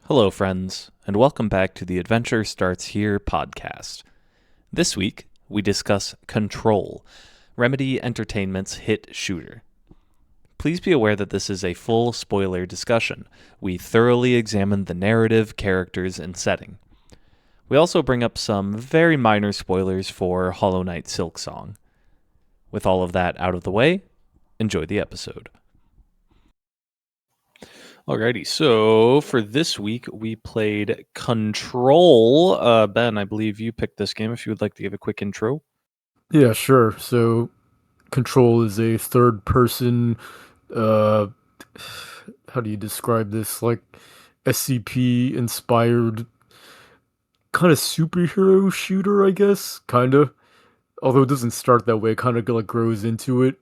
Hello, friends, and welcome back to the Adventure Starts Here podcast. This week, we discuss Control, Remedy Entertainment's hit shooter. Please be aware that this is a full spoiler discussion. We thoroughly examine the narrative, characters, and setting. We also bring up some very minor spoilers for Hollow Knight Silksong. With all of that out of the way, enjoy the episode. Alrighty, so for this week we played Control. Ben, I believe you picked this game. If you would like to give a quick intro. Yeah, sure. So Control is a third person uh how do you describe this? Like SCP inspired kind of superhero shooter, I guess. Kind of. Although it doesn't start that way, it kind of like grows into it.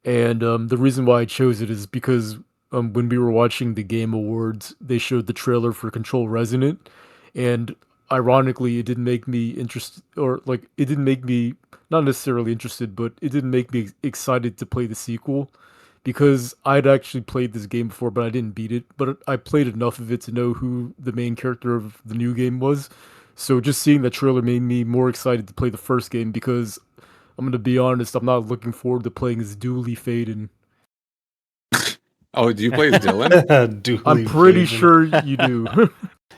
And the reason why I chose it is because when we were watching the Game Awards, they showed the trailer for Control Resonant, and ironically, it didn't make me interested, or like it didn't make me not necessarily interested, but it didn't make me excited to play the sequel because I'd actually played this game before, but I didn't beat it. But I played enough of it to know who the main character of the new game was. So just seeing that trailer made me more excited to play the first game because I'm gonna be honest, I'm not looking forward to playing as Dooley Faden. Oh, do you play as Dylan? I'm Dooley pretty Faden. sure you do.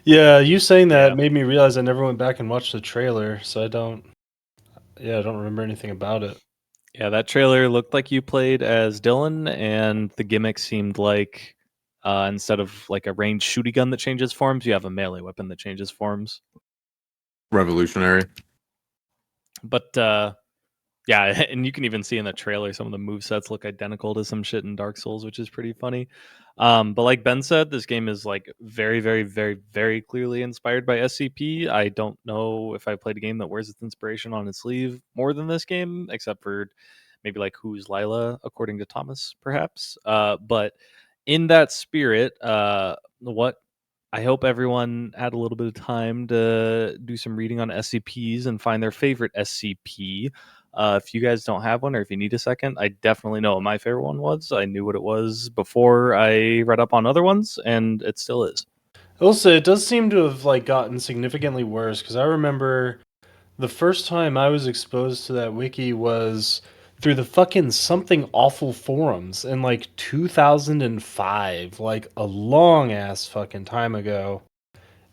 Yeah, you saying that Yeah. made me realize I never went back and watched the trailer, so I don't remember anything about it. Yeah, that trailer looked like you played as Dylan, and the gimmick seemed like instead of like a ranged shooty gun that changes forms, you have a melee weapon that changes forms. Revolutionary. But yeah, and you can even see in the trailer some of the movesets look identical to some shit in Dark Souls, which is pretty funny. But like Ben said, this game is like very, very, very, very clearly inspired by SCP. I don't know if I played a game that wears its inspiration on its sleeve more than this game, except for maybe like Who's Lila, according to Thomas, perhaps. But in that spirit, what I hope everyone had a little bit of time to do some reading on SCPs and find their favorite SCP. If you guys don't have one, or if you need a second, I definitely know what my favorite one was. I knew what it was before I read up on other ones, and it still is. Also, it does seem to have like gotten significantly worse because I remember the first time I was exposed to that wiki was through the fucking something awful forums in like 2005, like a long ass fucking time ago.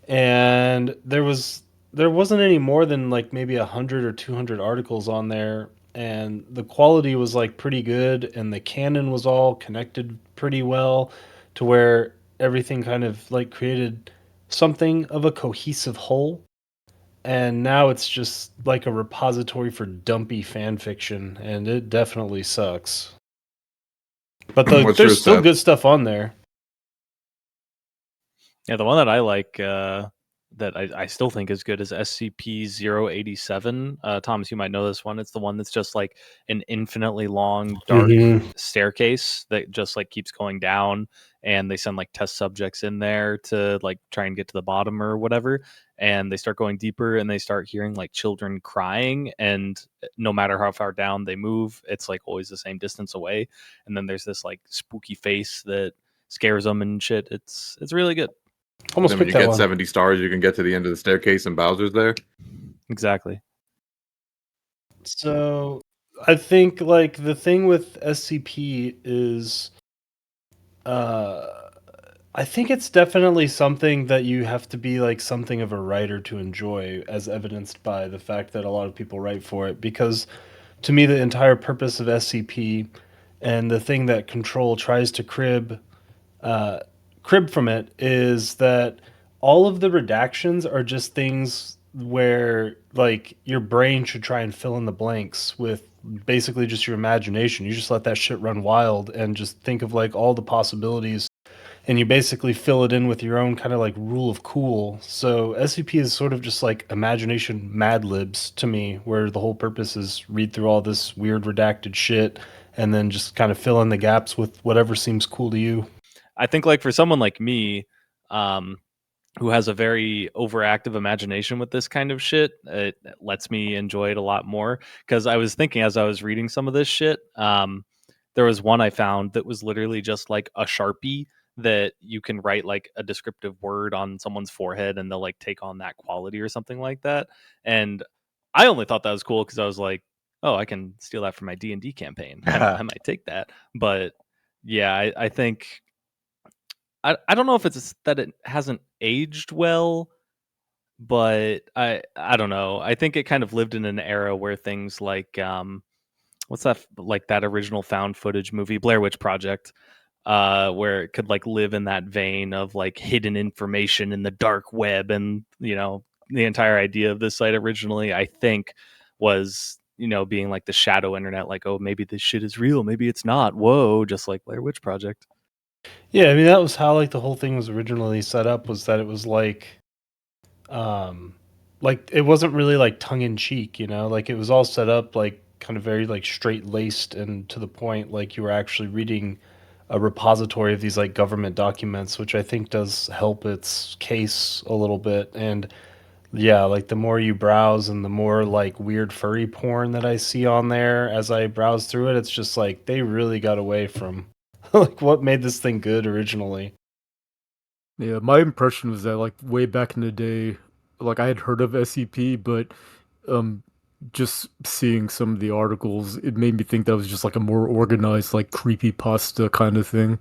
And there wasn't any more than like maybe 100 or 200 articles on there, and the quality was like pretty good, and the canon was all connected pretty well to where everything kind of like created something of a cohesive whole. And now it's just like a repository for dumpy fan fiction, and it definitely sucks. But What's there's your still set? good stuff on there. Yeah, the one that I like that I still think is good is SCP-087. Thomas, you might know this one. It's the one that's just like an infinitely long, dark staircase that just like keeps going down, and they send like test subjects in there to like try and get to the bottom or whatever. And they start going deeper, and they start hearing like children crying, and no matter how far down they move, it's like always the same distance away. And then there's this like spooky face that scares them and shit. It's really good. Almost Then when picked you that get one. 70 stars, you can get to the end of the staircase and Bowser's there. Exactly. So I think like the thing with SCP is uh I think it's definitely something that you have to be like something of a writer to enjoy, as evidenced by the fact that a lot of people write for it. Because to me, the entire purpose of SCP and the thing that Control tries to uh, crib from it is that all of the redactions are just things where like your brain should try and fill in the blanks with basically just your imagination. You just let that shit run wild and just think of like all the possibilities, and you basically fill it in with your own kind of like rule of cool. So SCP is sort of just like imagination Mad Libs to me, where the whole purpose is read through all this weird redacted shit and then just kind of fill in the gaps with whatever seems cool to you. I think like for someone like me, um, who has a very overactive imagination with this kind of shit, it lets me enjoy it a lot more. Because I was thinking as I was reading some of this shit, there was one I found that was literally just like a Sharpie that you can write like a descriptive word on someone's forehead and they'll like take on that quality or something like that. And I only thought that was cool because I was like, oh, I can steal that for my D&D campaign. I might take that. But yeah, I think I don't know if it's that it hasn't aged well, but I don't know. I think it kind of lived in an era where things like what's that like that original found footage movie Blair Witch Project, where it could like live in that vein of like hidden information in the dark web, and the entire idea of this site originally I think was being like the shadow internet, like, oh, maybe this shit is real, maybe it's not, whoa, just like Blair Witch Project. Yeah, I mean that was how like the whole thing was originally set up, was that it was like it wasn't really like tongue in cheek, like it was all set up like kind of very like straight laced and to the point, like you were actually reading a repository of these like government documents, which I think does help its case a little bit. And yeah, like the more you browse and the more like weird furry porn that I see on there as I browse through it, it's just like they really got away from like what made this thing good originally. Yeah, my impression was that like way back in the day, like I had heard of SCP, but um just seeing some of the articles, it made me think that was just like a more organized like creepy pasta kind of thing.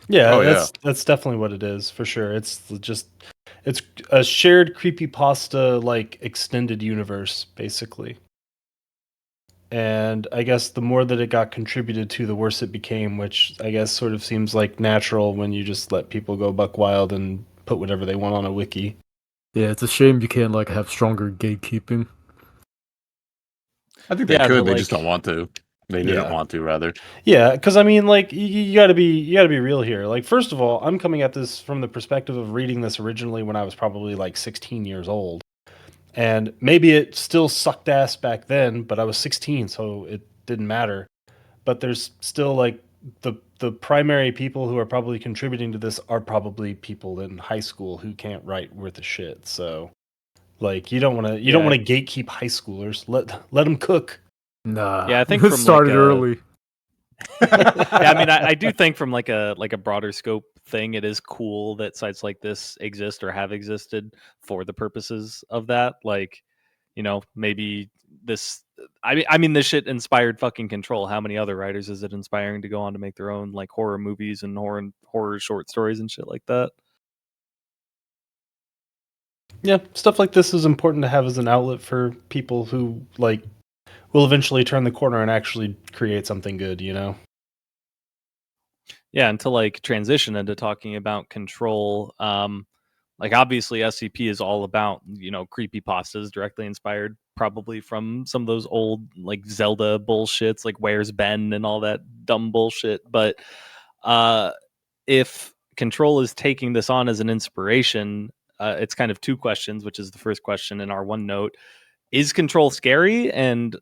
Yeah, Oh yeah. that's definitely what it is for sure. It's a shared creepypasta like extended universe basically. And I guess the more that it got contributed to, the worse it became, which I guess sort of seems like natural when you just let people go buck wild and put whatever they want on a wiki. Yeah, it's a shame you can't like have stronger gatekeeping. I think they Yeah, could. the They just don't like want to. They didn't Yeah. want to, rather. Yeah, because I mean, like you gotta be real here. Like, first of all, I'm coming at this from the perspective of reading this originally when I was probably like 16 years old, and maybe it still sucked ass back then, but I was 16, so it didn't matter. But there's still like the primary people who are probably contributing to this are probably people in high school who can't write worth a shit. So like you don't yeah want to gatekeep high schoolers. Let them cook. yeah Nah, I think it from like started a early. yeah, I mean, I do think from like a broader scope thing, it is cool that sites like this exist or have existed for the purposes of that. Like, maybe this. I mean, this shit inspired fucking Control. How many other writers is it inspiring to go on to make their own like horror movies and horror short stories and shit like that? Yeah, stuff like this is important to have as an outlet for people who like will eventually turn the corner and actually create something good. Yeah, and to like transition into talking about Control, like obviously SCP is all about creepy pastas directly inspired probably from some of those old like Zelda bullshits like Where's Ben and all that dumb bullshit. But uh if Control is taking this on as an inspiration, it's kind of two questions, which is the first question in our one note: is Control scary? And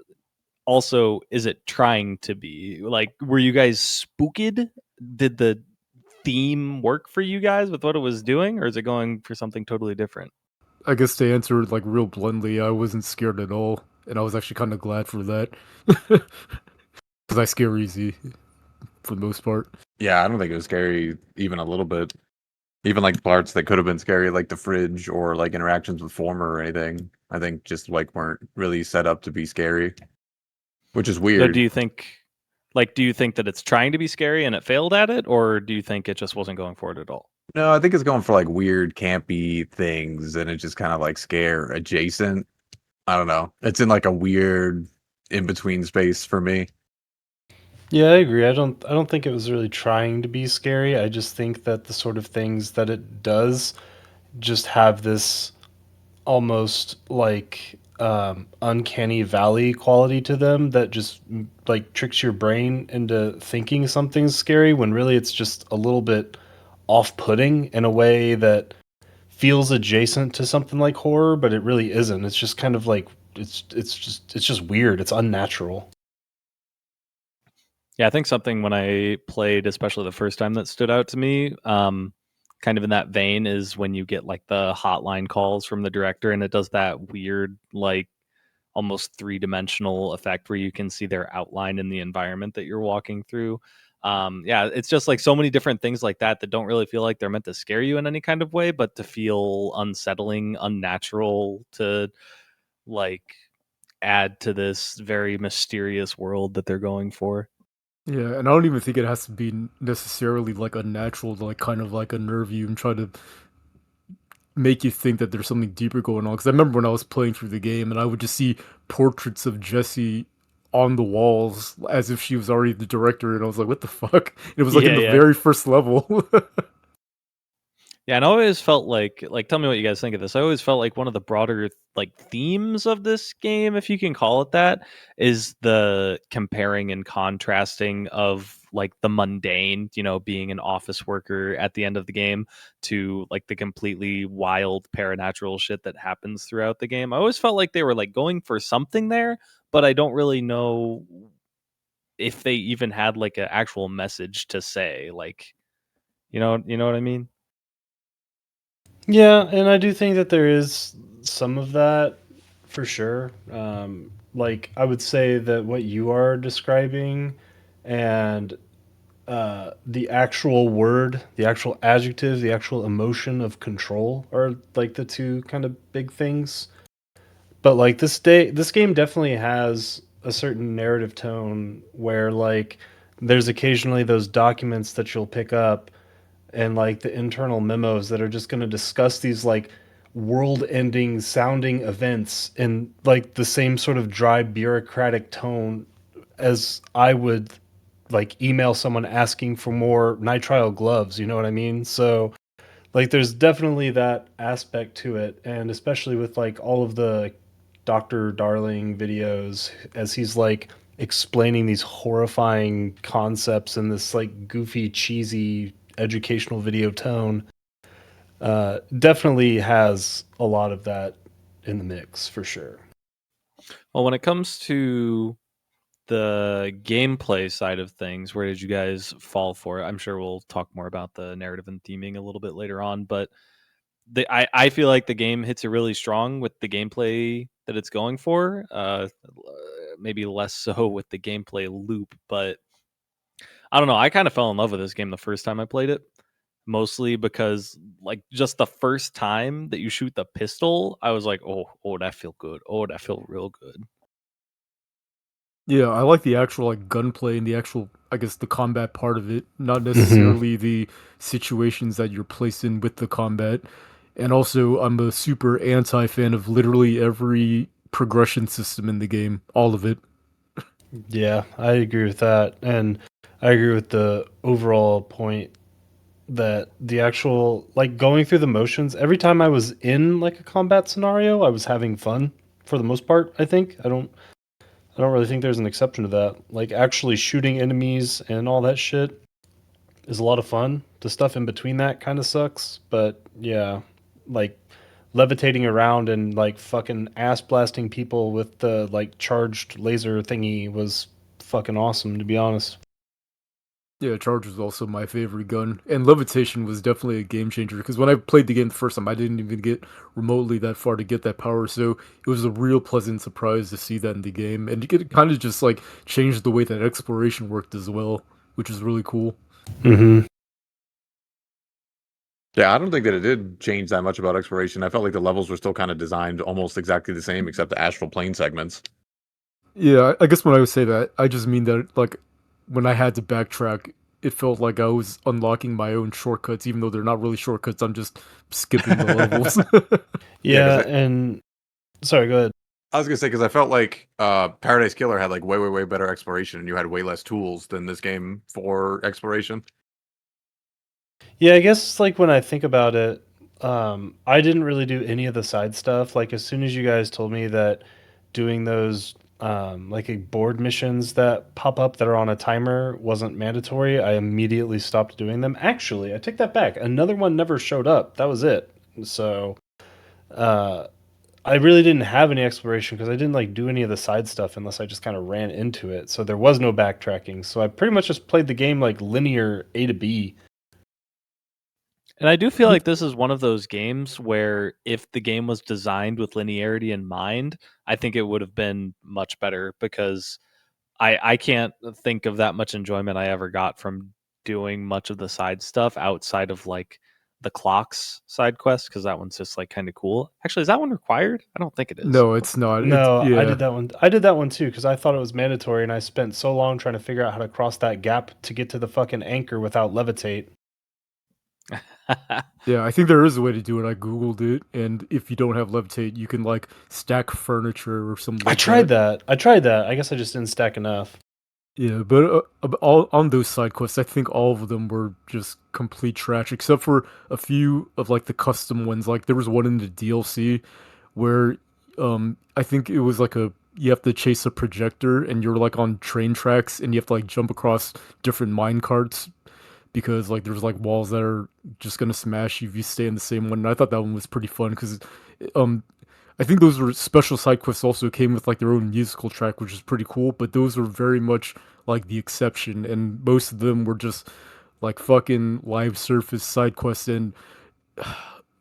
also, is it trying to be? Like, were you guys spooked? Did the theme work for you guys with what it was doing, or is it going for something totally different? I guess to answer it like real bluntly, I wasn't scared at all, and I was actually kind of glad for that, because I scare easy for the most part. Yeah, I don't think it was scary even a little bit. Even like parts that could have been scary, like the fridge or like interactions with Former or anything, I think just like weren't really set up to be scary, which is So, weird. do you think that it's trying to be scary and it failed at it, or do you think it just wasn't going for it at all? No, I think it's going for like weird, campy things, and it's just kind of like scare adjacent. I don't know. It's in like a weird in between space for me. Yeah, I agree. I don't think it was really trying to be scary. I just think that the sort of things that it does just have this almost like uncanny valley quality to them that just like tricks your brain into thinking something's scary when really it's just a little bit off-putting in a way that feels adjacent to something like horror, but it really isn't. It's just kind of like it's just weird. It's unnatural. Yeah, I think something when I played, especially the first time, that stood out to me, kind of in that vein, is when you get like the hotline calls from the director, and it does that weird, like almost three dimensional effect where you can see their outline in the environment that you're walking through. Yeah, it's just like so many different things like that that don't really feel like they're meant to scare you in any kind of way, but to feel unsettling, unnatural, to like add to this very mysterious world that they're going for. Yeah, and I don't even think it has to be necessarily like unnatural to like kind of like unnerve you and try to make you think that there's something deeper going on. Because I remember when I was playing through the game and I would just see portraits of Jessie on the walls as if she was already the director, and I was like, "What the fuck?" It was like in Yeah, the yeah. very first level. Yeah, and I always felt like tell me what you guys think of this. I always felt like one of the broader like themes of this game, if you can call it that, is the comparing and contrasting of like the mundane, being an office worker at the end of the game to like the completely wild paranatural shit that happens throughout the game. I always felt like they were like going for something there, but I don't really know if they even had like an actual message to say. Like, you know what I mean? Yeah, and I do think that there is some of that for sure. Like I would say that what you are describing and the actual word, the actual adjective, the actual emotion of control are like the two kind of big things. But like this game definitely has a certain narrative tone where like there's occasionally those documents that you'll pick up and like the internal memos that are just going to discuss these like world-ending sounding events in like the same sort of dry bureaucratic tone as I would like email someone asking for more nitrile gloves, you know what I mean? So like there's definitely that aspect to it, and especially with like all of the Dr. Darling videos as he's like explaining these horrifying concepts in this like goofy, cheesy educational video tone. Definitely has a lot of that in the mix for sure. Well, when it comes to the gameplay side of things, where did you guys fall for it? I'm sure we'll talk more about the narrative and theming a little bit later on, but I feel like the game hits it really strong with the gameplay that it's going for. Maybe less so with the gameplay loop, but I don't know. I kind of fell in love with this game the first time I played it, mostly because like just the first time that you shoot the pistol, I was like, oh, that feel good. Oh, that feel real good. Yeah, I like the actual like gunplay and the actual, I guess, the combat part of it, not Mm-hmm. necessarily the situations that you're placed in with the combat. And also, I'm a super anti fan of literally every progression system in the game, all of it. Yeah, I agree with that. And I agree with the overall point that the actual like going through the motions every time I was in like a combat scenario, I was having fun for the most part, I think. I don't really think there's an exception to that. Like actually shooting enemies and all that shit is a lot of fun. The stuff in between that kind of sucks, but yeah, like levitating around and like fucking ass blasting people with the like charged laser thingy was fucking awesome to be honest. Yeah, Charge was also my favorite gun, and Levitation was definitely a game changer because when I played the game the first time, I didn't even get remotely that far to get that power. So it was a real pleasant surprise to see that in the game, and it kind of just like changed the way that exploration worked as well, which is really cool. Mhm. Yeah, I don't think that it did change that much about exploration. I felt like the levels were still kind of designed almost exactly the same, except the astral plane segments. Yeah, I guess when I would say that, I just mean that like when I had to backtrack, it felt like I was unlocking my own shortcuts, even though they're not really shortcuts. I'm just skipping the levels. Yeah, Yeah, and sorry, go ahead. I was gonna say because I felt like Paradise Killer had like way better exploration, and you had way less tools than this game for exploration. Yeah, I guess like when I think about it, I didn't really do any of the side stuff. Like as soon as you guys told me that doing those like board missions that pop up that are on a timer wasn't mandatory, I immediately stopped doing them. Actually, I take that back. Another one never showed up. That was it. So uh, I really didn't have any exploration because I didn't like do any of the side stuff unless I just kind of ran into it. So there was no backtracking. So I pretty much just played the game like linear A to B. And I do feel like this is one of those games where if the game was designed with linearity in mind, I think it would have been much better because I can't think of that much enjoyment I ever got from doing much of the side stuff outside of like the clocks side quest, because that one's just like kind of cool. Actually, is that one required? I don't think it is. No, it's not. It's No, I yeah. did that one. I did that one too because I thought it was mandatory, and I spent so long trying to figure out how to cross that gap to get to the fucking anchor without levitate. Yeah, I think there is a way to do it. I googled it, and if you don't have levitate, you can like stack furniture or something I like tried that. that. I tried that. I guess I just didn't stack enough. Yeah, but all on those side quests, I think all of them were just complete trash, except for a few of like the custom ones. Like there was one in the DLC where, I think it was like a you have to chase a projector, and you're like on train tracks, and you have to like jump across different mine carts because like there's like walls that are just gonna smash you if you stay in the same one. And I thought that one was pretty fun because, um, I think those were special side quests also came with like their own musical track, which is pretty cool. But those were very much like the exception, and most of them were just like fucking live surface side quests, and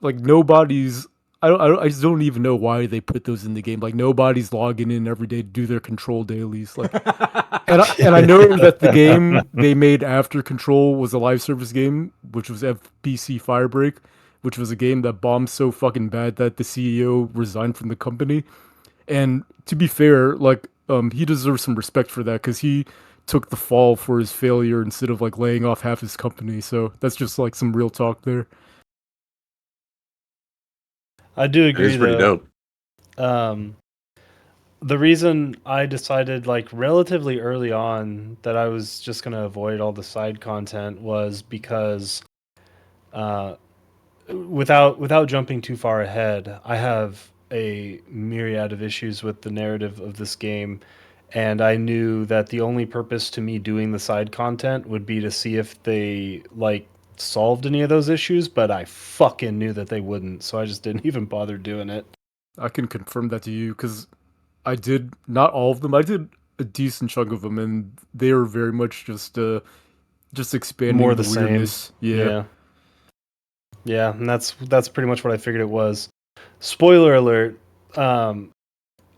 like nobody's. I just don't even know why they put those in the game. Like nobody's logging in every day to do their control dailies. Like, and I know that the game they made after Control was a live service game, which was FPC Firebreak, which was a game that bombed so fucking bad that the CEO resigned from the company. And to be fair, like he deserves some respect for that because he took the fall for his failure instead of like laying off half his company. So that's just like some real talk there. I do It is agree pretty though. dope. Um, the reason I decided like relatively early on that I was just gonna avoid all the side content was because uh, without jumping too far ahead, I have a myriad of issues with the narrative of this game, and I knew that the only purpose to me doing the side content would be to see if they like solved any of those issues, but I fucking knew that they wouldn't, so I just didn't even bother doing it. I can confirm that to you because I did not all of them. I did a decent chunk of them, and they are very much just More expanding the the same. weirdness. Yeah. Yeah. Yeah, and that's pretty much what I figured it was. Spoiler alert, um,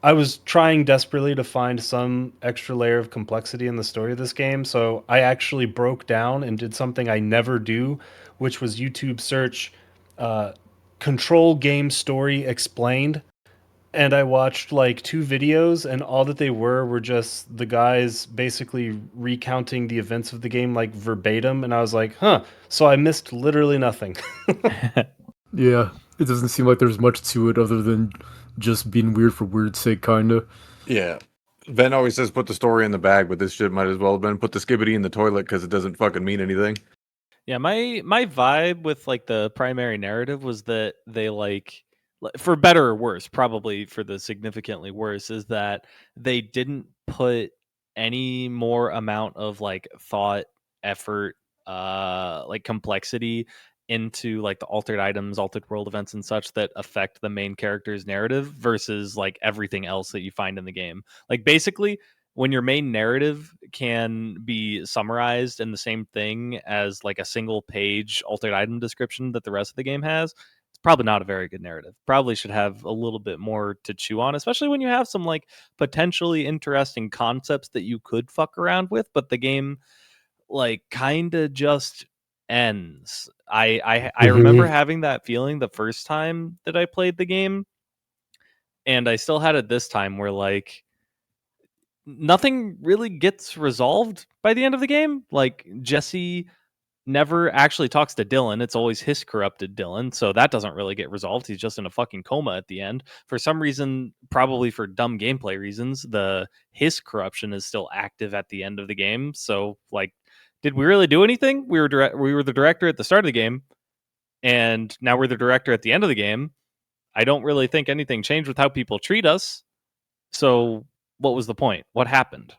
I was trying desperately to find some extra layer of complexity in the story of this game, so I actually broke down and did something I never do, which was YouTube search uh, Control Game Story Explained. And I watched like two videos, and all that they were just the guys basically recounting the events of the game like verbatim. And I was like, huh, so I missed literally nothing. Yeah. It doesn't seem like there's much to it other than just being weird for weird's sake, kinda. Yeah. Ben always says put the story in the bag, but this shit might as well have been put the skibbity in the toilet because it doesn't fucking mean anything. Yeah, my vibe with like the primary narrative was that they like for better or worse, probably for the significantly worse, is that they didn't put any more amount of like thought, effort, like complexity into like the altered items, altered world events and such that affect the main character's narrative versus like everything else that you find in the game. Like basically when your main narrative can be summarized in the same thing as like a single page altered item description that the rest of the game has, it's probably not a very good narrative. Probably should have a little bit more to chew on, especially when you have some like potentially interesting concepts that you could fuck around with, but the game like kind of just ends. I remember having that feeling the first time that I played the game, and I still had it this time where like nothing really gets resolved by the end of the game. Like Jesse never actually talks to Dylan. It's always his corrupted Dylan. So that doesn't really get resolved. He's just in a fucking coma at the end. For some reason, probably for dumb gameplay reasons, the his corruption is still active at the end of the game. So like did we really do anything? We were the director at the start of the game, and now we're the director at the end of the game. I don't really think anything changed with how people treat us. So what was the point? What happened?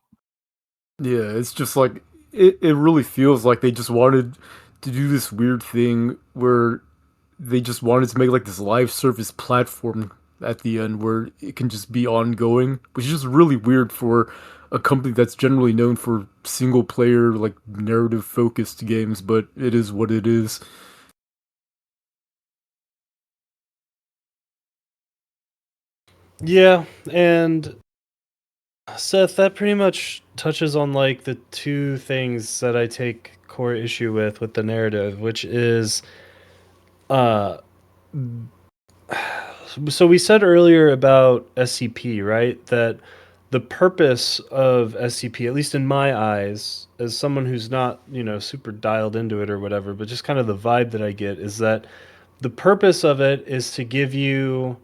Yeah, it's just like it really feels like they just wanted to do this weird thing where they just wanted to make like this live service platform at the end where it can just be ongoing, which is just really weird for a company that's generally known for single player like narrative focused games, but it is what it is. Yeah, and Seth, that pretty much touches on like the two things that I take core issue with the narrative, which is uh so we said earlier about SCP, right? That the purpose of SCP, at least in my eyes, as someone who's not, super dialed into it or whatever, but just kind of the vibe that I get is that the purpose of it is to give you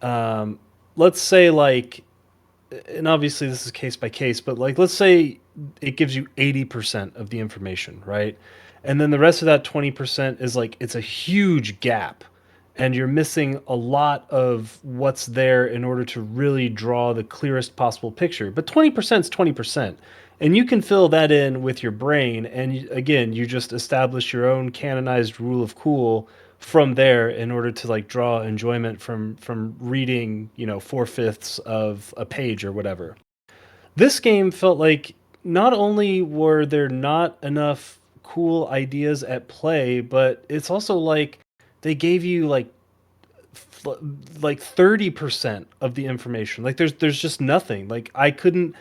um let's say like, and obviously this is case by case, but like let's say it gives you 80% of the information, right? And then the rest of that 20% is like it's a huge gap and you're missing a lot of what's there in order to really draw the clearest possible picture. But 20% is 20%. And you can fill that in with your brain and again, you just establish your own canonized rule of cool from there in order to like draw enjoyment from reading, 4/5 of a page or whatever. This game felt like not only were there not enough cool ideas at play, but it's also like they gave you like 30% of the information. Like there's just nothing. Like I couldn't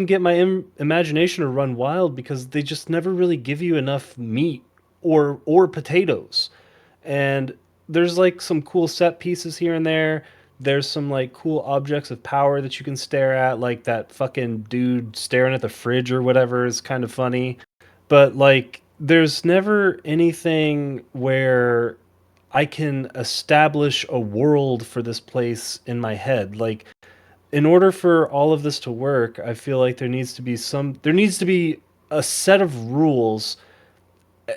get my imagination to run wild because they just never really give you enough meat or potatoes. And there's like some cool set pieces here and there. There's some like cool objects of power that you can stare at, like that fucking dude staring at the fridge or whatever is kind of funny. But like there's never anything where I can establish a world for this place in my head. Like in order for all of this to work, I feel like there needs to be a set of rules,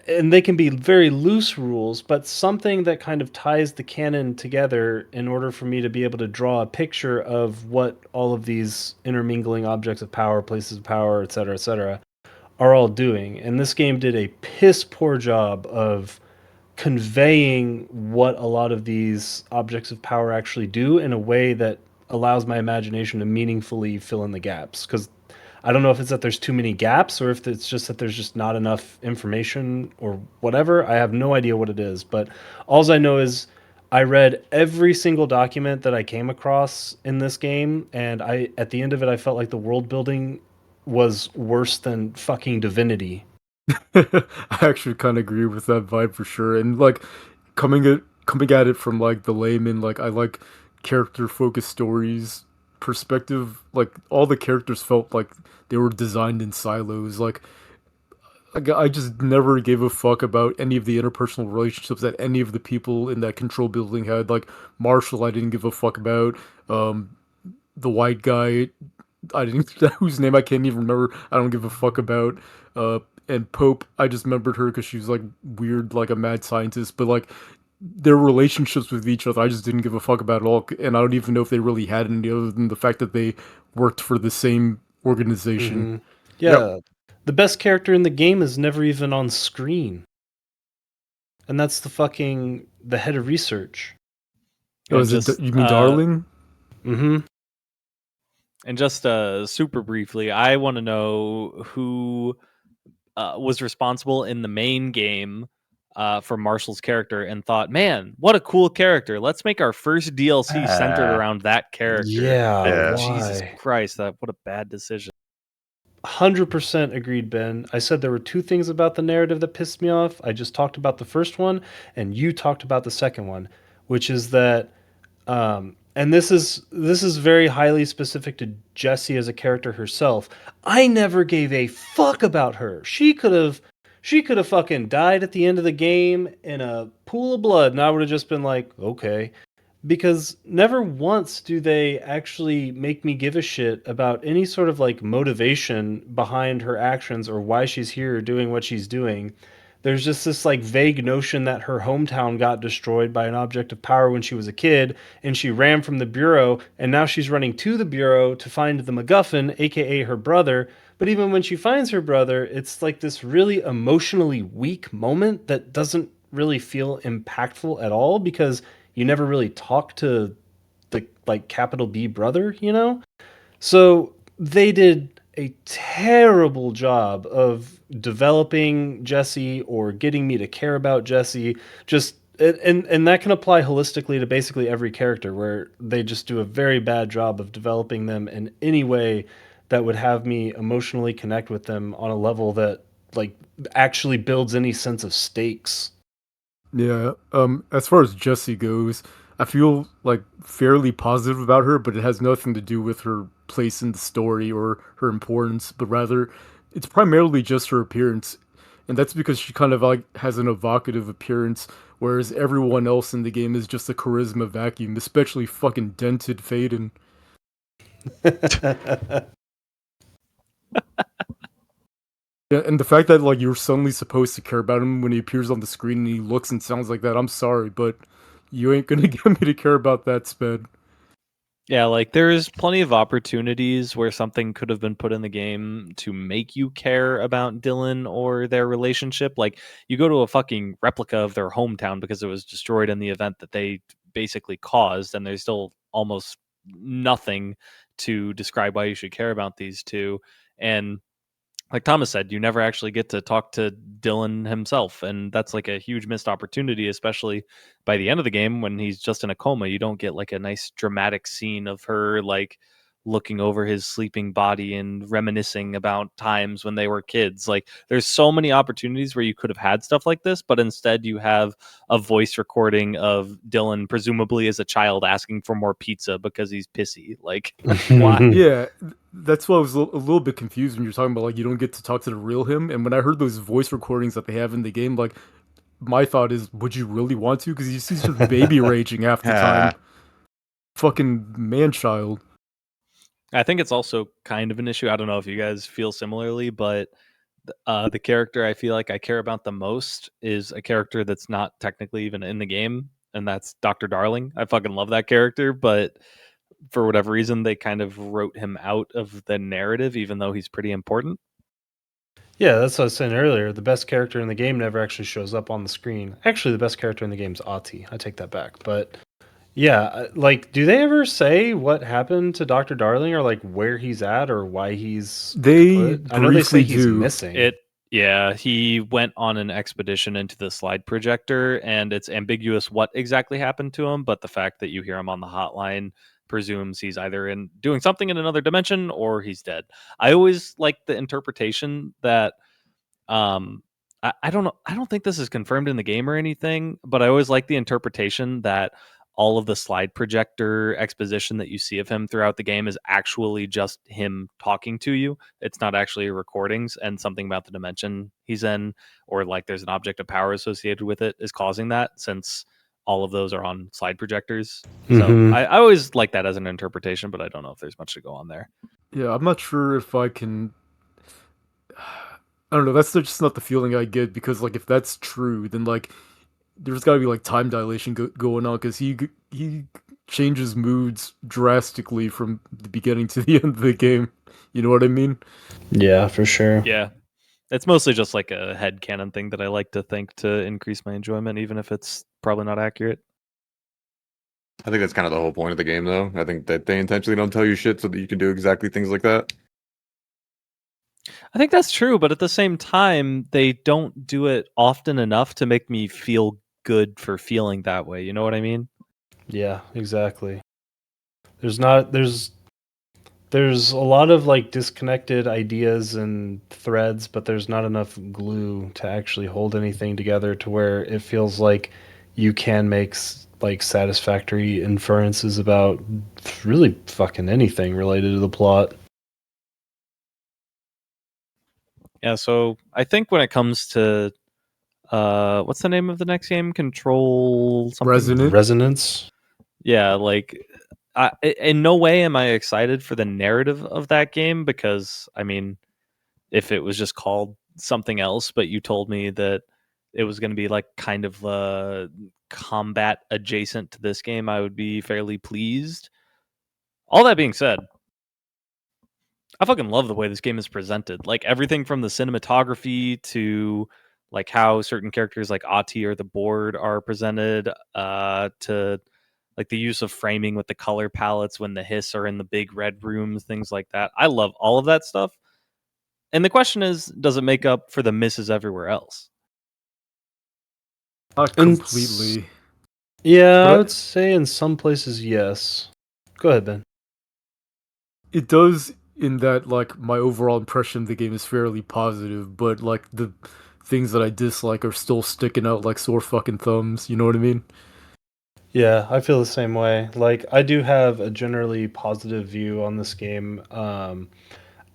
and they can be very loose rules, but something that kind of ties the canon together in order for me to be able to draw a picture of what all of these intermingling objects of power, places of power, et cetera, are all doing. And this game did a piss poor job of conveying what a lot of these objects of power actually do in a way that allows my imagination to meaningfully fill in the gaps. Because I don't know if it's that there's too many gaps or if it's just that there's just not enough information or whatever. I have no idea what it is, but all I know is I read every single document that I came across in this game, and at the end of it, I felt like the world building was worse than fucking Divinity. I actually kind of agree with that vibe for sure. And like coming at it from like the layman, like I like character focused stories perspective. Like all the characters felt like they were designed in silos. I just never gave a fuck about any of the interpersonal relationships that any of the people in that control building had. Like Marshall, I didn't give a fuck about. Um, the white guy, I didn't whose name I can't even remember. I don't give a fuck about. Uh, and Pope, I just remembered her because she was like weird, like a mad scientist. But like their relationships with each other, I just didn't give a fuck about at all. And I don't even know if they really had any other than the fact that they worked for the same organization. Mm-hmm. Yep. Yeah, the best character in the game is never even on screen, and that's the head of research. Oh, And just you mean Darling? Mm-hmm. super briefly, I want to know who was responsible in the main game for Marshall's character and thought, man, what a cool character. Let's make our first DLC centered around that character. Yeah, Like, Yeah. Jesus why? Christ, what a bad decision. 100% agreed, Ben. I said there were two things about the narrative that pissed me off. I just talked about the first one, and you talked about the second one, which is that, and this is very highly specific to Jessie as a character herself. I never gave a fuck about her. She could have fucking died at the end of the game in a pool of blood, and I would have just been like, okay, because never once do they actually make me give a shit about any sort of like motivation behind her actions or why she's here doing what she's doing. There's just this like vague notion that her hometown got destroyed by an object of power when she was a kid and she ran from the bureau and now she's running to the bureau to find the MacGuffin, aka her brother. But even when she finds her brother, it's like this really emotionally weak moment that doesn't really feel impactful at all because you never really talk to the like capital B brother. So they did a terrible job of developing Jesse or getting me to care about Jesse. Just and that can apply holistically to basically every character, where they just do a very bad job of developing them in any way that would have me emotionally connect with them on a level that like actually builds any sense of stakes. Yeah. As far as Jessie goes, I feel like fairly positive about her, but it has nothing to do with her place in the story or her importance, but rather it's primarily just her appearance. And that's because she kind of like has an evocative appearance, whereas everyone else in the game is just a charisma vacuum, especially fucking dented Faden. Yeah, and the fact that like you're suddenly supposed to care about him when he appears on the screen and he looks and sounds like that, I'm sorry, but you ain't gonna get me to care about that, Sped. Yeah, like there's plenty of opportunities where something could have been put in the game to make you care about Dylan or their relationship. Like you go to a fucking replica of their hometown because it was destroyed in the event that they basically caused, and there's still almost nothing to describe why you should care about these two. And like Thomas said, you never actually get to talk to Dylan himself, and that's like a huge missed opportunity, especially by the end of the game when he's just in a coma. You don't get like a nice dramatic scene of her like looking over his sleeping body and reminiscing about times when they were kids. Like there's so many opportunities where you could have had stuff like this, but instead you have a voice recording of Dylan presumably as a child asking for more pizza because he's pissy. Like why? Yeah, that's why I was a little bit confused when you're talking about like you don't get to talk to the real him. And when I heard those voice recordings that they have in the game, like my thought is, would you really want to? Because he's just baby raging half the time, fucking man child. I think it's also kind of an issue. I don't know if you guys feel similarly, but the character I feel like I care about the most is a character that's not technically even in the game, and that's Dr. Darling. I fucking love that character, but for whatever reason, they kind of wrote him out of the narrative, even though he's pretty important. Yeah, that's what I was saying earlier. The best character in the game never actually shows up on the screen. Actually, the best character in the game is Ati. I take that back. But yeah, like, do they ever say what happened to Dr. Darling, or like where he's at or why he's They kaput? I know they say briefly he's do. missing. Yeah, he went on an expedition into the slide projector, and it's ambiguous what exactly happened to him, but the fact that you hear him on the hotline presumes he's either in doing something in another dimension or he's dead. I always like the interpretation that I don't know, I don't think this is confirmed in the game or anything, but I always like the interpretation that all of the slide projector exposition that you see of him throughout the game is actually just him talking to you. It's not actually recordings, and something about the dimension he's in, or like there's an object of power associated with it, is causing that, since all of those are on slide projectors. So Mm-hmm. I always like that as an interpretation, but I don't know if there's much to go on there. Yeah, I'm not sure if I can. I don't know. That's just not the feeling I get because, like, if that's true, then like, there's got to be like time dilation going on because he changes moods drastically from the beginning to the end of the game. You know what I mean? Yeah, for sure. Yeah. It's mostly just like a headcanon thing that I like to think to increase my enjoyment, even if it's probably not accurate. I think that's kind of the whole point of the game, though. I think that they intentionally don't tell you shit so that you can do exactly things like that. I think that's true, but at the same time, they don't do it often enough to make me feel good for feeling that way. You know what I mean? Yeah, exactly. There's a lot of like disconnected ideas and threads, but there's not enough glue to actually hold anything together to where it feels like you can make like satisfactory inferences about really fucking anything related to the plot. Yeah, so I think when it comes to what's the name of the next game? Control something? Resonant. Resonance. Yeah, like in no way am I excited for the narrative of that game, because I mean, if it was just called something else, but you told me that it was going to be like kind of combat adjacent to this game, I would be fairly pleased. All that being said, I fucking love the way this game is presented. Like everything from the cinematography to like how certain characters like Ati or the board are presented, to like the use of framing with the color palettes when the hiss are in the big red rooms, things like that. I love all of that stuff. And the question is, does it make up for the misses everywhere else? Not And completely. yeah, But I would say in some places, yes. Go ahead, Ben. it does in that like my overall impression of the game is fairly positive, but like the things that I dislike are still sticking out like sore fucking thumbs. You know what I mean? Yeah, I feel the same way. Like, I do have a generally positive view on this game,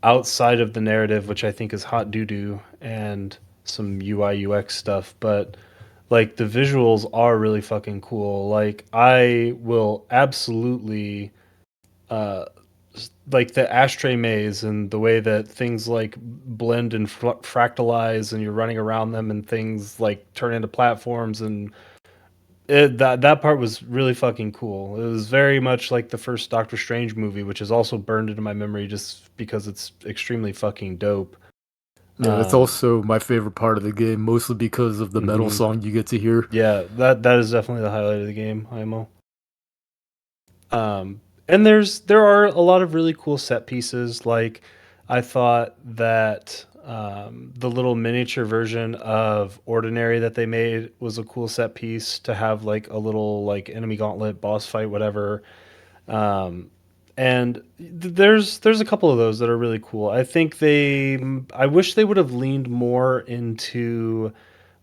outside of the narrative, which I think is hot doo doo, and some UI UX stuff. But like, the visuals are really fucking cool. Like, I will absolutely uh, like the ashtray maze and the way that things like blend and fractalize, and you're running around them, and things like turn into platforms, and that part was really fucking cool. It was very much like the first Doctor Strange movie, which is also burned into my memory just because it's extremely fucking dope. Yeah, that's Um, also my favorite part of the game, mostly because of the metal mhm. song you get to hear. Yeah, that is definitely the highlight of the game, IMO. And there are a lot of really cool set pieces. Like, I thought that the little miniature version of Ordinary that they made was a cool set piece to have, like a little like enemy gauntlet boss fight, whatever. Um, and there's a couple of those that are really cool. I wish they would have leaned more into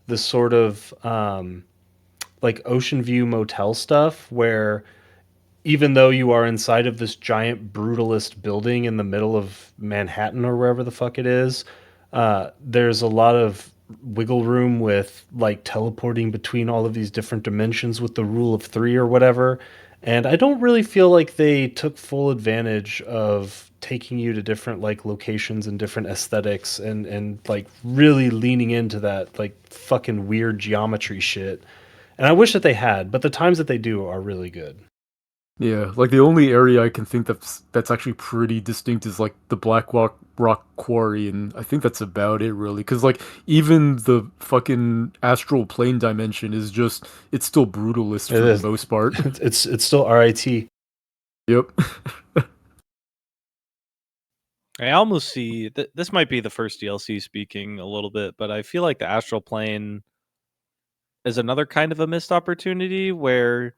the sort of like Ocean View Motel stuff, where even though you are inside of this giant brutalist building in the middle of Manhattan or wherever the fuck it is, there's a lot of wiggle room with like teleporting between all of these different dimensions with the rule of three or whatever. And I don't really feel like they took full advantage of taking you to different like locations and different aesthetics, and like really leaning into that like fucking weird geometry shit. And I wish that they had, but the times that they do are really good. Yeah, like the only area I can think that's actually pretty distinct is like the Black Rock Quarry, and I think that's about it really. Because like even the fucking astral plane dimension is just it's still brutalist It for the is. most part. It's still RIT. Yep. I almost see this might be the first DLC speaking a little bit, but I feel like the astral plane is another kind of a missed opportunity where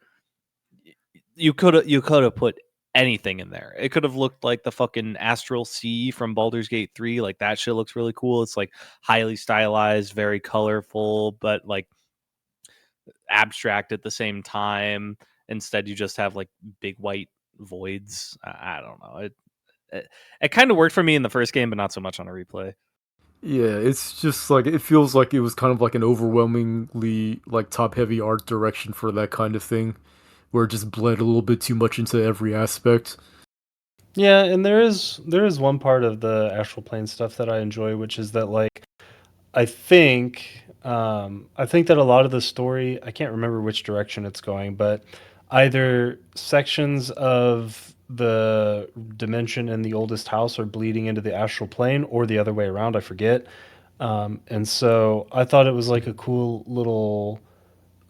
you could have put anything in there. It could have looked like the fucking Astral Sea from Baldur's Gate 3. Like that shit looks really cool. It's like highly stylized, very colorful, but like abstract at the same time. Instead, you just have like big white voids. I don't know. It kind of worked for me in the first game, but not so much on a replay. Yeah, it's just like it feels like it was kind of like an overwhelmingly like top-heavy art direction for that kind of thing, where it just bled a little bit too much into every aspect. Yeah, and there is one part of the astral plane stuff that I enjoy, which is that like I think that a lot of the story, I can't remember which direction it's going, but either sections of the dimension in the oldest house are bleeding into the astral plane, or the other way around, I forget. And so I thought it was like a cool little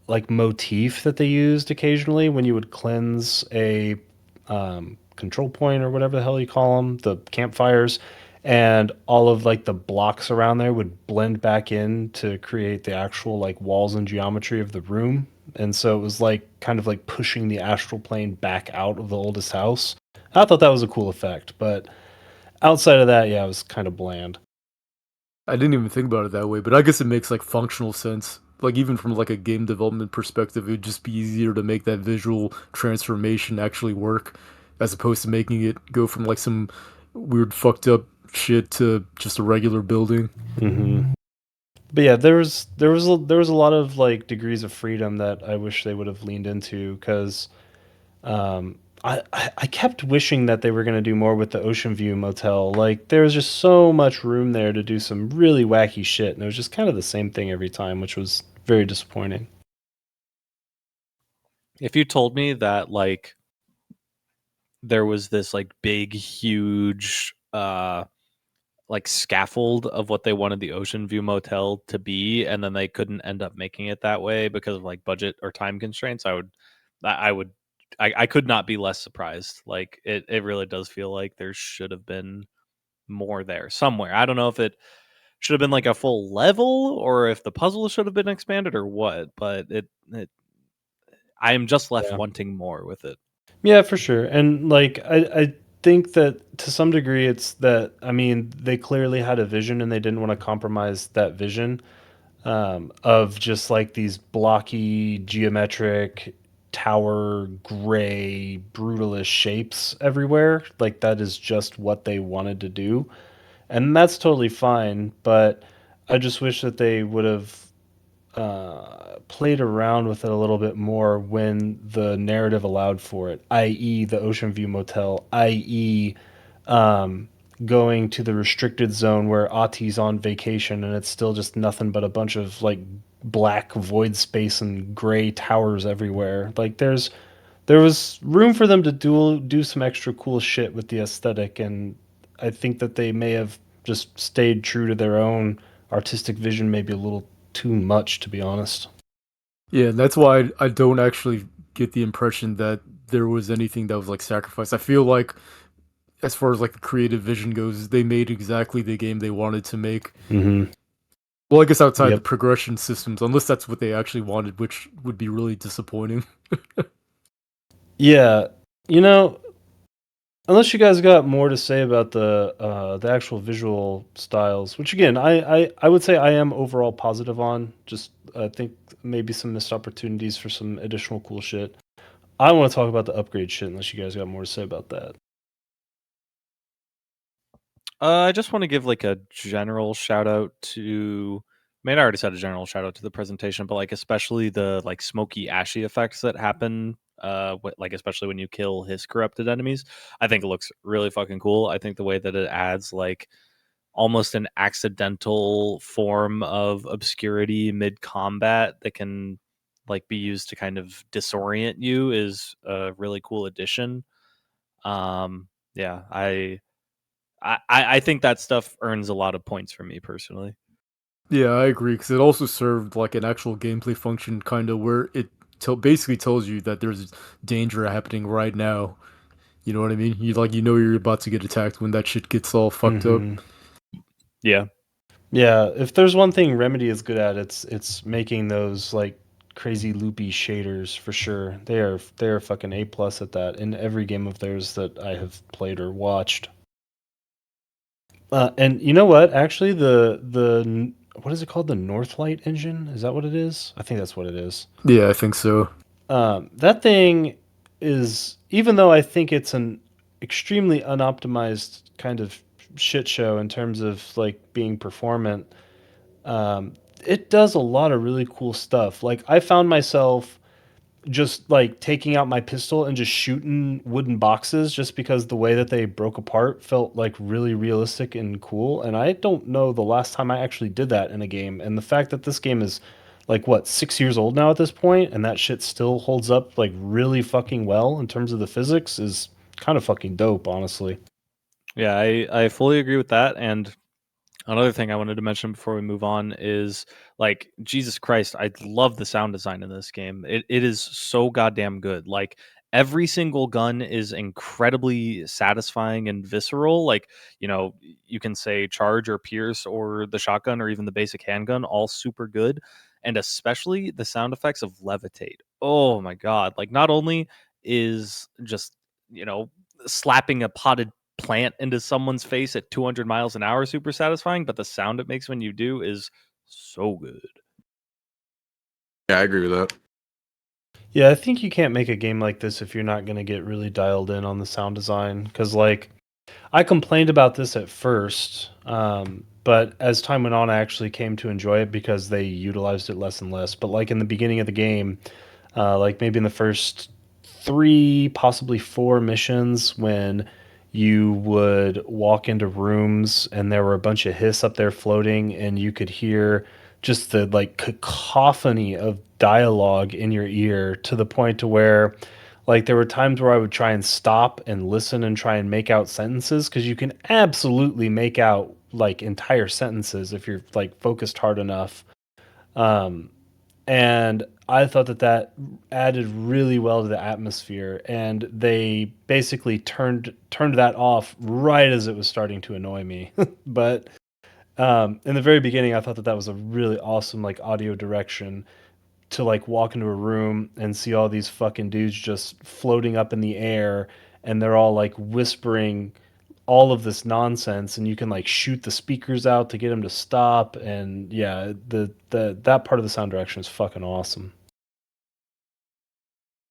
like motif that they used occasionally when you would cleanse a control point or whatever the hell you call them, the campfires, and all of like the blocks around there would blend back in to create the actual like walls and geometry of the room. And so it was like kind of like pushing the astral plane back out of the oldest house. I thought that was a cool effect, but outside of that, yeah, it was kind of bland. I didn't even think about it that way, but I guess it makes like functional sense. Like even from like a game development perspective, it would just be easier to make that visual transformation actually work as opposed to making it go from like some weird fucked up shit to just a regular building. Hmm. But yeah, there was a lot of like degrees of freedom that I wish they would have leaned into, because I kept wishing that they were going to do more with the Ocean View Motel. Like there was just so much room there to do some really wacky shit, and it was just kind of the same thing every time, which was very disappointing. If you told me that like there was this like big, huge like scaffold of what they wanted the Ocean View Motel to be, and then they couldn't end up making it that way because of like budget or time constraints, I would, I could not be less surprised. Like it really does feel like there should have been more there somewhere. I don't know if it should have been like a full level, or if the puzzle should have been expanded, or what. But I am just left wanting more with it. Yeah, for sure. And like I think that to some degree it's that, I mean, they clearly had a vision and they didn't want to compromise that vision, of just like these blocky geometric tower gray brutalist shapes everywhere. Like that is just what they wanted to do. And that's totally fine, but I just wish that they would have played around with it a little bit more when the narrative allowed for it, i.e., the Ocean View Motel, i.e., um, going to the restricted zone where Ati's on vacation and it's still just nothing but a bunch of like black void space and gray towers everywhere. Like there was room for them to do some extra cool shit with the aesthetic, and I think that they may have just stayed true to their own artistic vision, maybe a little too much, to be honest. Yeah, that's why I don't actually get the impression that there was anything that was like sacrificed. I feel like, as far as like the creative vision goes, they made exactly the game they wanted to make. Mm-hmm. Well, I guess outside the Yep. progression systems, unless that's what they actually wanted, which would be really disappointing. Yeah, you know, unless you guys got more to say about the actual visual styles, which again, I would say I am overall positive on. Just I think maybe some missed opportunities for some additional cool shit. I want to talk about the upgrade shit, unless you guys got more to say about that. I just want to give like a general shout out to. I mean, I already said a general shout out to the presentation, but like especially the like smoky, ashy effects that happen. Like especially when you kill his corrupted enemies, I think it looks really fucking cool. I think the way that it adds like almost an accidental form of obscurity mid combat that can like be used to kind of disorient you is a really cool addition. Yeah, I think that stuff earns a lot of points for me personally. Yeah, I agree, because it also served like an actual gameplay function, kind of where it basically tells you that there's danger happening right now. You know what I mean? You know you're about to get attacked when that shit gets all fucked up. Mm-hmm. Yeah. Yeah, if there's one thing Remedy is good at, it's making those like crazy loopy shaders for sure. They are fucking A plus at that in every game of theirs that I have played or watched. And you know what? Actually, what is it called? The Northlight engine? Is that what it is? I think that's what it is. Yeah, I think so. That thing is, even though I think it's an extremely unoptimized kind of shit show in terms of like being performant, it does a lot of really cool stuff. Like I found myself just like taking out my pistol and just shooting wooden boxes just because the way that they broke apart felt like really realistic and cool. And I don't know the last time I actually did that in a game. And the fact that this game is like what, 6 years old now at this point, and that shit still holds up like really fucking well in terms of the physics is kind of fucking dope, honestly. Yeah, I fully agree with that. And another thing I wanted to mention before we move on is like Jesus Christ, I love the sound design in this game. It is so goddamn good. Like every single gun is incredibly satisfying and visceral. Like, you know, you can say charge or pierce or the shotgun or even the basic handgun, all super good. And especially the sound effects of levitate. Oh my god. Like not only is just, you know, slapping a potted plant into someone's face at 200 miles an hour super satisfying, but the sound it makes when you do is so good. Yeah, I agree with that. Yeah, I think you can't make a game like this if you're not going to get really dialed in on the sound design. Because, like, I complained about this at first, but as time went on, I actually came to enjoy it because they utilized it less and less. But, like, in the beginning of the game, like maybe in the first three, possibly four missions, when you would walk into rooms and there were a bunch of hiss up there floating, and you could hear just the like cacophony of dialogue in your ear to the point to where like there were times where I would try and stop and listen and try and make out sentences, because you can absolutely make out like entire sentences if you're like focused hard enough. Um, and I thought that that added really well to the atmosphere, and they basically turned that off right as it was starting to annoy me. But In the very beginning, I thought that was a really awesome like audio direction to like walk into a room and see all these fucking dudes just floating up in the air, and they're all like whispering all of this nonsense, and you can like shoot the speakers out to get them to stop. And yeah, the that part of the sound direction is fucking awesome.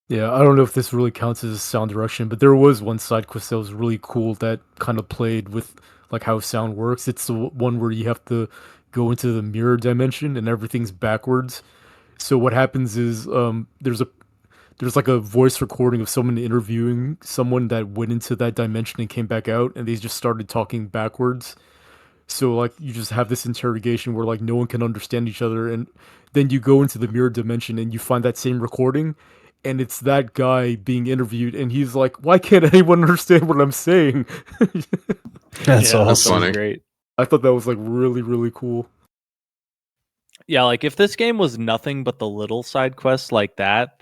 Yeah, I don't know if this really counts as a sound direction, but there was one side quest that was really cool that kind of played with like how sound works. It's the one where you have to go into the mirror dimension and everything's backwards. So what happens is there's like a voice recording of someone interviewing someone that went into that dimension and came back out, and they just started talking backwards. So like you just have this interrogation where like no one can understand each other, and then you go into the mirror dimension and you find that same recording, and it's that guy being interviewed, and he's like, "Why can't anyone understand what I'm saying?" That's Yeah, That's awesome. funny. great. I thought that was like really really cool. Yeah, like if this game was nothing but the little side quests like that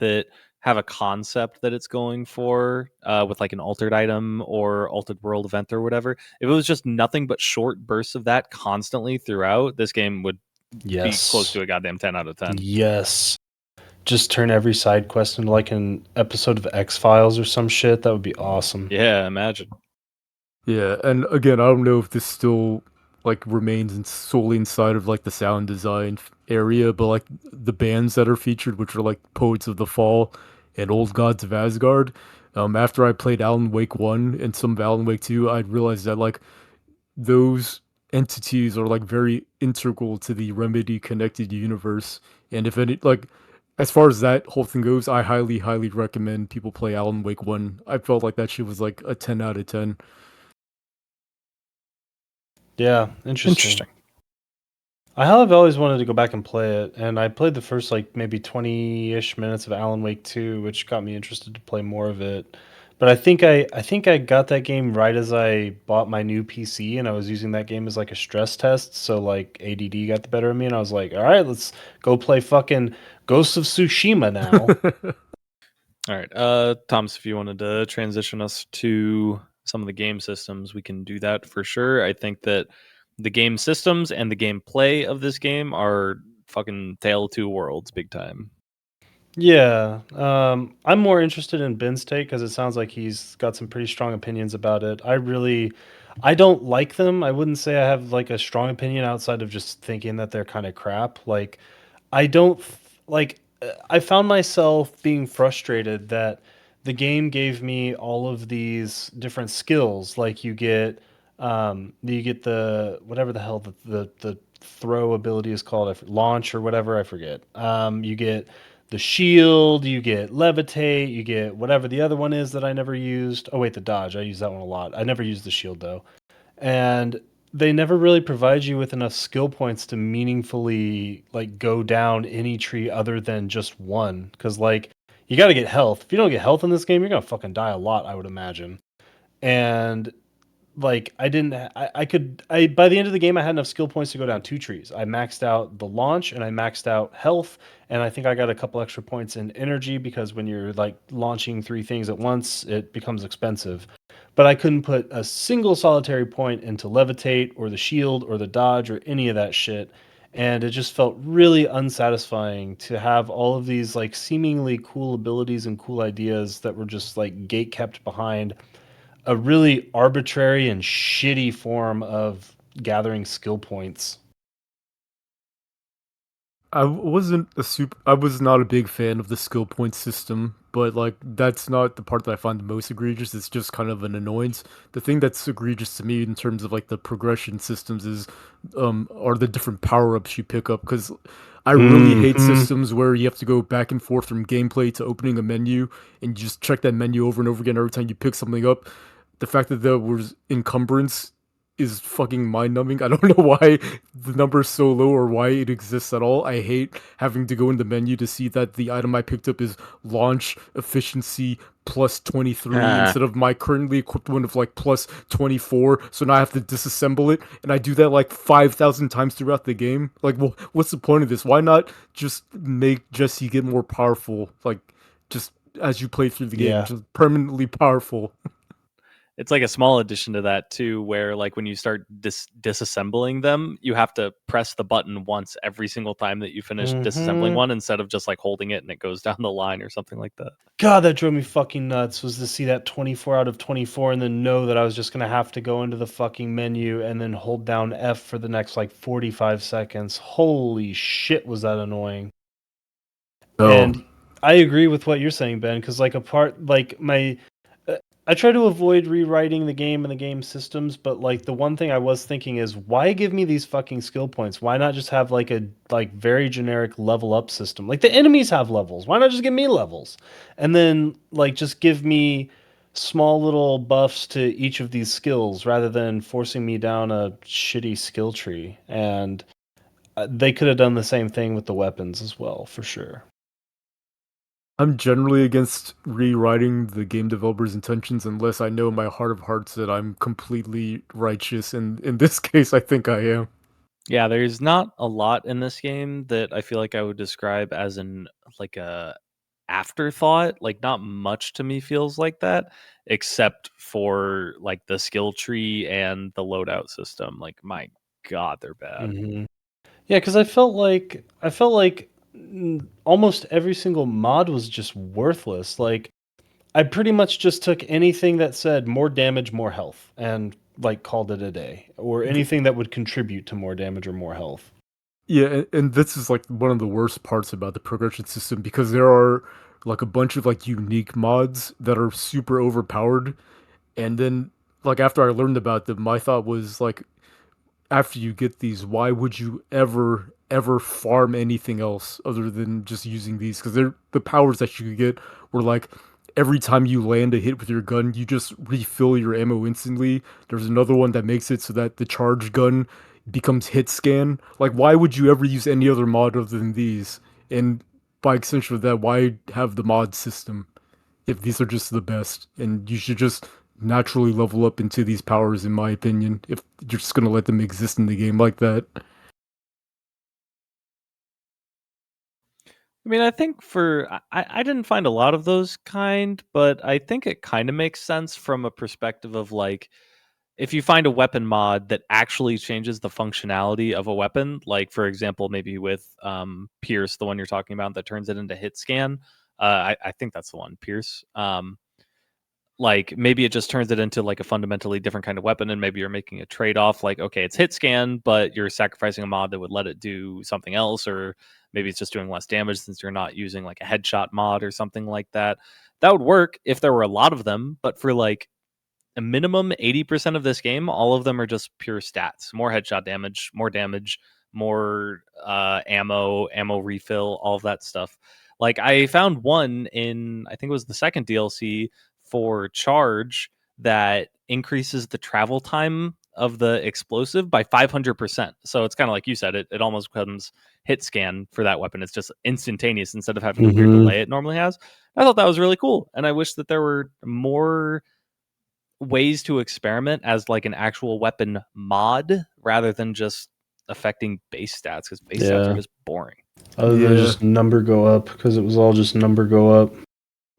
have a concept that it's going for, with like an altered item or altered world event or whatever. If it was just nothing but short bursts of that constantly throughout, this game would be close Yes. to a goddamn 10 out of 10. Yes. Just turn every side quest into like an episode of X-Files or some shit. That would be awesome. Yeah, imagine. Yeah, and again, I don't know if this still like remains solely inside of like the sound design area, but like the bands that are featured, which are like Poets of the Fall and Old Gods of Asgard. After I played Alan Wake 1 and some of Alan Wake 2, I realized that like those entities are like very integral to the Remedy connected universe. And if any like as far as that whole thing goes, I highly, highly recommend people play Alan Wake 1. I felt like that shit was like a 10 out of 10. Yeah, interesting. I have always wanted to go back and play it, and I played the first like maybe 20-ish minutes of Alan Wake 2, which got me interested to play more of it. But I think I got that game right as I bought my new PC, and I was using that game as like a stress test. So like ADD got the better of me, and I was like, "All right, let's go play fucking Ghosts of Tsushima now." All right. Thomas, if you wanted to transition us to some of the game systems, we can do that for sure. I think that the game systems and the gameplay of this game are fucking Tale of Two Worlds big time. Yeah, I'm more interested in Ben's take because it sounds like he's got some pretty strong opinions about it. I don't like them. I wouldn't say I have like a strong opinion outside of just thinking that they're kind of crap. Like, I don't like. I found myself being frustrated that the game gave me all of these different skills. Like you get the whatever the hell the throw ability is called, launch or whatever, I forget. You get the shield, you get levitate, you get whatever the other one is that I never used. Oh wait, the dodge. I use that one a lot. I never used the shield though. And they never really provide you with enough skill points to meaningfully like go down any tree other than just one. Cause like you gotta get health. If you don't get health in this game, you're gonna fucking die a lot, I would imagine. And like I didn't I could I by the end of the game I had enough skill points to go down two trees. I maxed out the launch and I maxed out health, and I think I got a couple extra points in energy because when you're like launching three things at once it becomes expensive. But I couldn't put a single solitary point into levitate or the shield or the dodge or any of that shit, and it just felt really unsatisfying to have all of these like seemingly cool abilities and cool ideas that were just like gate kept behind a really arbitrary and shitty form of gathering skill points. I was not a big fan of the skill point system, but like that's not the part that I find the most egregious. It's just kind of an annoyance. The thing that's egregious to me in terms of like the progression systems is are the different power-ups you pick up, because I really hate Hmm. systems where you have to go back and forth from gameplay to opening a menu and you just check that menu over and over again every time you pick something up. The fact that there was encumbrance is fucking mind numbing. I don't know why the number is so low or why it exists at all. I hate having to go in the menu to see that the item I picked up is launch efficiency plus 23 Ah, instead of my currently equipped one of like plus 24. So now I have to disassemble it, and I do that like 5,000 times throughout the game. Like, well, what's the point of this? Why not just make Jesse get more powerful? Like, just as you play through the game, Yeah. just permanently powerful. It's like a small addition to that too, where like when you start disassembling them, you have to press the button once every single time that you finish disassembling one, instead of just like holding it and it goes down the line or something like that. God, that drove me fucking nuts, was to see that 24 out of 24 and then know that I was just going to have to go into the fucking menu and then hold down F for the next like 45 seconds. Holy shit, was that annoying. Oh, And I agree with what you're saying, Ben, because like I try to avoid rewriting the game and the game systems, but like the one thing I was thinking is, why give me these fucking skill points? Why not just have like a very generic level up system? Like the enemies have levels. Why not just give me levels? And then like just give me small little buffs to each of these skills rather than forcing me down a shitty skill tree. And they could have done the same thing with the weapons as well, for sure. I'm generally against rewriting the game developer's intentions unless I know in my heart of hearts that I'm completely righteous, and in this case, I think I am. Yeah, there's not a lot in this game that I feel like I would describe as like a afterthought. Like not much to me feels like that, except for like the skill tree and the loadout system. Like my god, they're bad. Mm-hmm. Yeah, because I felt like almost every single mod was just worthless. Like I pretty much just took anything that said more damage, more health, and like called it a day, or anything that would contribute to more damage or more health. Yeah, and this is like one of the worst parts about the progression system because there are like a bunch of like unique mods that are super overpowered. And then like after I learned about them, my thought was like, after you get these, why would you ever farm anything else other than just using these? Because they're the powers that you could get were like every time you land a hit with your gun, you just refill your ammo instantly. There's another one that makes it so that the charge gun becomes hit scan. Like, why would you ever use any other mod other than these? And by extension of that, why have the mod system if these are just the best? And you should just naturally level up into these powers, in my opinion, if you're just gonna let them exist in the game like that. I mean, I think I didn't find a lot of those kind, but I think it kind of makes sense from a perspective of like if you find a weapon mod that actually changes the functionality of a weapon, like for example, maybe with Pierce, the one you're talking about, that turns it into hit scan. I think that's the one, Pierce. Like maybe it just turns it into like a fundamentally different kind of weapon, and maybe you're making a trade-off like, okay, it's hit scan, but you're sacrificing a mod that would let it do something else, or maybe it's just doing less damage since you're not using like a headshot mod or something like that. That would work if there were a lot of them, but for like a minimum 80% of this game, all of them are just pure stats. More headshot damage, more ammo refill, all of that stuff. Like I found one in, I think it was the second DLC for Charge, that increases the travel time of the explosive by 500%. So it's kind of like you said, it almost becomes hit scan for that weapon. It's just instantaneous instead of having the weird delay it normally has. I thought that was really cool. And I wish that there were more ways to experiment as like an actual weapon mod rather than just affecting base stats, because base stats are Yeah. just boring. Other than Yeah. just number go up, because it was all just number go up.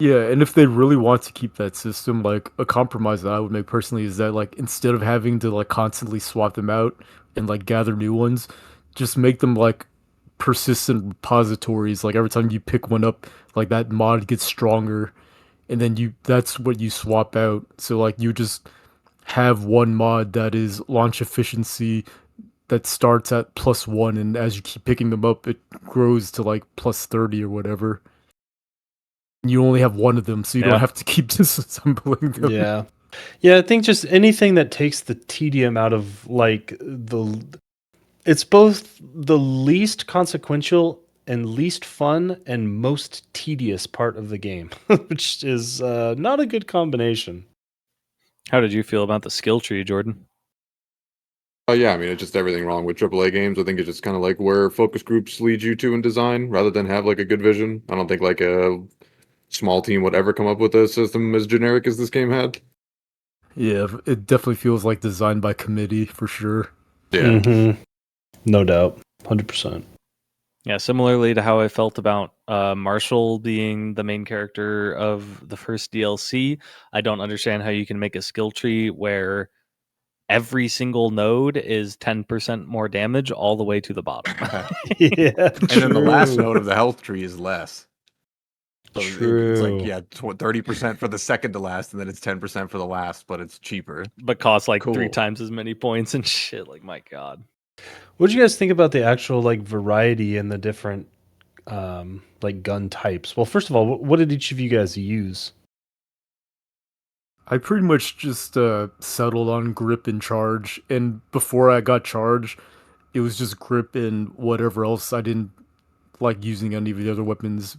Yeah, and if they really want to keep that system, like a compromise that I would make personally is that like instead of having to like constantly swap them out and like gather new ones, just make them like persistent repositories. Like every time you pick one up, like that mod gets stronger, and then you that's what you swap out. So like you just have one mod that is launch efficiency that starts at +1, and as you keep picking them up, it grows to like +30 or whatever. You only have one of them, so you Yeah. don't have to keep disassembling them. Yeah. Yeah, I think just anything that takes the tedium out of like it's both the least consequential and least fun and most tedious part of the game, which is not a good combination. How did you feel about the skill tree, Jordan? Oh yeah, I mean it's just everything wrong with AAA games. I think it's just kind of like where focus groups lead you to in design, rather than have like a good vision. I don't think like a small team would ever come up with a system as generic as this game had. Yeah, it definitely feels like designed by committee for sure. Yeah. No doubt. 100%. Yeah, similarly to how I felt about Marshall being the main character of the first DLC, I don't understand how you can make a skill tree where every single node is 10% more damage all the way to the bottom. Yeah, And then the last true. node of the health tree is less. So it's like, True. yeah, 30% for the second to last, and then it's 10% for the last, but it's cheaper. But costs like 3 Cool. times as many points and shit. Like, my God. What do you guys think about the actual like variety in the different like gun types? Well, first of all, what did each of you guys use? I pretty much just settled on grip and charge, and before I got charge, it was just grip and whatever else. I didn't like using any of the other weapons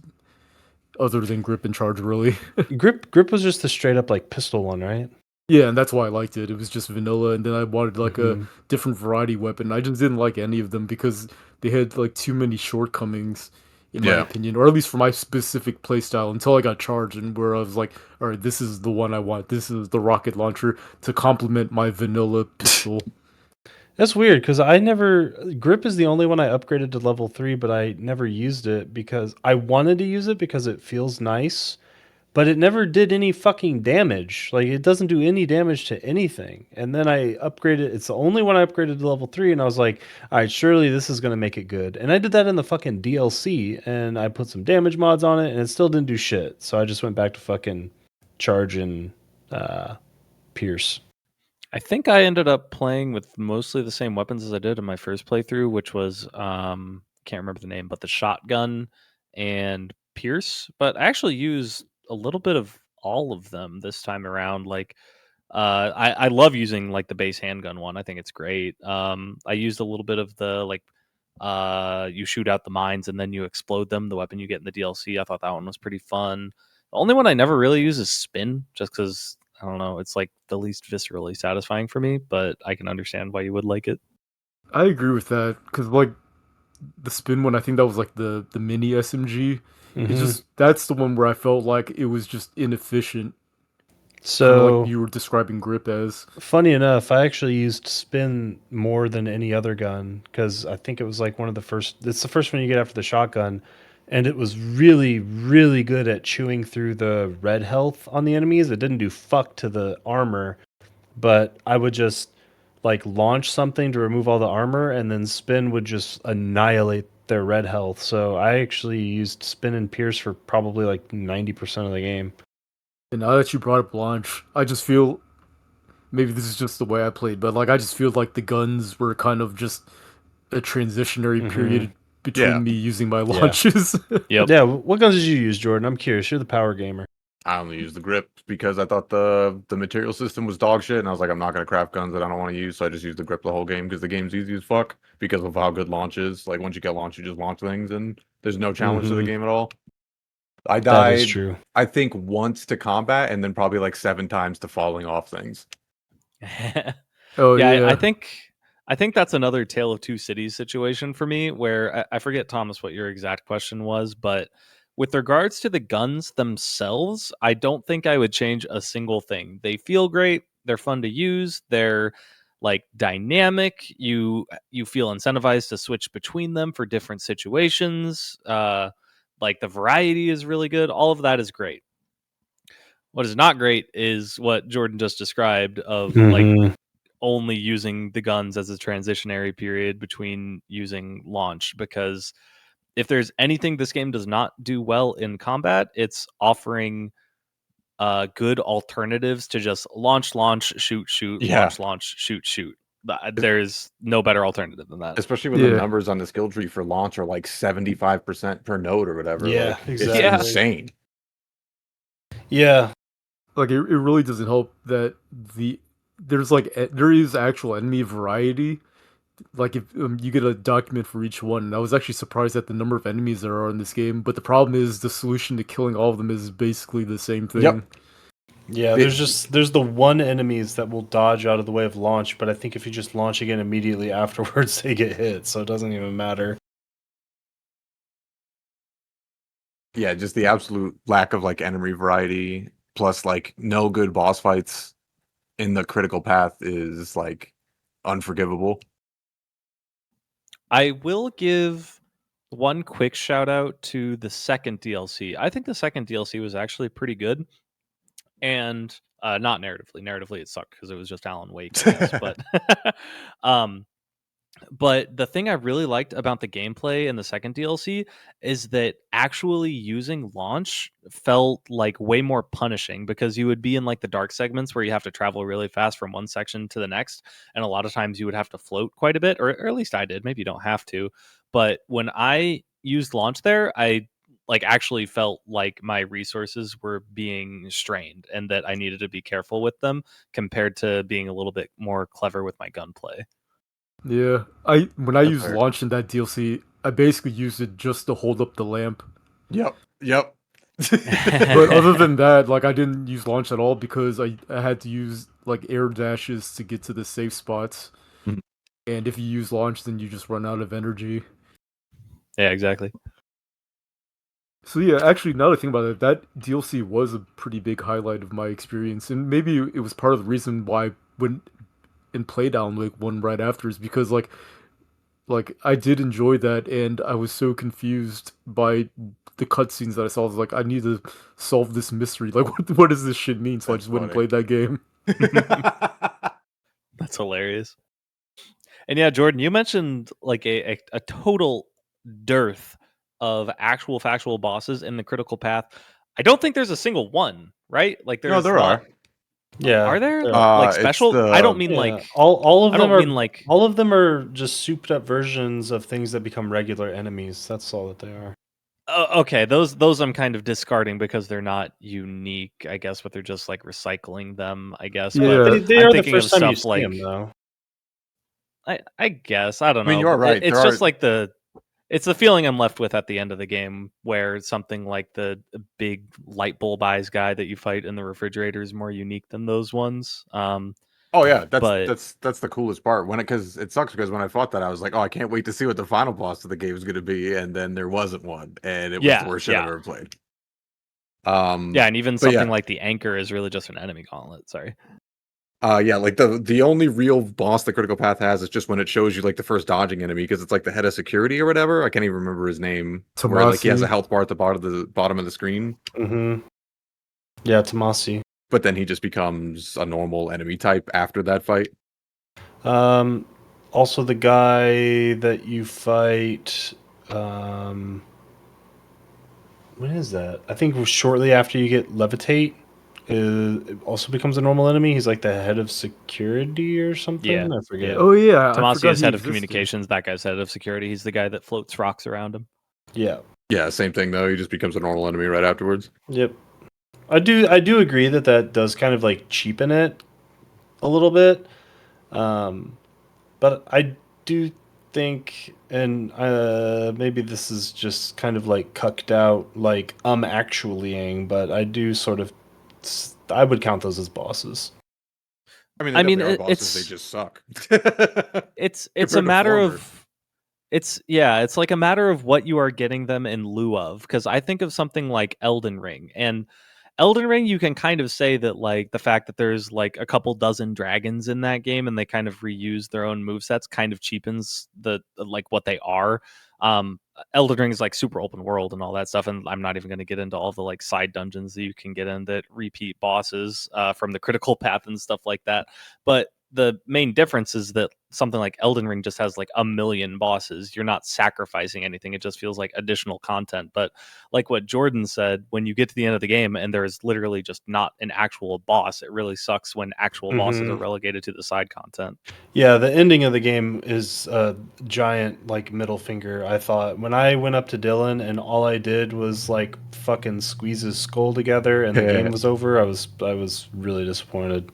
other than grip and charge, really. Grip was just the straight up like pistol one, right? Yeah, and that's why I liked it. It was just vanilla, and then I wanted like a Mhm. different variety weapon. I just didn't like any of them because they had like too many shortcomings, in my Yeah. opinion, or at least for my specific playstyle. Until I got charged, and where I was like, all right, this is the one I want. This is the rocket launcher to complement my vanilla pistol. That's weird because I never grip is the only one I upgraded to level 3, but I never used it because I wanted to use it because it feels nice, but it never did any fucking damage. Like it doesn't do any damage to anything. And then I upgraded it's the only one I upgraded to level 3 and I was like, "All right, surely this is going to make it good." And I did that in the fucking DLC and I put some damage mods on it and it still didn't do shit. So I just went back to fucking charge and pierce. I think I ended up playing with mostly the same weapons as I did in my first playthrough, which was can't remember the name, but the shotgun and Pierce. But I actually used a little bit of all of them this time around. Like I love using like the base handgun one. I think it's great. I used a little bit of the like you shoot out the mines and then you explode them, the weapon you get in the DLC. I thought that one was pretty fun. The only one I never really use is spin, just because I don't know, it's like the least viscerally satisfying for me, but I can understand why you would like it. I agree with that because like the spin one, I think that was like the mini SMG. It's Mhm. just that's the one where I felt like it was just inefficient, kind of like So you were describing grip as. funny enough, I actually used spin more than any other gun because I think it was like one of the first. It's the first one you get after the shotgun, and it was really, really good at chewing through the red health on the enemies. It didn't do fuck to the armor, but I would just like launch something to remove all the armor, and then spin would just annihilate their red health. So I actually used spin and pierce for probably like 90% of the game. And now that you brought up launch, I just feel maybe this is just the way I played, but like I just feel like the guns were kind of just a transitionary Hmm. period Yeah. between me using my Yeah. launches. Yep. Yeah, what guns did you use, Jordan? I'm curious. You're the power gamer. I only used the grip because I thought the material system was dog shit, and I was like, I'm not gonna craft guns that I don't want to use, so I just used the grip the whole game because the game's easy as fuck because of how good launch is. Like once you get launch, you just launch things, and there's no challenge to the Mhm. game at all. I That is died, true. I think, once to combat, and then probably like 7 times to falling off things. Oh Yeah, I yeah. think that's another Tale of Two Cities situation for me, where I forget, Thomas, what your exact question was, but with regards to the guns themselves, I don't think I would change a single thing. They feel great, they're fun to use, they're like dynamic. You feel incentivized to switch between them for different situations. Like the variety is really good. All of that is great. What is not great is what Jordan just described of like Mhm. only using the guns as a transitionary period between using launch, because if there's anything this game does not do well in combat, it's offering good alternatives to just launch, shoot, Yeah, launch, shoot. There's no better alternative than that. especially when the Yeah. numbers on the skill tree for launch are like 75% per node or whatever. Yeah, Like it's exactly. Yeah. insane. Yeah. Like it really doesn't help that there's like there is actual enemy variety. Like if you get a document for each one, and I was actually surprised at the number of enemies there are in this game. But the problem is the solution to killing all of them is basically the same thing. Yep. Yeah, They- there's the one enemies that will dodge out of the way of launch, but I think if you just launch again immediately afterwards, they get hit, so it doesn't even matter. Yeah, just the absolute lack of like enemy variety, plus like no good boss fights in the critical path is like unforgivable. I will give one quick shout out to the second DLC. I think the second DLC was actually pretty good, and not narratively. Narratively, it sucked because it was just Alan Wake, I guess. But um, but the thing I really liked about the gameplay in the second DLC is that actually using launch felt like way more punishing because you would be in like the dark segments where you have to travel really fast from one section to the next. And a lot of times you would have to float quite a bit, or at least I did. Maybe you don't have to. But when I used launch there, I like actually felt like my resources were being strained and that I needed to be careful with them compared to being a little bit more clever with my gunplay. Yeah, when I That's used fair. launch in that DLC, I basically used it just to hold up the lamp. Yep. Yep. But other than that, like I didn't use launch at all because I had to use like air dashes to get to the safe spots. Mhm. And if you use launch, then you just run out of energy. Yeah, exactly. So yeah, actually, now that I think about it, that DLC was a pretty big highlight of my experience, and maybe it was part of the reason why I went and played Alan Wake 1 right after is because like I did enjoy that, and I was so confused by the cutscenes that I saw. I was like, I need to solve this mystery. Like, what does this shit mean? So I That's just went and funny. played that game. That's hilarious. And yeah, Jordan, you mentioned like a total dearth of actual factual bosses in the critical path. I don't think there's a single one, right? Like No, there's there not. are. Yeah, Are there there are. like It's special? I don't the mean Yeah, like. all of I them don't are mean like. all of them are just souped up versions of things that become regular enemies. That's all that they are. Okay, those I'm kind of discarding because they're not unique, I guess, but they're just like recycling them, I guess. But Yeah, They I'm are the thinking of first time you stuff see them, like though. I guess I don't I mean, know. you are right. It's There just are. like it's the feeling I'm left with at the end of the game, where something like the big light bulb eyes guy that you fight in the refrigerator is more unique than those ones. Oh yeah, But that's the coolest part. Because it sucks because when I fought that, I was like, oh, I can't wait to see what the final boss of the game is going to be, and then there wasn't one, and it was the yeah, worst shit I've yeah, ever played. yeah, and even But something yeah, like the anchor is really just an enemy gauntlet. Sorry. yeah, like the only real boss the critical path has is just when it shows you like the first dodging enemy because it's like the head of security or whatever. I can't even remember his name. Where like he has a Tomasi. health bar at the bottom of the screen, Mm-hmm. Yeah, Tomasi. but then he just becomes a normal enemy type after that fight. Um, also the guy that you fight. Um, when is that? I think shortly after you get levitate, it also becomes a normal enemy. He's like the head of security or Yeah, something. I yeah. forget. Oh yeah, I Tomasi forgot is he head of existed. communications. That guy's head of security. He's the guy that floats rocks around him. Yeah. Yeah, same thing though. He just becomes a normal enemy right afterwards. Yep. I do agree that that does kind of like cheapen it a little bit. Um, but I do think, and maybe this is just kind of like cucked out, like actuallying, but I do sort of, I would count those as bosses. I mean, they I mean, definitely are bosses. They just suck. it's a Compared to matter former. of it's like a matter of what you are getting them in lieu of. Because I think of something like Elden Ring, and Elden Ring, you can kind of say that like the fact that there's like a couple dozen dragons in that game and they kind of reuse their own movesets kind of cheapens the like what they are. Elden Ring is like super open world and all that stuff, and I'm not even going to get into all the like side dungeons that you can get in that repeat bosses from the critical path and stuff like that. But the main difference is that something like Elden Ring just has like a million bosses. You're not sacrificing anything. It just feels like additional content. But like what Jordan said, when you get to the end of the game and there is literally just not an actual boss, it really sucks when actual bosses are Mm-hmm. relegated to the side content. Yeah, the ending of the game is a giant like middle finger. I thought when I went up to Dylan and all I did was like fucking squeeze his skull together and the game was over. I was really disappointed.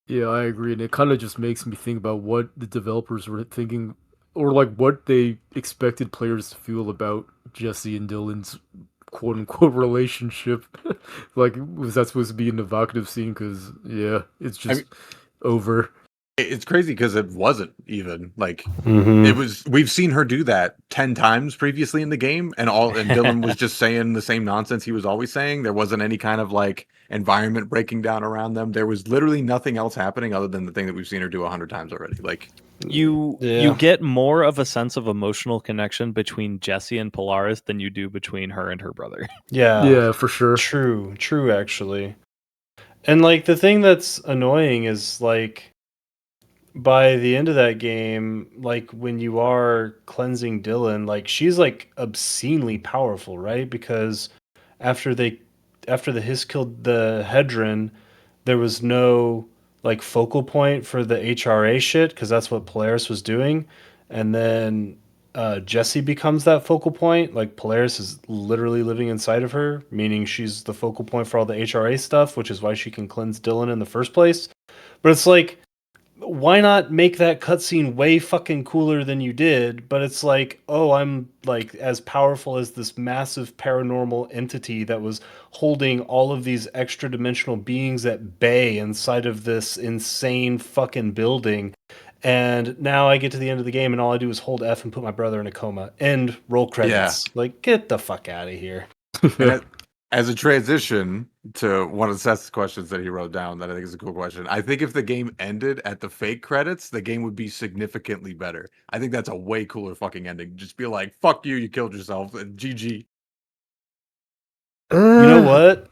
Yeah, I agree, and it kind of just makes me think about what the developers were thinking, or like what they expected players to feel about Jesse and Dylan's quote unquote relationship. Like, was that supposed to be an evocative scene? Because yeah, it's I just mean, over. it's crazy because it wasn't even like Mm-hmm. it was. We've seen her do that 10 times previously in the game, and Dylan was just saying the same nonsense he was always saying. There wasn't any kind of like environment breaking down around them. There was literally nothing else happening other than the thing that we've seen her do 100 times already. Like You get more of a sense of emotional connection between Jessie and Polaris than you do between her and her brother. Yeah, for sure. True, actually. And like the thing that's annoying is like by the end of that game, like when you are cleansing Dylan, like she's like obscenely powerful, right? Because after the Hiss killed the Hedron, there was no like focal point for the HRA shit because that's what Polaris was doing, and then Jessie becomes that focal point. Like Polaris is literally living inside of her, meaning she's the focal point for all the HRA stuff, which is why she can cleanse Dylan in the first place. But it's like, why not make that cutscene way fucking cooler than you did? But it's like, oh, I'm like as powerful as this massive paranormal entity that was holding all of these extra dimensional beings at bay inside of this insane fucking building. And now I get to the end of the game and all I do is hold F and put my brother in a coma. End roll Yeah. credits. Like, get the fuck out of here. And as a transition to one of Seth's questions that he wrote down, that I think is a cool question. I think if the game ended at the fake credits, the game would be significantly better. I think that's a way cooler fucking ending. Just be like, "Fuck you, you killed yourself," and GG. You know what?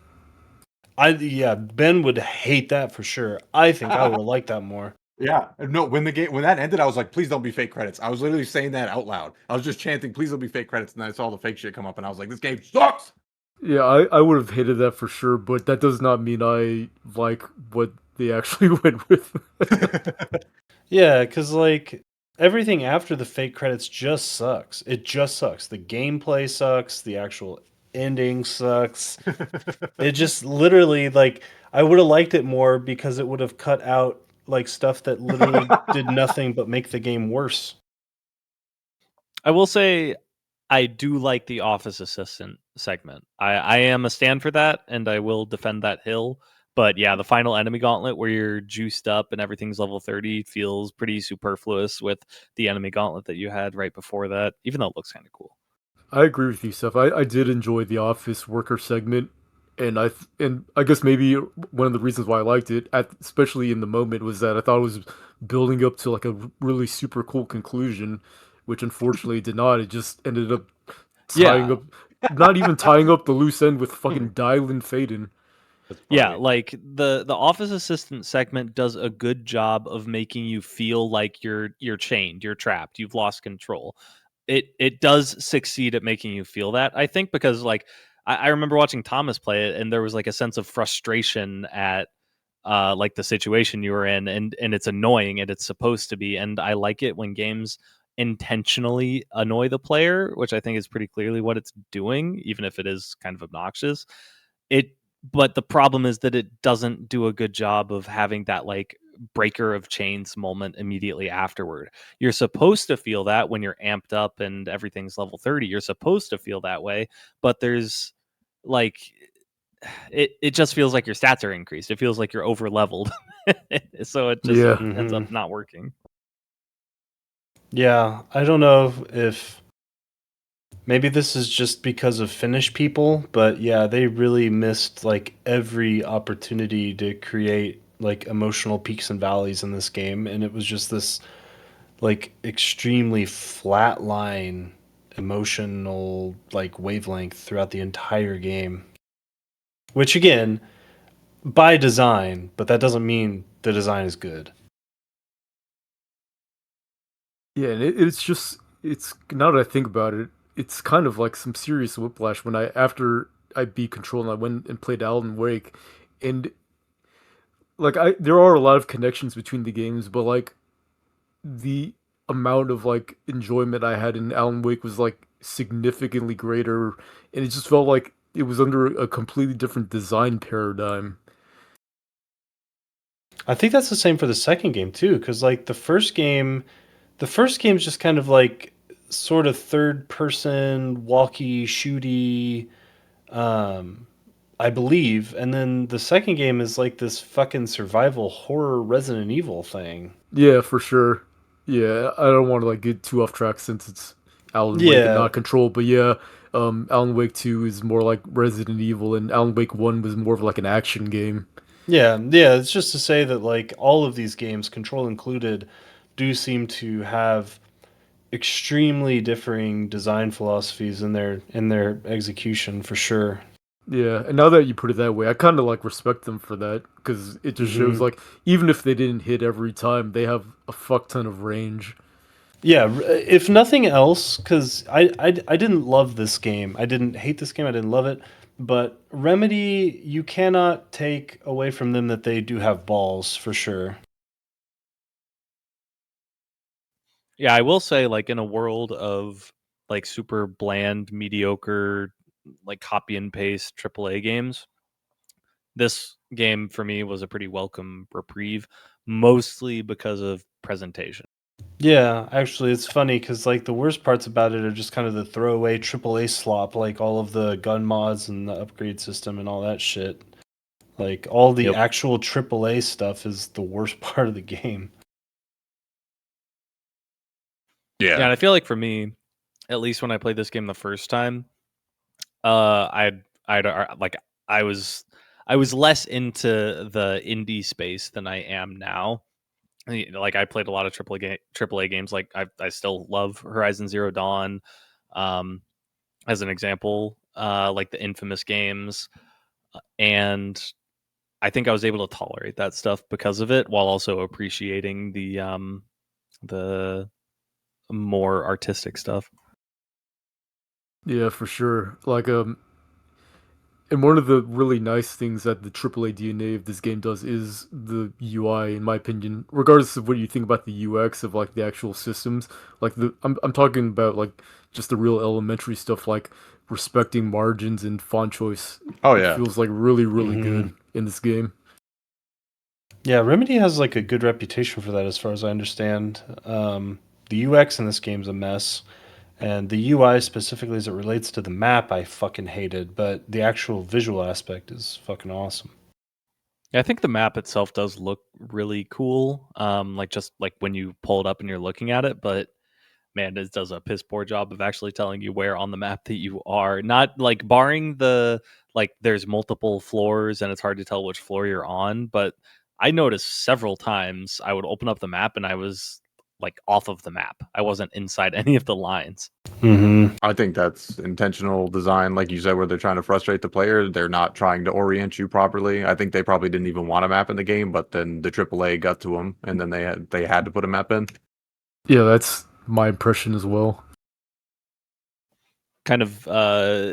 Ben would hate that for sure. I think I would have liked that more. Yeah, no. When that ended, I was like, "Please don't be fake credits." I was literally saying that out loud. I was just chanting, "Please don't be fake credits," and then I saw the fake shit come up, and I was like, "This game sucks." Yeah, I would have hated that for sure, but that does not mean I like what they actually went with. Yeah, because like everything after the fake credits just sucks. It just sucks. The gameplay sucks. The actual ending sucks. It just literally like I would have liked it more because it would have cut out like stuff that literally did nothing but make the game worse. I will say I do like the office assistant segment. I am a stand for that, and I will defend that hill. But yeah, the final enemy gauntlet where you're juiced up and everything's level 30 feels pretty superfluous with the enemy gauntlet that you had right before that, even though it looks kind of cool. I agree with you, Seth. I did enjoy the office worker segment, and I guess maybe one of the reasons why I liked it, especially in the moment, was that I thought it was building up to like a really super cool conclusion, which unfortunately did not. It just ended up tying Yeah. up, not even tying up the loose end with fucking Dylan Faden. Yeah, like the office assistant segment does a good job of making you feel like you're chained, you're trapped, you've lost control. It does succeed at making you feel that, I think, because like I remember watching Thomas play it, and there was like a sense of frustration at like the situation you were in, and it's annoying, and it's supposed to be, and I like it when games intentionally annoy the player, which I think is pretty clearly what it's doing, even if it is kind of obnoxious. It But the problem is that it doesn't do a good job of having that like breaker of chains moment immediately afterward. You're supposed to feel that when you're amped up and everything's level 30. You're supposed to feel that way, but there's like it just feels like your stats are increased. It feels like you're over leveled. So it just Yeah, ends up Mhm. not working. Yeah, I don't know if maybe this is just because of Finnish people, but yeah, they really missed like every opportunity to create like emotional peaks and valleys in this game, and it was just this like extremely flat line emotional like wavelength throughout the entire game. Which again, by design, but that doesn't mean the design is good. yeah, and it's now that I think about it, it's kind of like some serious whiplash when after I beat Control and I went and played Alan Wake, and like there are a lot of connections between the games, but like the amount of like enjoyment I had in Alan Wake was like significantly greater, and it just felt like it was under a completely different design paradigm. I think that's the same for the second game too, because like the first game's just kind of like sort of third person walkie shooty, um, I believe, and then the second game is like this fucking survival horror Resident Evil thing. Yeah, for sure. Yeah, I don't want to like get too off track since it's Alan Wake and Yeah, not Control, but yeah, Alan Wake 2 is more like Resident Evil, and Alan Wake 1 was more of like an action game. yeah. It's just to say that like all of these games, Control included, do seem to have extremely differing design philosophies in their execution for sure. Yeah, and now that you put it that way, I kind of like respect them for that because it just shows Mhm. like even if they didn't hit every time, they have a fuck ton of range. Yeah, if nothing else, because I didn't love this game. I didn't hate this game. I didn't love it. But Remedy, you cannot take away from them that they do have balls for sure. Yeah, I will say, like, in a world of like super bland, mediocre, like copy and paste AAA games, this game for me was a pretty welcome reprieve, mostly because of presentation. Yeah, actually, it's funny because like the worst parts about it are just kind of the throwaway AAA slop, like all of the gun mods and the upgrade system and all that shit. Like all the Yep. actual AAA stuff is the worst part of the game. Yeah, Yeah. and I feel like for me, at least when I played this game the first time, I'd like I was I was less into the indie space than I am now. Like I played a lot of AAA games. Like I still love Horizon Zero Dawn, um, as an example. Like the infamous games, and I think I was able to tolerate that stuff because of it, while also appreciating the more artistic stuff. Yeah, for sure. Like and one of the really nice things that the AAA DNA of this game does is the UI, in my opinion. Regardless of what you think about the UX of like the actual systems, like I'm talking about like just the real elementary stuff, like respecting margins and font choice. Oh It yeah. feels like really Mhm. good in this game. Yeah, Remedy has like a good reputation for that, as far as I understand. The UX in this game's a mess, and the UI specifically as it relates to the map, I fucking hated. But the actual visual aspect is fucking awesome. Yeah, I think the map itself does look really cool. Like just like when you pull it up and you're looking at it, but man, it does a piss poor job of actually telling you where on the map that you are. Not like barring the like there's multiple floors and it's hard to tell which floor you're on, but I noticed several times I would open up the map and I was like off of the map. I wasn't inside any of the lines. Mm-hmm. I think that's intentional design, like you said, where they're trying to frustrate the player. They're not trying to orient you properly. I think they probably didn't even want a map in the game, but then the AAA got to them, and then they had to put a map in. Yeah, that's my impression as well. Kind of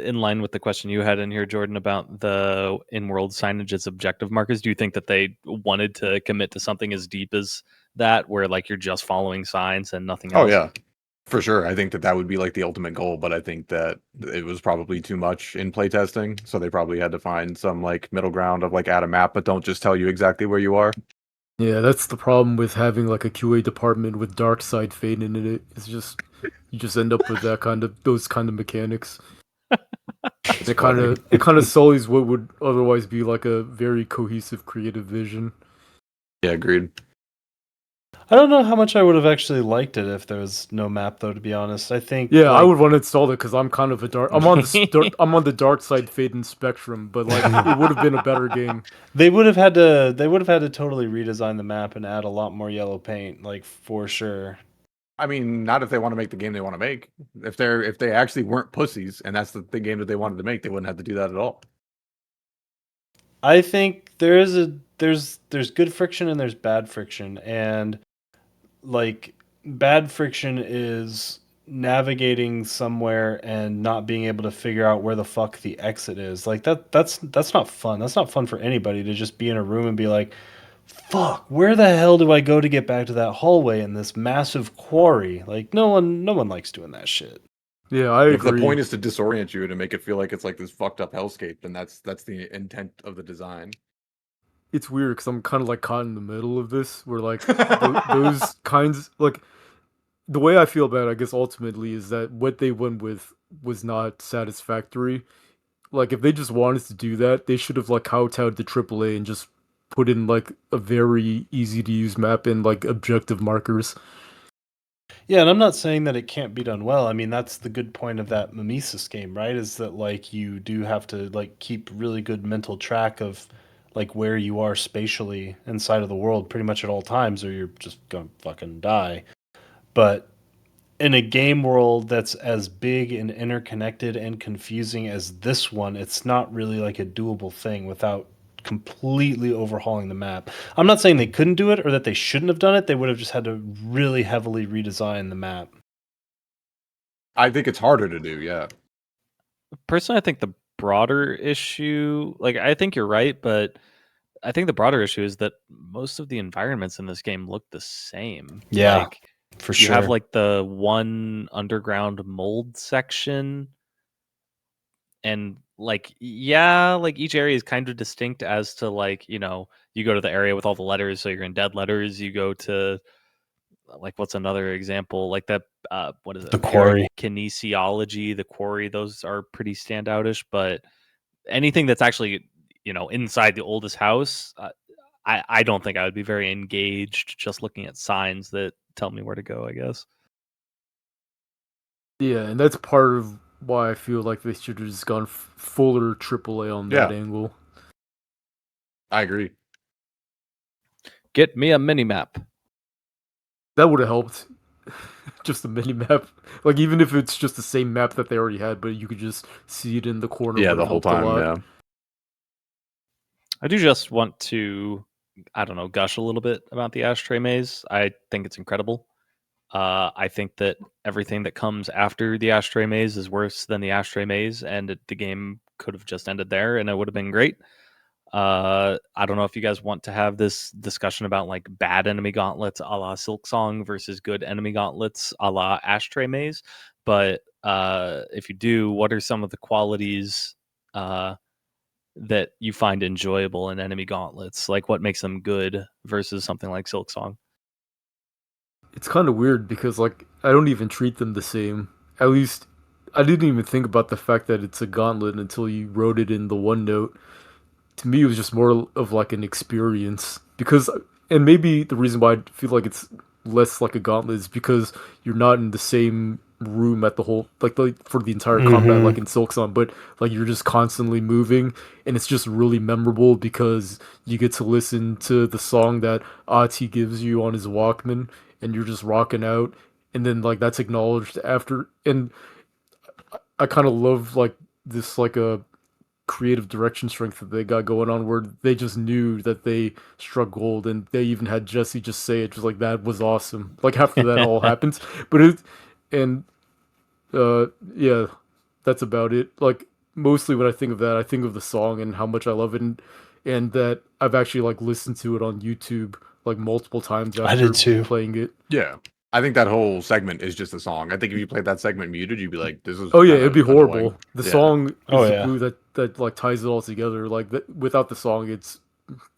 in line with the question you had in here, Jordan, about the in-world signage as objective markers. Do you think that they wanted to commit to something as deep as that, where like you're just following signs and nothing Oh else? yeah, for sure. I think that would be like the ultimate goal, but I think that it was probably too much in playtesting, so they probably had to find some like middle ground of like add a map, but don't just tell you exactly where you are. Yeah, that's the problem with having like a QA department with dark side fade in it. It's just you just end up with those kind of mechanics. That's It funny. kind of sullies what would otherwise be like a very cohesive creative vision. Yeah, agreed. I don't know how much I would have actually liked it if there was no map, though. To be honest, I think Yeah, I like would want to install it because I'm kind of a dark. I'm on the dark side fading spectrum, but like it would have been a better game. they would have had to totally redesign the map and add a lot more yellow paint, like for sure. I mean, not if they want to make the game they want to make. If they actually weren't pussies and that's the game that they wanted to make, they wouldn't have to do that at all. I think there's good friction and there's bad friction, and like bad friction is navigating somewhere and not being able to figure out where the fuck the exit is. Like that's not fun. That's not fun for anybody to just be in a room and be like, "Fuck, where the hell do I go to get back to that hallway in this massive quarry?" Like no one likes doing that shit. Yeah, I If the agree. point is to disorient you and to make it feel like it's like this fucked up hellscape, then that's the intent of the design. It's weird because I'm kind of like caught in the middle of this, where like those kinds like the way I feel about it, I guess ultimately is that what they went with was not satisfactory. Like if they just wanted to do that, they should have like kowtowed to AAA and just put in like a very easy to use map and like objective markers. Yeah, and I'm not saying that it can't be done well. I mean, that's the good point of that Mimesis game, right? Is that like you do have to like keep really good mental track of like where you are spatially inside of the world pretty much at all times, or you're just gonna fucking die. But in a game world that's as big and interconnected and confusing as this one, it's not really like a doable thing without completely overhauling the map. I'm not saying they couldn't do it or that they shouldn't have done it. They would have just had to really heavily redesign the map. I think it's harder to do. Yeah. Personally, I think the broader issue, like I think you're right, but I think the broader issue is that most of the environments in this game look the same. Yeah, Like for you sure. have like the one underground mold section, and like yeah, like each area is kind of distinct as to like, you know, you go to the area with all the letters, so you're in dead letters. You go to like what's another example? Like that what is it? The quarry. Parakinesiology, the quarry, those are pretty standoutish, but anything that's actually, you know, inside the oldest house, I don't think I would be very engaged just looking at signs that tell me where to go, I guess. Yeah, and that's part of why I feel like they should have just gone fuller AAA on that Yeah. angle. I agree. Get me a mini map. That would have helped. Just a mini map, like even if it's just the same map that they already had, but you could just see it in the corner. Yeah, would the have whole helped a time. lot. Yeah. I do just want to, I don't know, gush a little bit about the ashtray maze. I think it's incredible. I think that everything that comes after the ashtray maze is worse than the ashtray maze, and the game could have just ended there, and it would have been great. I don't know if you guys want to have this discussion about like bad enemy gauntlets a la Silk Song versus good enemy gauntlets a la Ashtray Maze, but if you do, what are some of the qualities that you find enjoyable in enemy gauntlets? Like what makes them good versus something like Silk Song? It's kind of weird because like I don't even treat them the same. At least I didn't even think about the fact that it's a gauntlet until you wrote it in the OneNote. To me, it was just more of like an experience because, and maybe the reason why I feel like it's less like a gauntlet is because you're not in the same room at the whole like for the entire combat like in Silksong, but like you're just constantly moving, and it's just really memorable because you get to listen to the song that Ati gives you on his Walkman, and you're just rocking out, and then like that's acknowledged after, and I kind of love like this like a creative direction strength that they got going on where they just knew that they struck gold, and they even had Jesse just say it just like that was awesome like after that all happens. But it and yeah, that's about it. Like mostly when I think of that, I think of the song and how much I love it, and that I've actually like listened to it on YouTube like multiple times I after did too. playing it. Yeah. I think that whole segment is just a song. I think if you played that segment muted, you'd be like, "This is Oh yeah, kind it'd be of annoying." horrible. The Yeah. song Oh, is the yeah. glue that like ties it all together. Like without the song, it's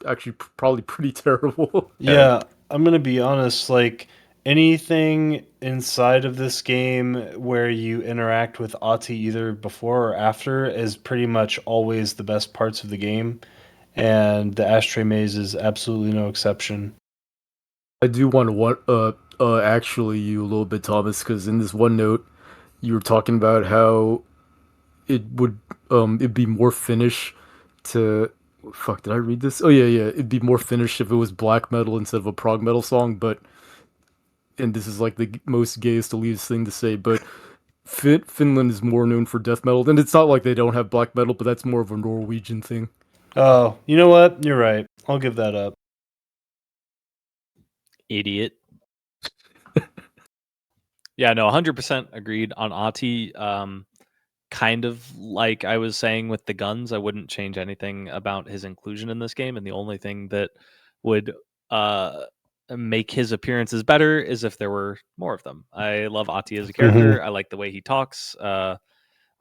actually probably pretty terrible. Yeah, I'm gonna be honest, like anything inside of this game where you interact with Ati either before or after is pretty much always the best parts of the game, and the ashtray maze is absolutely no exception. I do want to actually you a little bit, Thomas, because in this one note you were talking about how it would it'd be more Finnish to fuck. Did I read this? Oh yeah, it'd be more Finnish if it was black metal instead of a prog metal song. But and this is like the most gayest, elitist thing to say, but Finland is more known for death metal, and it's not like they don't have black metal, but that's more of a Norwegian thing. Oh, you know what? You're right. I'll give that up. Idiot. Yeah, no, 100% agreed on Ati. Kind of like I was saying with the guns, I wouldn't change anything about his inclusion in this game, and the only thing that would uh, make his appearances better is if there were more of them. I love Ati as a character. I like the way he talks. I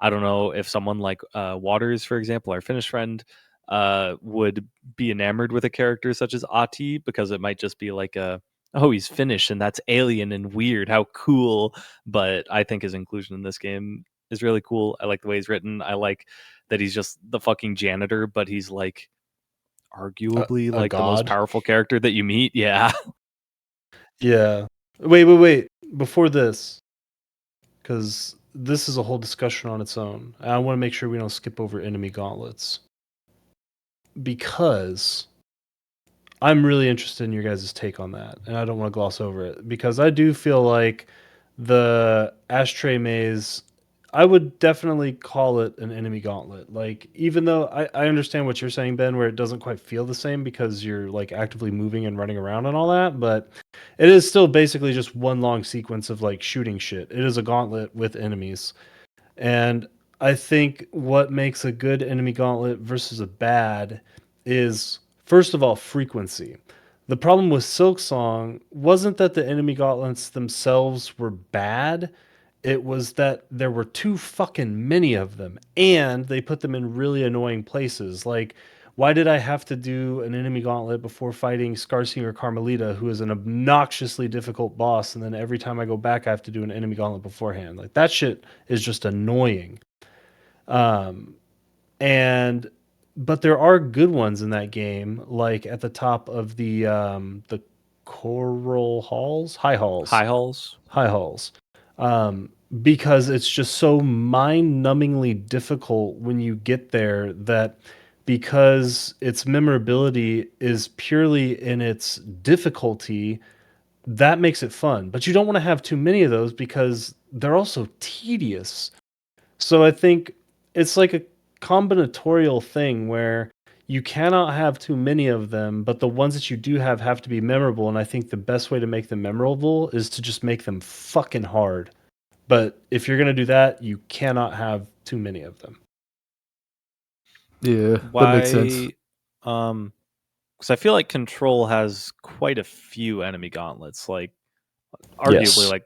don't know if someone like Waters, for example, our Finnish friend, would be enamored with a character such as Ati because it might just be like a, oh, he's Finnish and that's alien and weird. How cool. But I think his inclusion in this game is really cool. I like the way he's written. I like that he's just the fucking janitor, but he's like arguably A like the most god? powerful character that you meet. Yeah. Yeah. Wait. Before this, because this is a whole discussion on its own. I want to make sure we don't skip over enemy gauntlets. because I'm really interested in your guys' take on that, and I don't want to gloss over it because I do feel like the ashtray maze, I would definitely call it an enemy gauntlet. Like, even though I understand what you're saying, Ben, where it doesn't quite feel the same because you're like actively moving and running around and all that, but it is still basically just one long sequence of like shooting shit. It is a gauntlet with enemies. And I think what makes a good enemy gauntlet versus a bad is, first of all, frequency. The problem with Silksong wasn't that the enemy gauntlets themselves were bad. It was that there were too fucking many of them, and they put them in really annoying places. Like, why did I have to do an enemy gauntlet before fighting Scarsinger Carmelita, who is an obnoxiously difficult boss, and then every time I go back, I have to do an enemy gauntlet beforehand? Like, that shit is just annoying. Um, and but there are good ones in that game, like at the top of the coral halls, High halls. high halls, because it's just so mind-numbingly difficult when you get there that because its memorability is purely in its difficulty, that makes it fun. But you don't want to have too many of those because they're also tedious. So I think it's like a combinatorial thing where you cannot have too many of them, but the ones that you do have to be memorable. And I think the best way to make them memorable is to just make them fucking hard. But if you're gonna do that, you cannot have too many of them. Yeah, that makes sense. Why? Because I feel like Control has quite a few enemy gauntlets. Like, arguably, Yes. like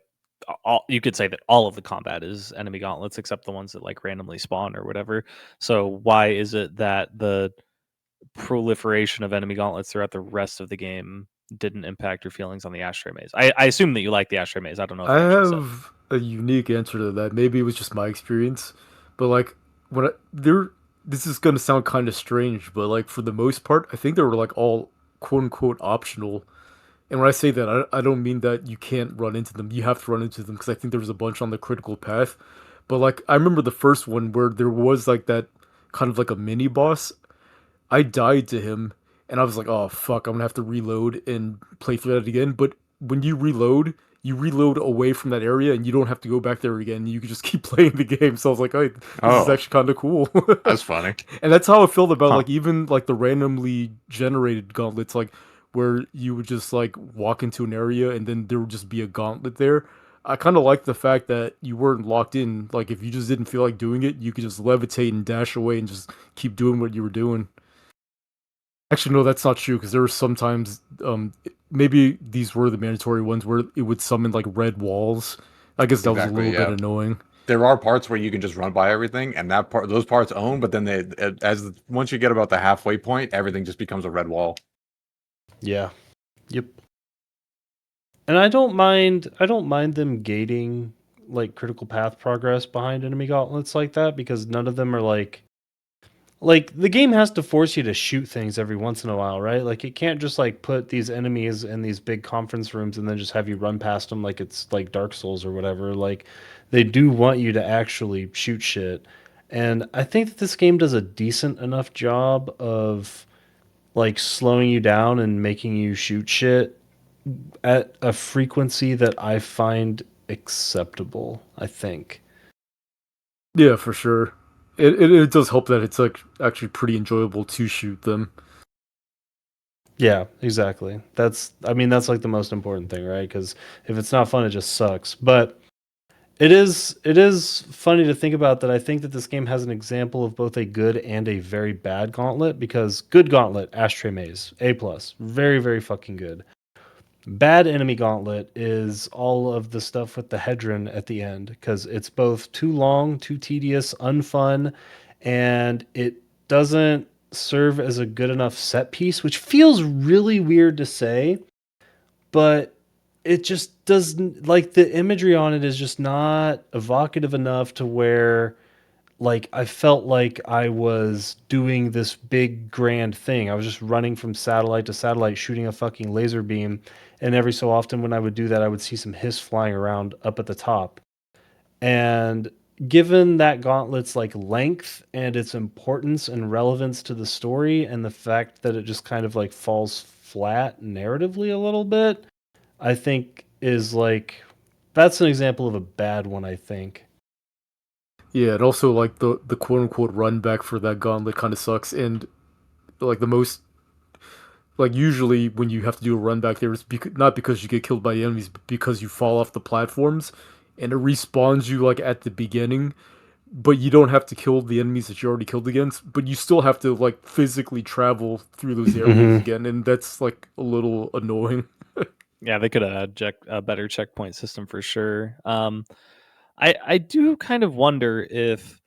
you could say that all of the combat is enemy gauntlets except the ones that like randomly spawn or whatever. So why is it that the proliferation of enemy gauntlets throughout the rest of the game didn't impact your feelings on the ashtray maze? I assume that you like the ashtray maze. I don't know if I you actually said. have a unique answer to that. Maybe it was just my experience, but like when this is gonna sound kind of strange, but like for the most part, I think they were like all quote unquote optional. And when I say that, I don't mean that you can't run into them. You have to run into them because I think there was a bunch on the critical path. But like I remember the first one where there was like that kind of like a mini boss. I died to him, and I was like, "Oh fuck, I'm gonna have to reload and play through that again." But when you reload away from that area, and you don't have to go back there again. You can just keep playing the game. So I was like, "Oh, this is Oh, actually kind of cool." that's funny. And that's how I felt about Huh. like even like the randomly generated gauntlets, like where you would just like walk into an area and then there would just be a gauntlet there. I kind of like the fact that you weren't locked in. Like if you just didn't feel like doing it, you could just levitate and dash away and just keep doing what you were doing. Actually, no, that's not true because there were sometimes, maybe these were the mandatory ones where it would summon like red walls. I guess that was a Exactly. little bit Yeah. annoying. There are parts where you can just run by everything, and those parts own. But then once you get about the halfway point, everything just becomes a red wall. Yeah. Yep. And I don't mind them gating like critical path progress behind enemy gauntlets like that because none of them are like the game has to force you to shoot things every once in a while, right? Like it can't just like put these enemies in these big conference rooms and then just have you run past them like it's like Dark Souls or whatever. Like they do want you to actually shoot shit. And I think that this game does a decent enough job of like slowing you down and making you shoot shit at a frequency that I find acceptable, I think. Yeah, for sure. It does help that it's like actually pretty enjoyable to shoot them. Yeah, exactly. That's like the most important thing, right? Because if it's not fun, it just sucks. But it is funny to think about that. I think that this game has an example of both a good and a very bad gauntlet. Because good gauntlet, Ashtray Maze, A plus, very very fucking good. Bad enemy gauntlet is all of the stuff with the hedron at the end because it's both too long, too tedious, unfun, and it doesn't serve as a good enough set piece, which feels really weird to say, but it just doesn't, like, the imagery on it is just not evocative enough to where like I felt like I was doing this big grand thing. I was just running from satellite to satellite shooting a fucking laser beam, and every so often when I would do that I would see some hiss flying around up at the top. And given that gauntlet's like length and its importance and relevance to the story, and the fact that it just kind of like falls flat narratively a little bit, I think is like that's an example of a bad one, I think. Yeah, and also like the quote unquote run back for that gauntlet kind of sucks, and like the most like usually when you have to do a run back there, it's not because you get killed by the enemies, but because you fall off the platforms, and it respawns you like at the beginning. But you don't have to kill the enemies that you already killed against, but you still have to like physically travel through those areas Mhm. again, and that's like a little annoying. Yeah, they could have had a better checkpoint system for sure. I do kind of wonder if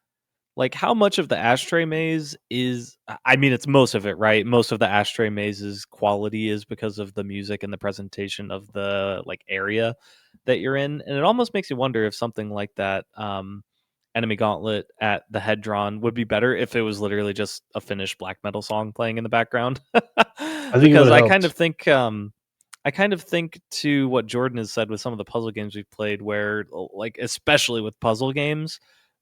like how much of the ashtray maze is I mean it's most of it, right? Most of the ashtray maze's quality is because of the music and the presentation of the like area that you're in. And it almost makes you wonder if something like that enemy gauntlet at the head drawn would be better if it was literally just a finished black metal song playing in the background. I think it would Because have helped. I kind of think to what Jordan has said with some of the puzzle games we've played, where like especially with puzzle games,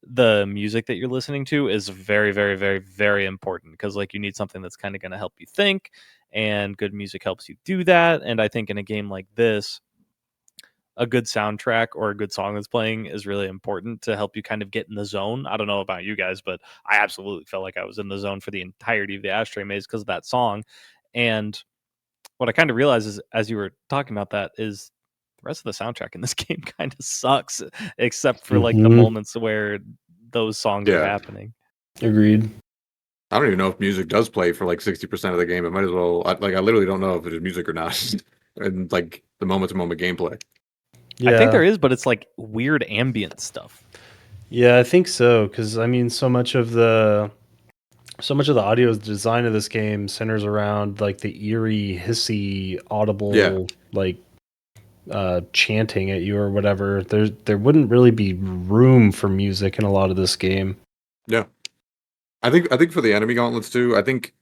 the music that you're listening to is very, very, very, very important because like you need something that's kind of going to help you think, and good music helps you do that. And I think in a game like this, a good soundtrack or a good song that's playing is really important to help you kind of get in the zone. I don't know about you guys, but I absolutely felt like I was in the zone for the entirety of the Ashtray Maze because of that song. And what I kind of realized is as you were talking about that is the rest of the soundtrack in this game kind of sucks, except for like the Mhm. moments where those songs are Yeah. happening. Agreed. I don't even know if music does play for like 60% of the game. It might as well. I literally don't know if it is music or not, and like the moment to moment gameplay. I think Yeah. there is, but it's like weird ambient stuff. Yeah, I think so, cuz I mean so much of the audio design of this game centers around like the eerie, hissy, Yeah, audible like chanting at you or whatever. There wouldn't really be room for music in a lot of this game. yeah. I think for the enemy gauntlets too. I think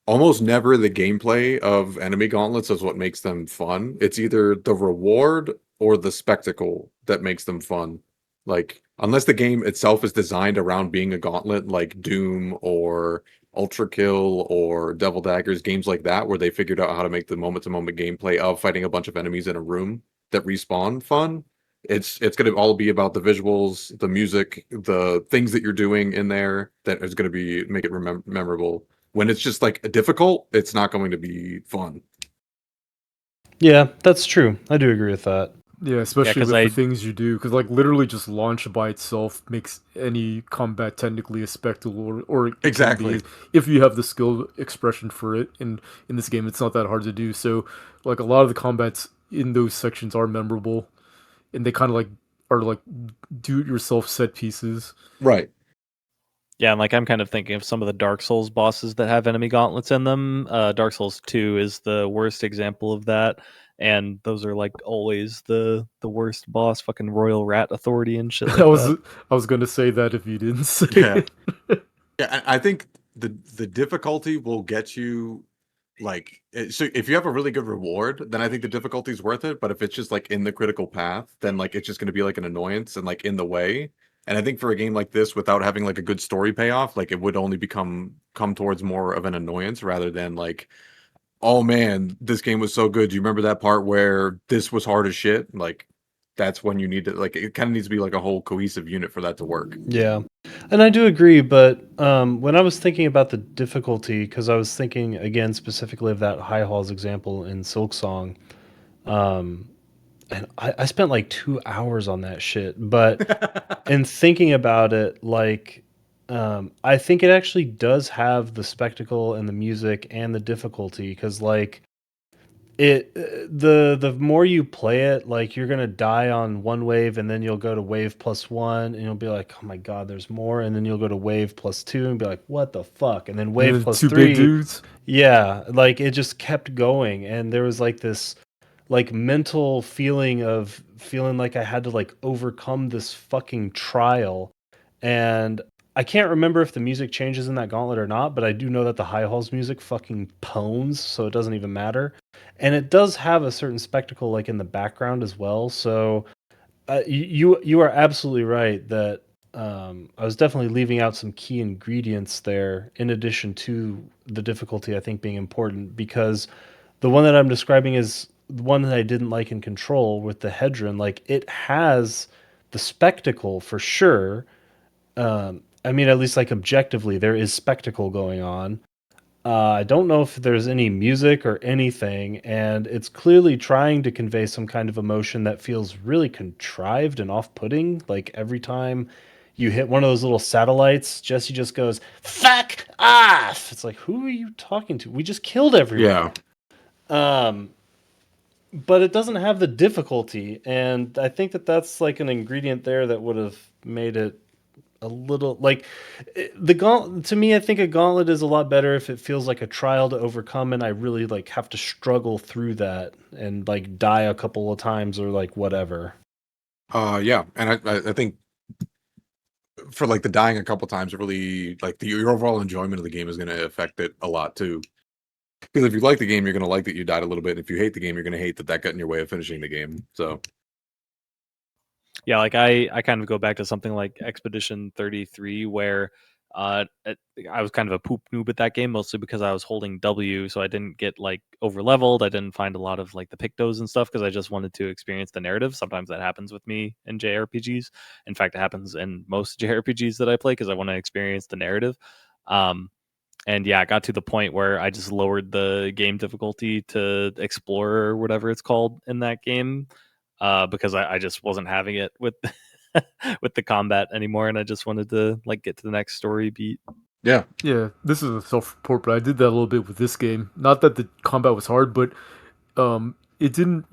almost never the gameplay of enemy gauntlets is what makes them fun. It's either the reward or the spectacle that makes them fun. Like, unless the game itself is designed around being a gauntlet, like Doom or Ultra Kill or Devil Daggers, games like that, where they figured out how to make the moment to moment gameplay of fighting a bunch of enemies in a room that respawn fun. It's going to all be about the visuals, the music, the things that you're doing in there that is going to be make it memorable. When it's just like difficult, it's not going to be fun. Yeah, that's true. I do agree with that. Yeah, Yeah, especially because with the I things you do, because like literally just launch by itself makes any combat technically a spectacle, or it can Exactly. be if you have the skill expression for it. And in this game, it's not that hard to do. So, like a lot of the combats in those sections are memorable, and they kind of like are like do-it-yourself set pieces. Right. Yeah, and like I'm kind of thinking of some of the Dark Souls bosses that have enemy gauntlets in them. Dark Souls 2 is the worst example of that. And those are like always the worst boss, fucking Royal Rat Authority and shit I like was that. I was gonna say that if you didn't say Yeah. it. Yeah, I think the difficulty will get you like so if you have a really good reward, then I think the difficulty is worth it. But if it's just like in the critical path, then like it's just going to be like an annoyance and like in the way. And I think for a game like this, without having like a good story payoff, like it would only come towards more of an annoyance rather than like, oh man, this game was so good. Do you remember that part where this was hard as shit? Like that's when you need to like it kind of needs to be like a whole cohesive unit for that to work. Yeah. And I do agree, but when I was thinking about the difficulty, because I was thinking again specifically of that High Halls example in Silk Song, um, and I spent like 2 hours on that shit. But in thinking about it, like, I think it actually does have the spectacle and the music and the difficulty, because like the more you play it, like you're gonna die on one wave and then you'll go to wave plus one and you'll be like, oh my god, there's more, and then you'll go to wave plus two and be like, what the fuck, and then And wave then plus two big three. dudes. Yeah, like it just kept going, and there was like this like mental feeling of feeling like I had to like overcome this fucking trial. And I can't remember if the music changes in that gauntlet or not, but I do know that the High Halls music fucking pones, so it doesn't even matter. And it does have a certain spectacle like in the background as well. So you are absolutely right that I was definitely leaving out some key ingredients there, in addition to the difficulty, I think, being important, because the one that I'm describing is the one that I didn't like in Control with the Hedron. Like, it has the spectacle for sure. I mean, at least like objectively, there is spectacle going on. I don't know if there's any music or anything, and it's clearly trying to convey some kind of emotion that feels really contrived and off-putting. Like every time you hit one of those little satellites, Jesse just goes, "Fuck off!" It's like, who are you talking to? We just killed everyone. Yeah. Um, but it doesn't have the difficulty, and I think that that's like an ingredient there that would have made it a little like the gauntlet. To me, I think a gauntlet is a lot better if it feels like a trial to overcome, and I really like have to struggle through that and like die a couple of times or like whatever. Yeah, and I think for like the dying a couple times, it really like your overall enjoyment of the game is going to affect it a lot too. Because if you like the game, you're going to like that you died a little bit. And if you hate the game, you're going to hate that that got in your way of finishing the game. So Yeah, like I kind of go back to something like Expedition 33, where I was kind of a poop noob at that game, mostly because I was holding W, so I didn't get like over leveled. I didn't find a lot of like the pictos and stuff because I just wanted to experience the narrative. Sometimes that happens with me in JRPGs. In fact, it happens in most JRPGs that I play because I want to experience the narrative. Um, and yeah, it got to the point where I just lowered the game difficulty to Explorer or whatever it's called in that game, because I just wasn't having it with with the combat anymore, and I just wanted to like get to the next story beat. yeah, Yeah, this is a self-report, but I did that a little bit with this game. Not that the combat was hard, but it didn't.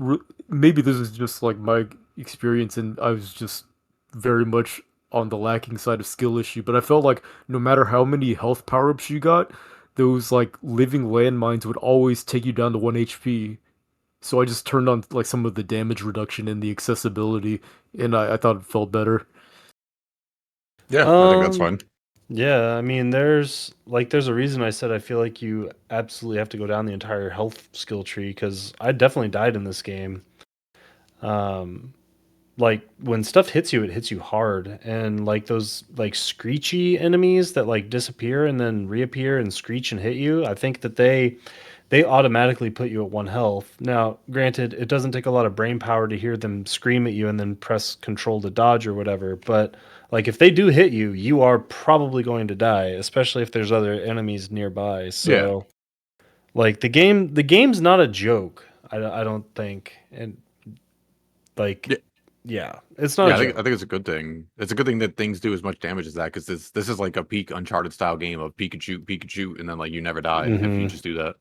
Maybe this is just like my experience, and I was just very much on the lacking side of skill issue. But I felt like no matter how many health power-ups you got, those like living landmines would always take you down to 1 HP. So I just turned on like some of the damage reduction and the accessibility, and I thought it felt better. yeah, I think that's Um, fine. yeah, I mean, there's a reason I said I feel like you absolutely have to go down the entire health skill tree because I definitely died in this game. Um, like when stuff hits you, it hits you hard, and like those like screechy enemies that like disappear and then reappear and screech and hit you, I think that they automatically put you at 1 health. Now, granted, it doesn't take a lot of brain power to hear them scream at you and then press control to dodge or whatever, but like if they do hit you, you are probably going to die, especially if there's other enemies nearby. Yeah, So like the game's not a joke. I don't think. And like yeah, yeah, it's not a yeah. I joke. think it's a good thing. It's a good thing that things do as much damage as that because this is like a peak Uncharted style game of Pikachu, and then like you never die if you Mhm. just do that.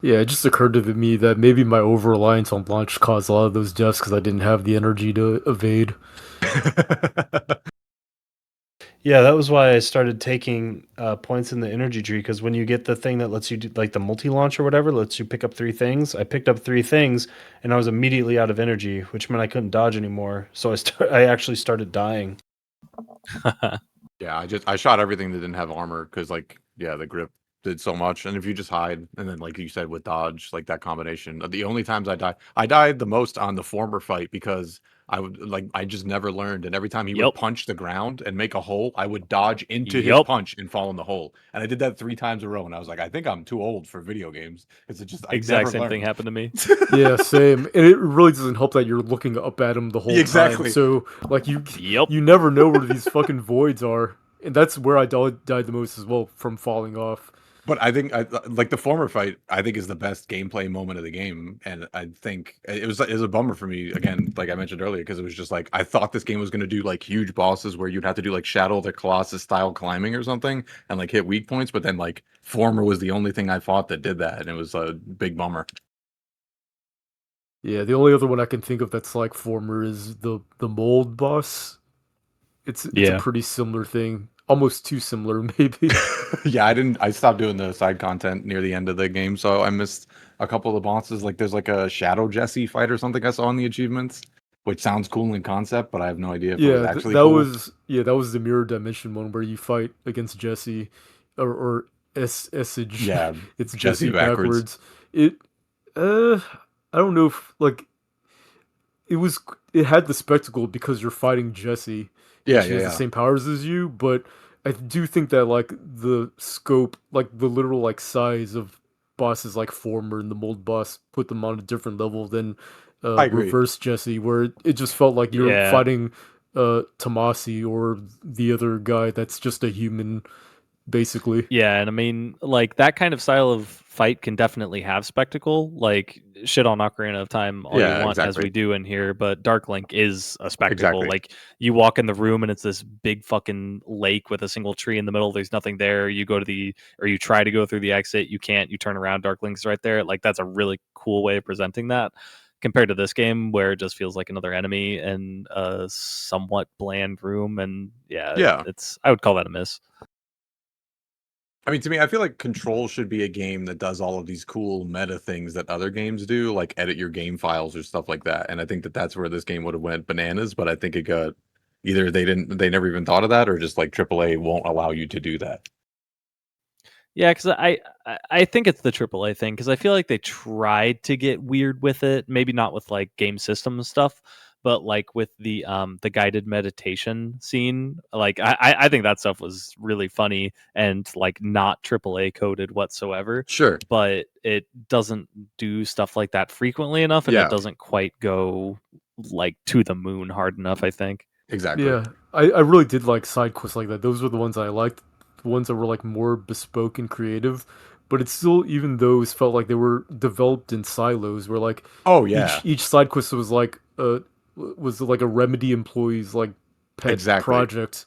Yeah, it just occurred to me that maybe my over reliance on launch caused a lot of those deaths because I didn't have the energy to evade. Yeah, that was why I started taking points in the energy tree because when you get the thing that lets you do like the multi launch or whatever, lets you pick up 3 things. I picked up 3 things and I was immediately out of energy, which meant I couldn't dodge anymore. So I actually started dying. Yeah, I shot everything that didn't have armor because like yeah, the grip did so much, and if you just hide and then like you said with dodge, like that combination. The only times I died the most on the former fight because I would like I just never learned, and every time he would Yep. punch the ground and make a hole, I would dodge into his Yep. punch and fall in the hole, and I did that 3 times in a row, and I was like, I think I'm too old for video games because it just I Exact never same thing learned. happened to me. Yeah, same. And it really doesn't help that you're looking up at him the whole time. Exactly. So like you Yep. you never know where these fucking voids are. And that's where I died the most as well from falling off. But I think like the former fight, I think is the best gameplay moment of the game, and I think it was a bummer for me again, like I mentioned earlier, because it was just like I thought this game was going to do like huge bosses where you'd have to do like Shadow of the Colossus style climbing or something and like hit weak points, but then like former was the only thing I fought that did that, and it was a big bummer. Yeah, the only other one I can think of that's like former is the mold boss. It's a Yeah. pretty similar thing. Almost too similar, maybe. Yeah, I stopped doing the side content near the end of the game, so I missed a couple of the bosses. Like there's like a Shadow Jesse fight or something I saw in the achievements, which sounds cool in concept, but I have no idea if it was Yeah, actually that cool. was that was the mirror dimension one where you fight against Jesse or Essage. Yeah, It's Jesse Jesse backwards. backwards. It I don't know if like it was it had the spectacle because you're fighting Jessie and Yeah, she yeah, has the yeah. same powers as you, but I do think that like the scope, like the literal like size of bosses like Former and the Mold boss put them on a different level than I agree. Reverse Jessie, where it just felt like you're Yeah. fighting Tomasi or the other guy that's just a human, basically. Yeah, and I mean, like that kind of style of fight can definitely have spectacle. Like shit on Ocarina of Time all you Yeah, want, as exactly. we do in here, but Dark Link is a spectacle. Exactly. Like you walk in the room and it's this big fucking lake with a single tree in the middle. There's nothing there. You go to the or you try to go through the exit, you can't. You turn around, Dark Link's right there. Like that's a really cool way of presenting that. Compared to this game, where it just feels like another enemy in a somewhat bland room, and yeah, Yeah. it's I would call that a miss. I mean, to me, I feel like Control should be a game that does all of these cool meta things that other games do, like edit your game files or stuff like that. And I think that that's where this game would have went bananas. But I think it got either they never even thought of that, or just like AAA won't allow you to do that. Yeah, because I think it's the AAA thing because I feel like they tried to get weird with it. Maybe not with like game system stuff, but like with the guided meditation scene. Like I think that stuff was really funny and like not AAA coded whatsoever. Sure. But it doesn't do stuff like that frequently enough, and it Yeah. doesn't quite go like to the moon hard enough. I think. Exactly. Yeah, I really did like side quests like that. Those were the ones I liked, the ones that were like more bespoke and creative. But it's still, even those felt like they were developed in silos, where like Oh yeah. each side quest was like a Remedy employee's like pet Exactly. project.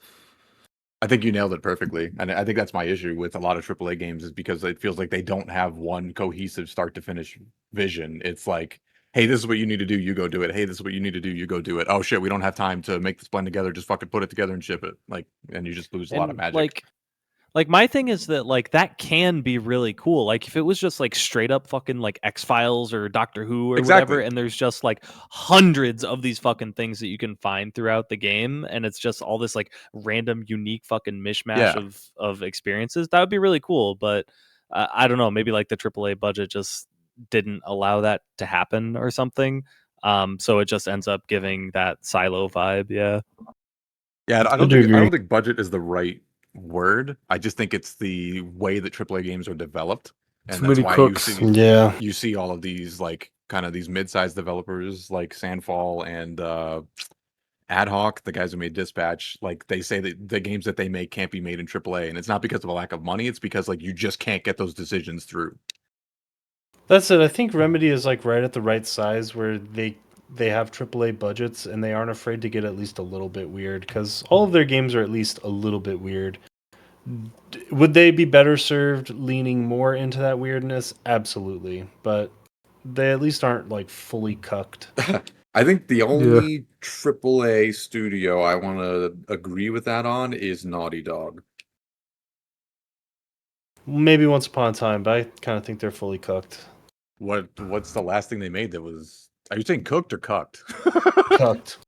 I think you nailed it perfectly. And I think that's my issue with a lot of AAA games is because it feels like they don't have one cohesive start to finish vision. It's like, hey, this is what you need to do, you go do it. Hey, this is what you need to do, you go do it. Oh shit, we don't have time to make this blend together. Just fucking put it together and ship it. Like, and you just lose a lot of And magic. like my thing is that like that can be really cool. Like if it was just like straight up fucking like X-Files or Doctor Who or whatever, Exactly. and there's just like hundreds of these fucking things that you can find throughout the game, and it's just all this like random unique fucking mishmash Yeah. of experiences, that would be really cool. But I don't know, maybe like the AAA budget just didn't allow that to happen or something. So it just ends up giving that silo vibe. Yeah. Yeah, I do I agree. don't think budget is the right word. I just think it's the way that AAA games are developed. And Too that's many why cooks. Yeah. you see all of these like kind of these mid-sized developers like Sandfall and Ad Hoc, the guys who made Dispatch, like they say that the games that they make can't be made in AAA, and it's not because of a lack of money, it's because like you just can't get those decisions through. That's it. I think Remedy is like right at the right size where they have AAA budgets and they aren't afraid to get at least a little bit weird because all of their games are at least a little bit weird. Would they be better served leaning more into that weirdness? Absolutely, but they at least aren't like fully cucked. I think the Yeah, only AAA studio I want to agree with that on is Naughty Dog. Maybe Once Upon a Time, but I kind of think they're fully cooked. What's the last thing they made that was? Are you saying cooked or cucked? Cucked.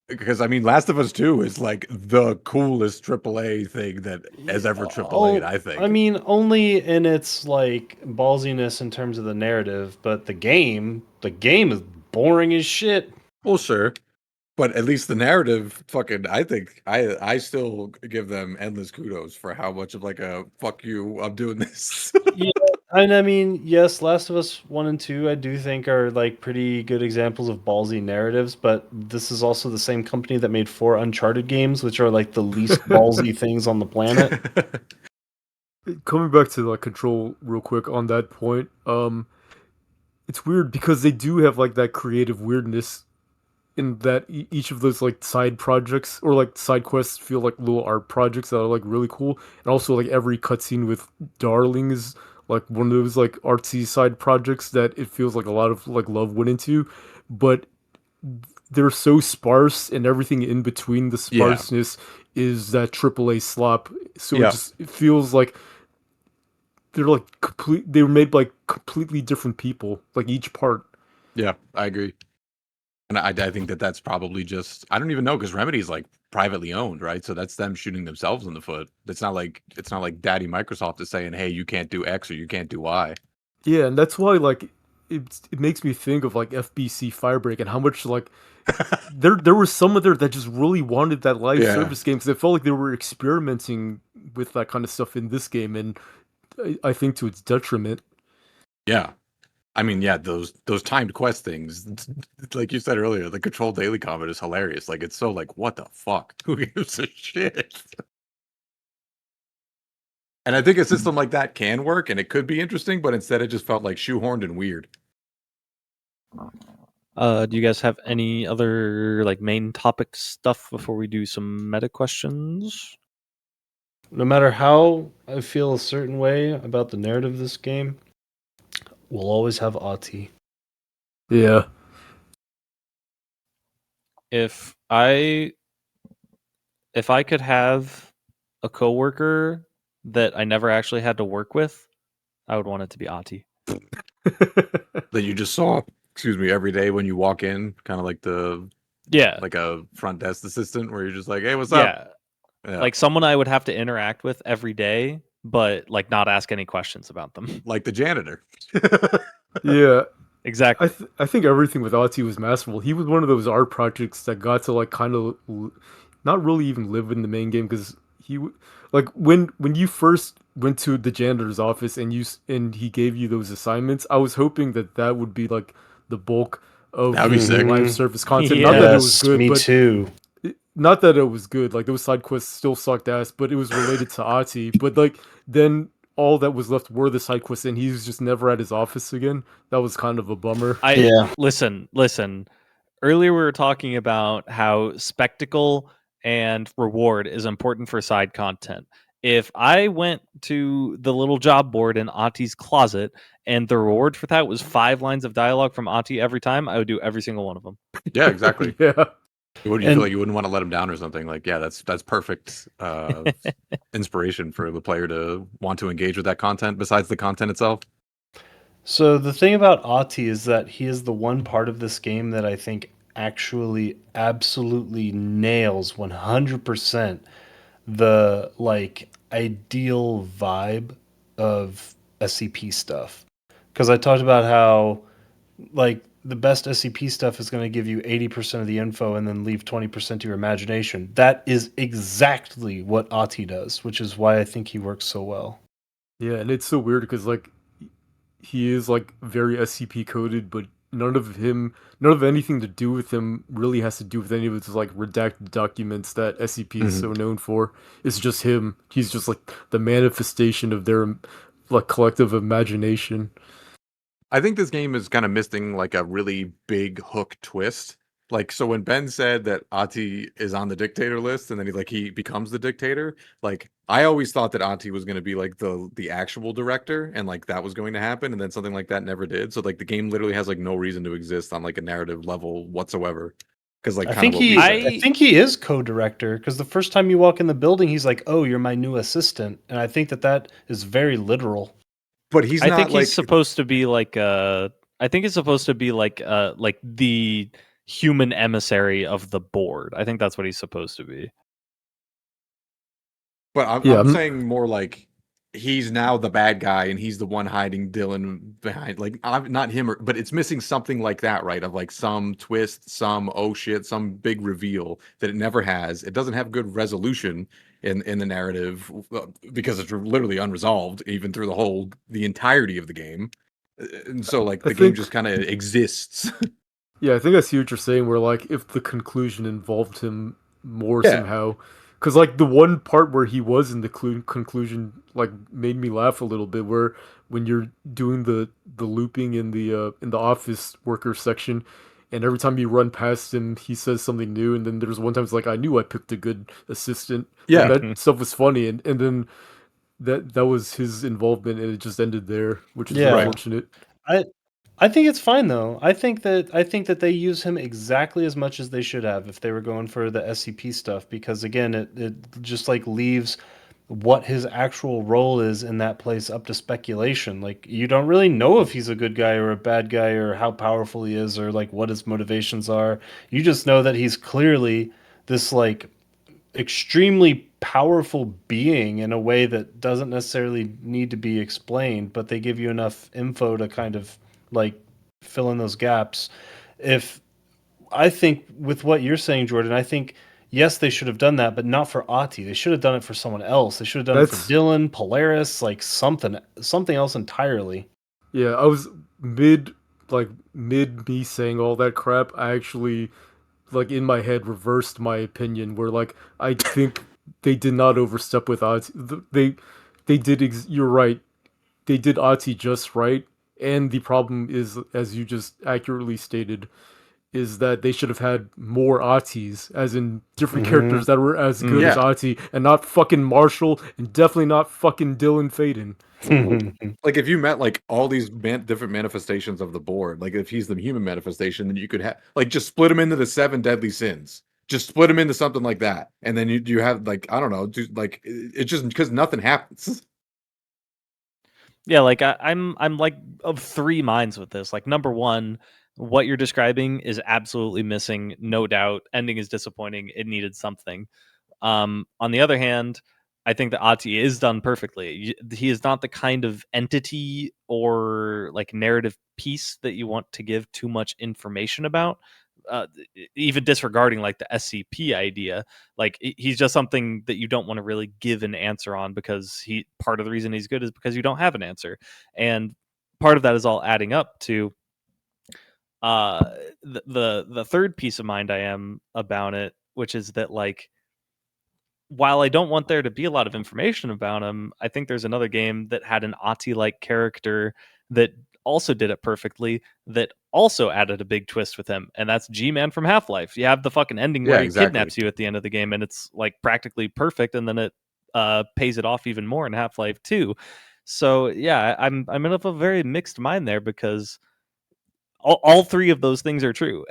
Because I mean, Last of Us 2 is like the coolest AAA thing that has ever AAA'd, I I think. mean, only in its like ballsiness in terms of the narrative, but the game is boring as shit. Well, sure. But at least the narrative, fucking, I think I still give them endless kudos for how much of like a fuck you I'm doing this. Yeah, and I mean, yes, Last of Us 1 and 2 I do think are like pretty good examples of ballsy narratives, but this is also the same company that made 4 Uncharted games, which are like the least ballsy things on the planet. coming back to like Control real quick on that point. It's weird because they do have like that creative weirdness in that each of those like side projects or like side quests feel like little art projects that are like really cool, and also like every cutscene with Darling is like one of those like artsy side projects that it feels like a lot of like love went into, but they're so sparse and everything in between the Yeah. sparseness is that AAA slop. So Yeah. it feels like they're like complete. They were made by completely different people, like each part. Yeah, I agree. And I think that that's probably just I don't even know because Remedy's like privately owned, right? So that's them shooting themselves in the foot. It's not like Daddy Microsoft is saying, "Hey, you can't do X or you can't do Y." Yeah, and that's why like it makes me think of like FBC Firebreak and how much like there was someone there that just really wanted that live Yeah. service game because it felt like they were experimenting with that kind of stuff in this game, and I think to its detriment. Yeah. I mean, yeah, those timed quest things, like you said earlier, the control daily combat is hilarious. Like, it's so like, what the fuck? Who gives a shit? And I think a system like that can work, and it could be interesting, but instead it just felt like shoehorned and weird. Do you guys have any other like main topic stuff before we do some meta questions? No matter how I feel a certain way about the narrative of this game, we'll always have Ati. Yeah. If I could have a coworker that I never actually had to work with, I would want it to be Ati. That you just saw, excuse me, every day when you walk in, kind of like Yeah. like a front desk assistant where you're just like, hey, what's Yeah. up? Yeah. Like someone I would have to interact with every day, but like not ask any questions about them. Like the janitor. Yeah. Exactly. I think everything with Ati was masterful. He was one of those art projects that got to like kind of not really even live in the main game because like when you first went to the janitor's office and and he gave you those assignments, I was hoping that that would be like the bulk of That'd be the sick. live service content. Not Yeah. that it was Yes, good, me but too. not that it was good. Like those side quests still sucked ass, but it was related to Ati. But like then all that was left were the side quests, and he's just never at his office again. That was kind of a bummer. Yeah. Listen. Earlier we were talking about how spectacle and reward is important for side content. If I went to the little job board in Ati's closet and the reward for that was 5 lines of dialogue from Ati every time, I would do every single one of them. Yeah, exactly. Yeah. You feel And like you wouldn't want to let him down or something? Like, yeah, that's perfect inspiration for the player to want to engage with that content besides the content itself. so the thing about Ati is that he is the one part of this game that I think actually absolutely nails 100% the like ideal vibe of SCP stuff. Because I talked about how like the best SCP stuff is going to give you 80% of the info and then leave 20% to your imagination. That is exactly what Ati does, which is why I think he works so well. Yeah, and it's so weird because like he is like very SCP coded, but none of anything to do with him really has to do with any of his like redacted documents that SCP is so known for. It's just him. He's just like the manifestation of their like collective imagination. I think this game is kind of missing like a really big hook twist. Like, so when Ben said that Ati is on the dictator list and then he becomes the dictator, like I always thought that Ati was going to be like the actual director and like that was going to happen, and then something like that never did. So like the game literally has like no reason to exist on like a narrative level whatsoever. Because like I kind of think what we he said. I think he is co-director because the first time you walk in the building he's like, "Oh, you're my new assistant." And I think that that is very literal. But he's I not think like he's supposed to be like I think it's supposed to be like the human emissary of the board. I think that's what he's supposed to be. But Yeah, I'm saying more like he's now the bad guy and he's the one hiding Dylan behind. Like, not him, but it's missing something like that, right? Of like some twist, some oh shit, some big reveal that it never has. It doesn't have good resolution in the narrative because it's literally unresolved even through the entirety of the game. And so like I the game think just kind of exists. yeah, I think I see what you're saying. Where like if the conclusion involved him more Yeah. somehow, because like the one part where he was in the conclusion like made me laugh a little bit. Where when you're doing the looping in the office worker section, and every time you run past him, he says something new. And then there's one time it's like I knew I picked a good assistant. Like Yeah. that stuff was funny, and then that was his involvement, and it just ended there, which is Yeah. unfortunate. I I think it's fine though. I think that they use him exactly as much as they should have if they were going for the SCP stuff because again it just like leaves what his actual role is in that place up to speculation. Like you don't really know if he's a good guy or a bad guy or how powerful he is or like what his motivations are. You just know that he's clearly this like extremely powerful being in a way that doesn't necessarily need to be explained, but they give you enough info to kind of like fill in those gaps. If I think with what you're saying, Jordan, I think yes, they should have done that, but not for Ati. They should have done it for someone else. They should have done it for That's Dylan, Polaris, like something else entirely. yeah. I was mid me saying all that crap. I actually like in my head reversed my opinion where like I think they did not overstep with Ati. They did you're right. They did Ati just right. And the problem is, as you just accurately stated, is that they should have had more Atis, as in different Mhm. characters that were as good as Yeah. Ati, and not fucking Marshall, and definitely not fucking Dylan Faden. Like if you met like all these different manifestations of the board, like if he's the human manifestation, then you could have like just split him into the 7 deadly sins. Just split him into something like that, and then you have like I don't know, like it's just because nothing happens. Yeah, like I'm like of three minds with this. Like number one, what you're describing is absolutely missing, no doubt. Ending is disappointing. It needed something. On the other hand, I think that Ati is done perfectly. He is not the kind of entity or like narrative piece that you want to give too much information about. Even disregarding like the SCP idea, like he's just something that you don't want to really give an answer on because he part of the reason he's good is because you don't have an answer, and part of that is all adding up to uh the third piece of mind I am about it, which is that like while I don't want there to be a lot of information about him, I think there's another game that had an Ati-like character that also did it perfectly, that also added a big twist with him, and that's G-Man from Half-Life. You have the fucking ending Yeah, where he exactly. kidnaps you at the end of the game, and it's like practically perfect, and then it pays it off even more in Half-Life 2. So yeah, I'm in a very mixed mind there because all three of those things are true.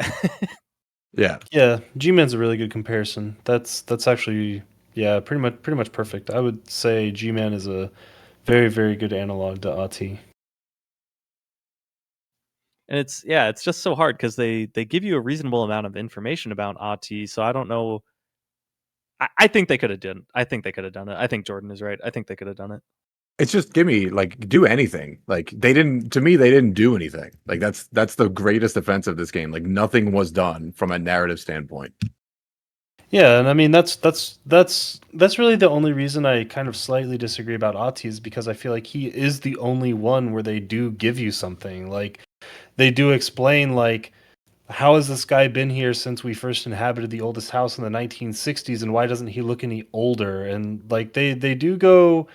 Yeah. Yeah, G-Man's a really good comparison. That's actually yeah, pretty much perfect. I would say G-Man is a very very good analog to Ati. And it's just so hard because they give you a reasonable amount of information about Ati, so I don't know. I think they could have done. I think they could have done it. I think Jordan is right. I think they could have done it. It's just give me like do anything. Like they didn't to me they didn't do anything. Like that's the greatest offense of this game. Like nothing was done from a narrative standpoint. Yeah, and I mean that's really the only reason I kind of slightly disagree about Ati is because I feel like he is the only one where they do give you something. Like they do explain like how has this guy been here since we first inhabited the oldest house in the 1960s and why doesn't he look any older? And like they go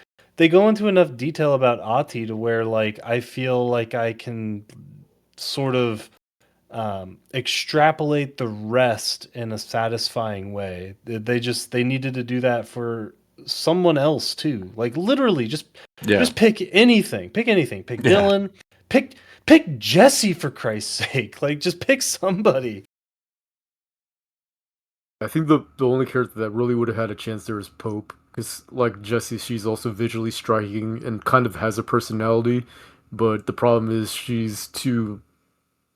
into enough detail about Ati to where like I feel like I can sort of extrapolate the rest in a satisfying way. They needed to do that for someone else too. Like literally, Yeah. just pick anything. Pick anything. Pick Yeah. Dylan. Pick Jesse for Christ's sake. Like just pick somebody. I think the only character that really would have had a chance there is Pope, because like Jessie, she's also visually striking and kind of has a personality, but the problem is she's too,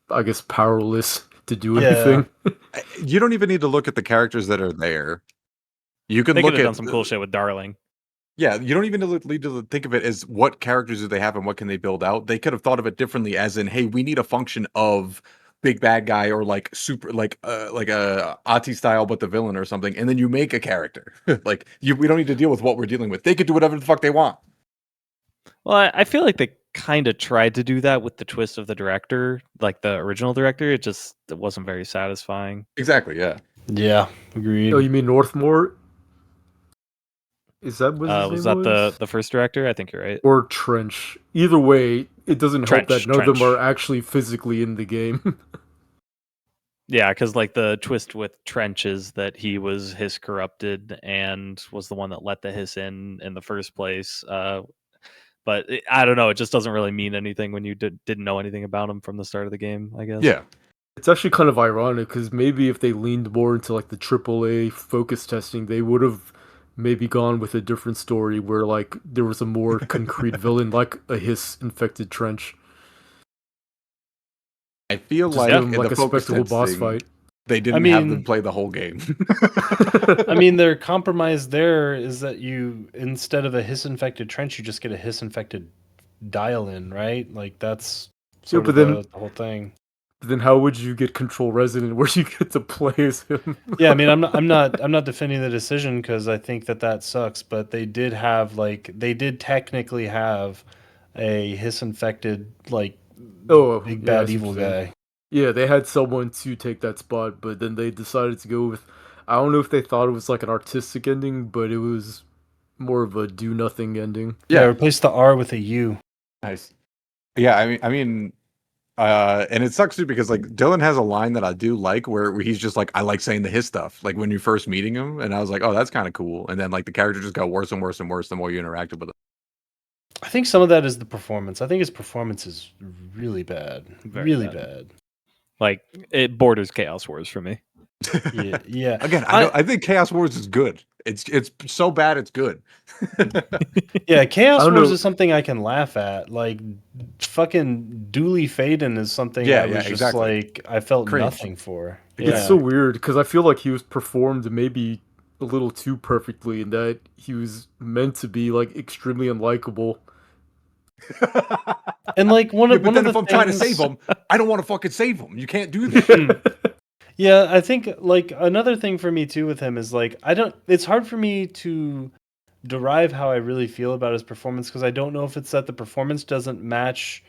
I guess, powerless to do Yeah. anything. You don't even need to look at the characters that are there. You can They could look have at done some cool shit with Darling. yeah, you don't even need to think of it as what characters do they have and what can they build out. They could have thought of it differently, as in, hey, we need a function of big bad guy or like super like a Ati style, but the villain or something, and then you make a character. Like we don't need to deal with what we're dealing with. They could do whatever the fuck they want. Well, I feel like they kind of tried to do that with the twist of the director, like the original director. It wasn't very satisfying. Exactly. Yeah. Yeah. Oh, Agreed. you mean Northmore? Is that what his Was name that was? the first director? I think you're right. Or Trench? Either way, it doesn't help that none of them are Trench. actually physically in the game. Yeah, because like the twist with Trench is that he was hiss corrupted and was the one that let the hiss in the first place. But I don't know. It just doesn't really mean anything when you didn't know anything about him from the start of the game, I guess. Yeah. It's actually kind of ironic because maybe if they leaned more into like the AAA focus testing, they would have maybe gone with a different story where like there was a more concrete villain, like a hiss infected Trench. I feel Just like give Yeah. him in like the a focus spectacle boss testing, fight. they I didn't have them mean, play the whole game. I mean, their compromise there is that you instead of a hiss infected trench, you just get a hiss infected dial in, right? Like that's Yeah, sort of the whole thing. But then how would you get Control Resident where you get to play as him? Yeah, I mean, I'm not defending the decision because I think that sucks. But they did technically have a hiss infected big Yeah, I bad see what evil you're saying. guy. Yeah, they had someone to take that spot, but then they decided to go with. I don't know if they thought it was like an artistic ending, but it was more of a do nothing ending. Yeah, Yeah, replace the R with a U. nice. Yeah, and it sucks too because like Dylan has a line that I do like where he's just like, I like saying the his stuff. Like when you first meeting him, and I was like, oh, that's kind of cool. And then like the character just got worse and worse and worse the more you interacted with him. I think some of that is the performance. I think his performance is really bad, Very really bad. bad. Like it borders Chaos Wars for me. Yeah, yeah. Again, I think Chaos Wars is good. It's so bad it's good. Yeah, I Chaos don't Wars know. is something I can laugh at. Like, fucking Dooley Faden is something Yeah, I yeah, was just exactly. like, I felt Cringe. nothing for. It's Yeah. so weird because I feel like he was performed maybe a little too perfectly, in that he was meant to be like extremely unlikable. And like one Yeah, of but one of then the if I'm trying to things, save him, I don't want to fucking save him. You can't do that. yeah, I think like another thing for me too with him is like I don't. It's hard for me to derive how I really feel about his performance because I don't know if it's that the performance doesn't match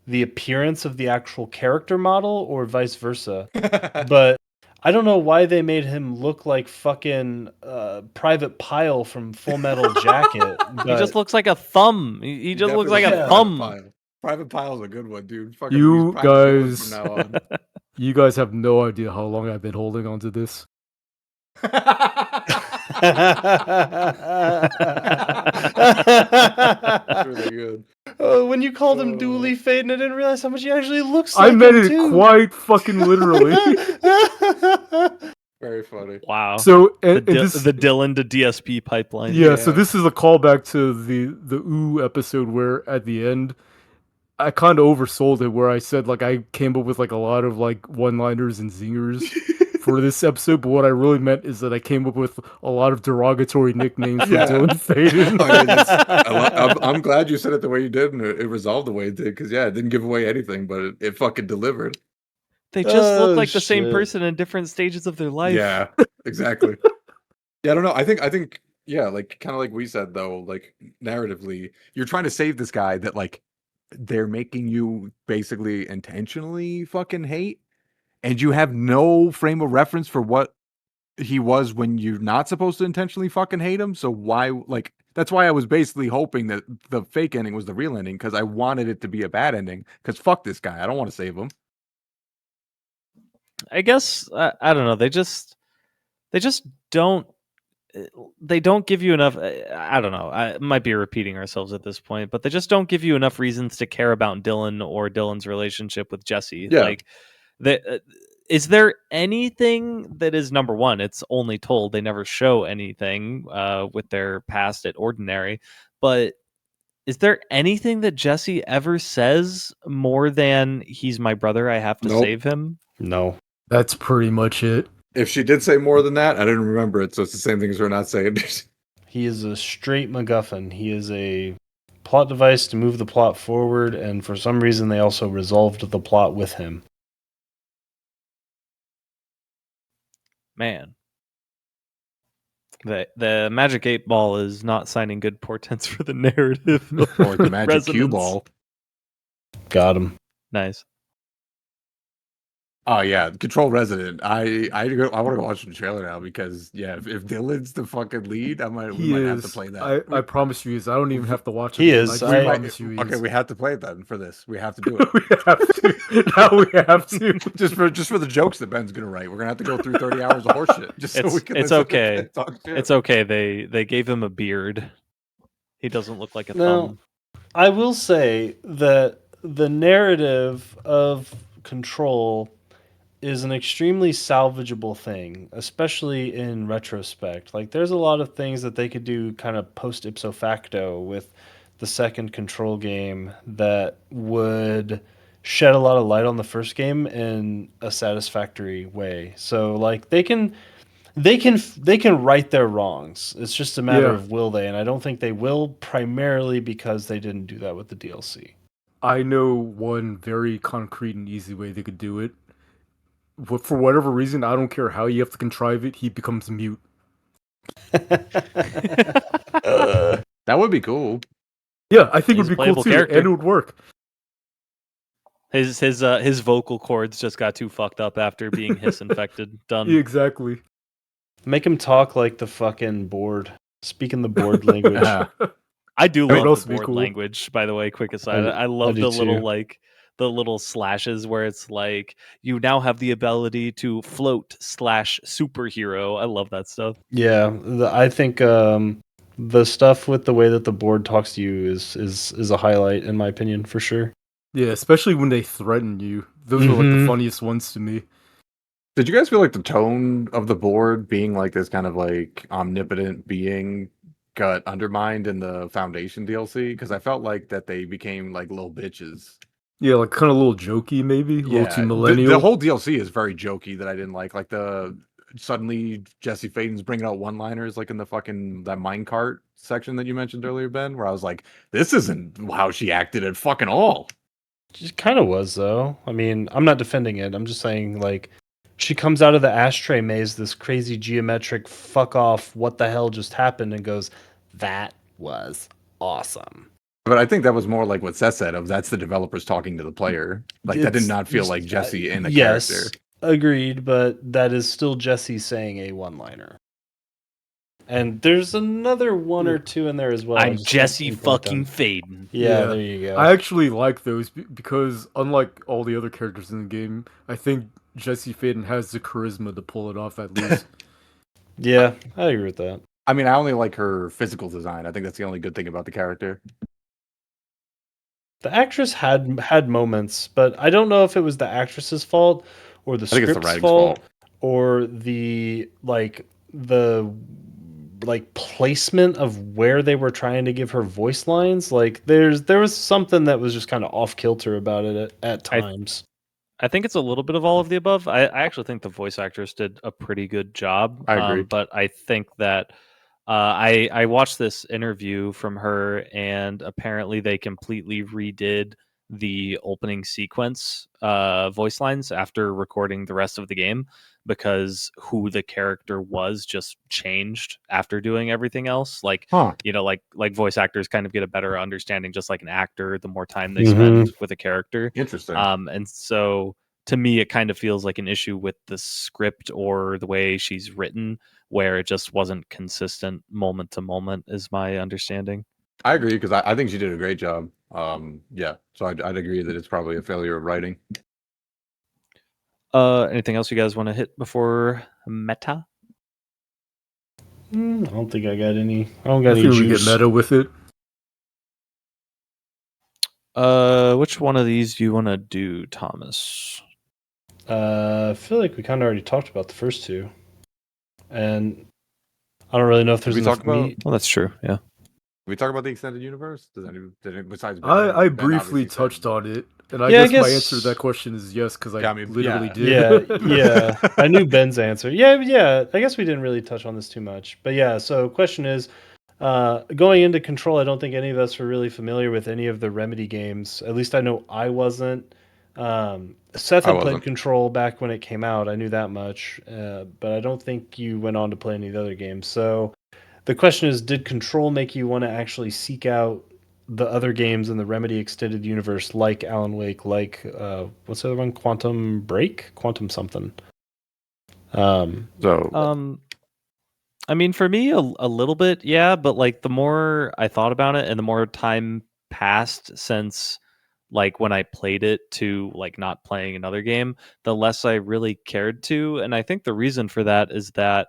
the appearance of the actual character model or vice versa. But I don't know why they made him look like fucking Private Pile from Full Metal Jacket. He just But looks like a thumb. He just looks like Definitely a looks Yeah. Private thumb. Pile. Private Pile's a good one, dude. Fucking use You Private Dylan from guys, now on. you guys have no idea how long I've been holding on to this. That's really good. oh, when you called him Oh. Dooley Faden, I didn't realize how much he actually looks I like meant him it too. quite fucking literally. Very funny. Wow. So The, and this, the Dylan to DSP pipeline. yeah, so Yeah. this is a callback to the Ooh episode where at the end I kind of oversold it, where I said like I came up with like a lot of like one-liners and zingers for this episode, but what I really meant is that I came up with a lot of derogatory nicknames for Yeah. Dylan Faden. I mean, I'm glad you said it the way you did, and it resolved the way it did. Because yeah, it didn't give away anything, but it fucking delivered. They just look Oh, like the same shit. person in different stages of their life. Yeah, exactly. Yeah, I don't know. I think, yeah, like kind of like we said though, like narratively, you're trying to save this guy that like they're making you basically intentionally fucking hate, and you have no frame of reference for what he was when you're not supposed to intentionally fucking hate him. So why, like, that's why I was basically hoping that the fake ending was the real ending, because I wanted it to be a bad ending. Because fuck this guy, I don't want to save him. I guess I don't know. They just don't. They don't give you enough. I don't know. I might be repeating ourselves at this point, but they just don't give you enough reasons to care about Dylan or Dylan's relationship with Jesse. Yeah. Like, is there anything that is number one? It's only told. They never show anything with their past at Ordinary. But is there anything that Jesse ever says more than "he's my brother, I have to Nope. save him"? No. That's pretty much it. If she did say more than that, I didn't remember it. So it's the same thing as her not saying it. He is a straight MacGuffin. He is a plot device to move the plot forward, and for some reason they also resolved the plot with him. Man, the Magic 8 Ball is not signing good portents for the narrative. Or the magic cue Resonance. ball. Got him. Nice. Oh yeah, Control Resident. I want to go watch the trailer now because yeah, if Dylan's the fucking lead, we He might is. have to play that. I promise you, I don't even have to watch it. He again. is. I I- promise you. He Okay, is. we have to play it then for this. We have to do it. we have to. Now we have to. just for the jokes that Ben's gonna write. We're gonna have to go through 30 hours of horseshit just so we can. It's listen to okay. Ben talk shit. It's okay. They gave him a beard. He doesn't look like a No. thumb. I will say that the narrative of Control is an extremely salvageable thing, especially in retrospect. Like, there's a lot of things that they could do kind of post ipso facto with the second Control game that would shed a lot of light on the first game in a satisfactory way. So, like, they can right their wrongs. It's just a matter Yeah. of will they, and I don't think they will, primarily because they didn't do that with the DLC. I know one very concrete and easy way they could do it. For whatever reason, I don't care how you have to contrive it, he becomes mute. That would be cool. Yeah, I think it He's would a be cool playable too, and character. it would work. His vocal cords just got too fucked up after being hiss infected. Done. Exactly. Make him talk like the fucking board. Speaking the board language. I do That would love the also be board cool. language, by the way, quick aside. I I love do the little too. the little slashes where it's like you now have the ability to float / superhero. I love that stuff. Yeah, I think the stuff with the way that the board talks to you is a highlight in my opinion for sure. Yeah, especially when they threaten you. Those are like the funniest ones to me. Did you guys feel like the tone of the board being like this kind of like omnipotent being got undermined in the Foundation DLC? Because I felt like that they became like little bitches. Yeah, like kind of a little jokey, maybe a little too Yeah, the millennial. whole DLC is very jokey that I didn't like. Like the suddenly Jesse Faden's bringing out one-liners like in the fucking that minecart section that you mentioned earlier, Ben, where I was like, this isn't how she acted at fucking all. It kind of was though. I mean, I'm not defending it. I'm just saying like she comes out of the ashtray maze, this crazy geometric fuck off, what the hell just happened, and goes, that was awesome. But I think that was more like what Seth said of that's the developers talking to the player. Like that did not feel like Jesse in the character. Yes, agreed, but that is still Jesse saying a one-liner. And there's another one or two in there as well. I I'm just can't Jesse pinpoint fucking them. Faden. Yeah, there you go. I actually like those because unlike all the other characters in the game, I think Jesse Faden has the charisma to pull it off at least. Yeah, I agree with that. I mean, I only like her physical design. I think that's the only good thing about the character. The actress had moments, but I don't know if it was the actress's fault or the I think it's the script's writing's fault fault. or the placement of where they were trying to give her voice lines. Like there was something that was just kind of off kilter about it at times. I think it's a little bit of all of the above. I actually think the voice actress did a pretty good job. I agree. But I think that I watched this interview from her, and apparently they completely redid the opening sequence voice lines after recording the rest of the game because who the character was just changed after doing everything else. Like Huh. you know, like voice actors kind of get a better understanding, just like an actor, the more time they spend with a character. Interesting. And so to me, it kind of feels like an issue with the script or the way she's written, where it just wasn't consistent moment to moment, is my understanding. I agree because I think she did a great job. Yeah, so I'd agree that it's probably a failure of writing. Anything else you guys want to hit before meta? I don't think I got any. I don't got I any think we get juice. meta with it. Which one of these do you want to do, Thomas? I feel like we kind of already talked about the first two, and I don't really know if there's we enough talk about- meat. Well, that's true. Yeah. Did we talk about the extended universe? Besides Ben? I Ben briefly obviously said- touched on it, and I Yeah, I guess my guess- answer to that question is yes, because I Yeah, I mean, literally yeah. did. Yeah. I knew Ben's answer. Yeah. I guess we didn't really touch on this too much, but yeah. So, question is, going into Control, I don't think any of us were really familiar with any of the Remedy games. At least I know I wasn't. Seth I had played wasn't. Control back when it came out. I knew that much, but I don't think you went on to play any of the other games. So, the question is, did Control make you want to actually seek out the other games in the Remedy extended universe, like Alan Wake, like what's the other one? Quantum Break, Quantum something. So I mean, for me, a little bit, yeah. But like, the more I thought about it, and the more time passed since like when I played it to like not playing another game, the less I really cared to. And I think the reason for that is that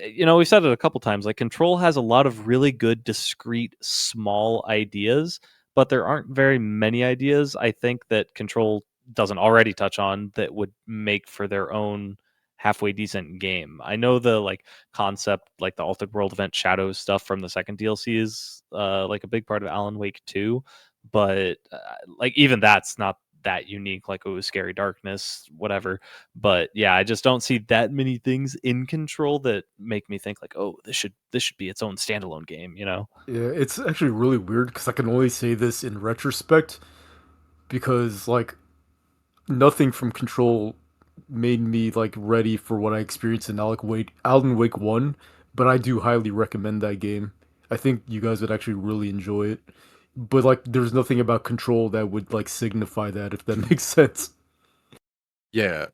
you know, we've said it a couple times, like Control has a lot of really good discrete small ideas, but there aren't very many ideas I think that Control doesn't already touch on that would make for their own halfway decent game. I know the like concept, like the altered world event shadows stuff from the second DLC is like a big part of Alan Wake 2, but like even that's not that unique. Like it was Scary Darkness, whatever. But yeah, I just don't see that many things in Control that make me think like, oh, this should be its own standalone game. Yeah, it's actually really weird because I can only say this in retrospect because like nothing from Control made me like ready for what I experienced in Alan Wake 1, but I do highly recommend that game. I think you guys would actually really enjoy it. But like there's nothing about Control that would like signify that, if that makes sense. Yeah.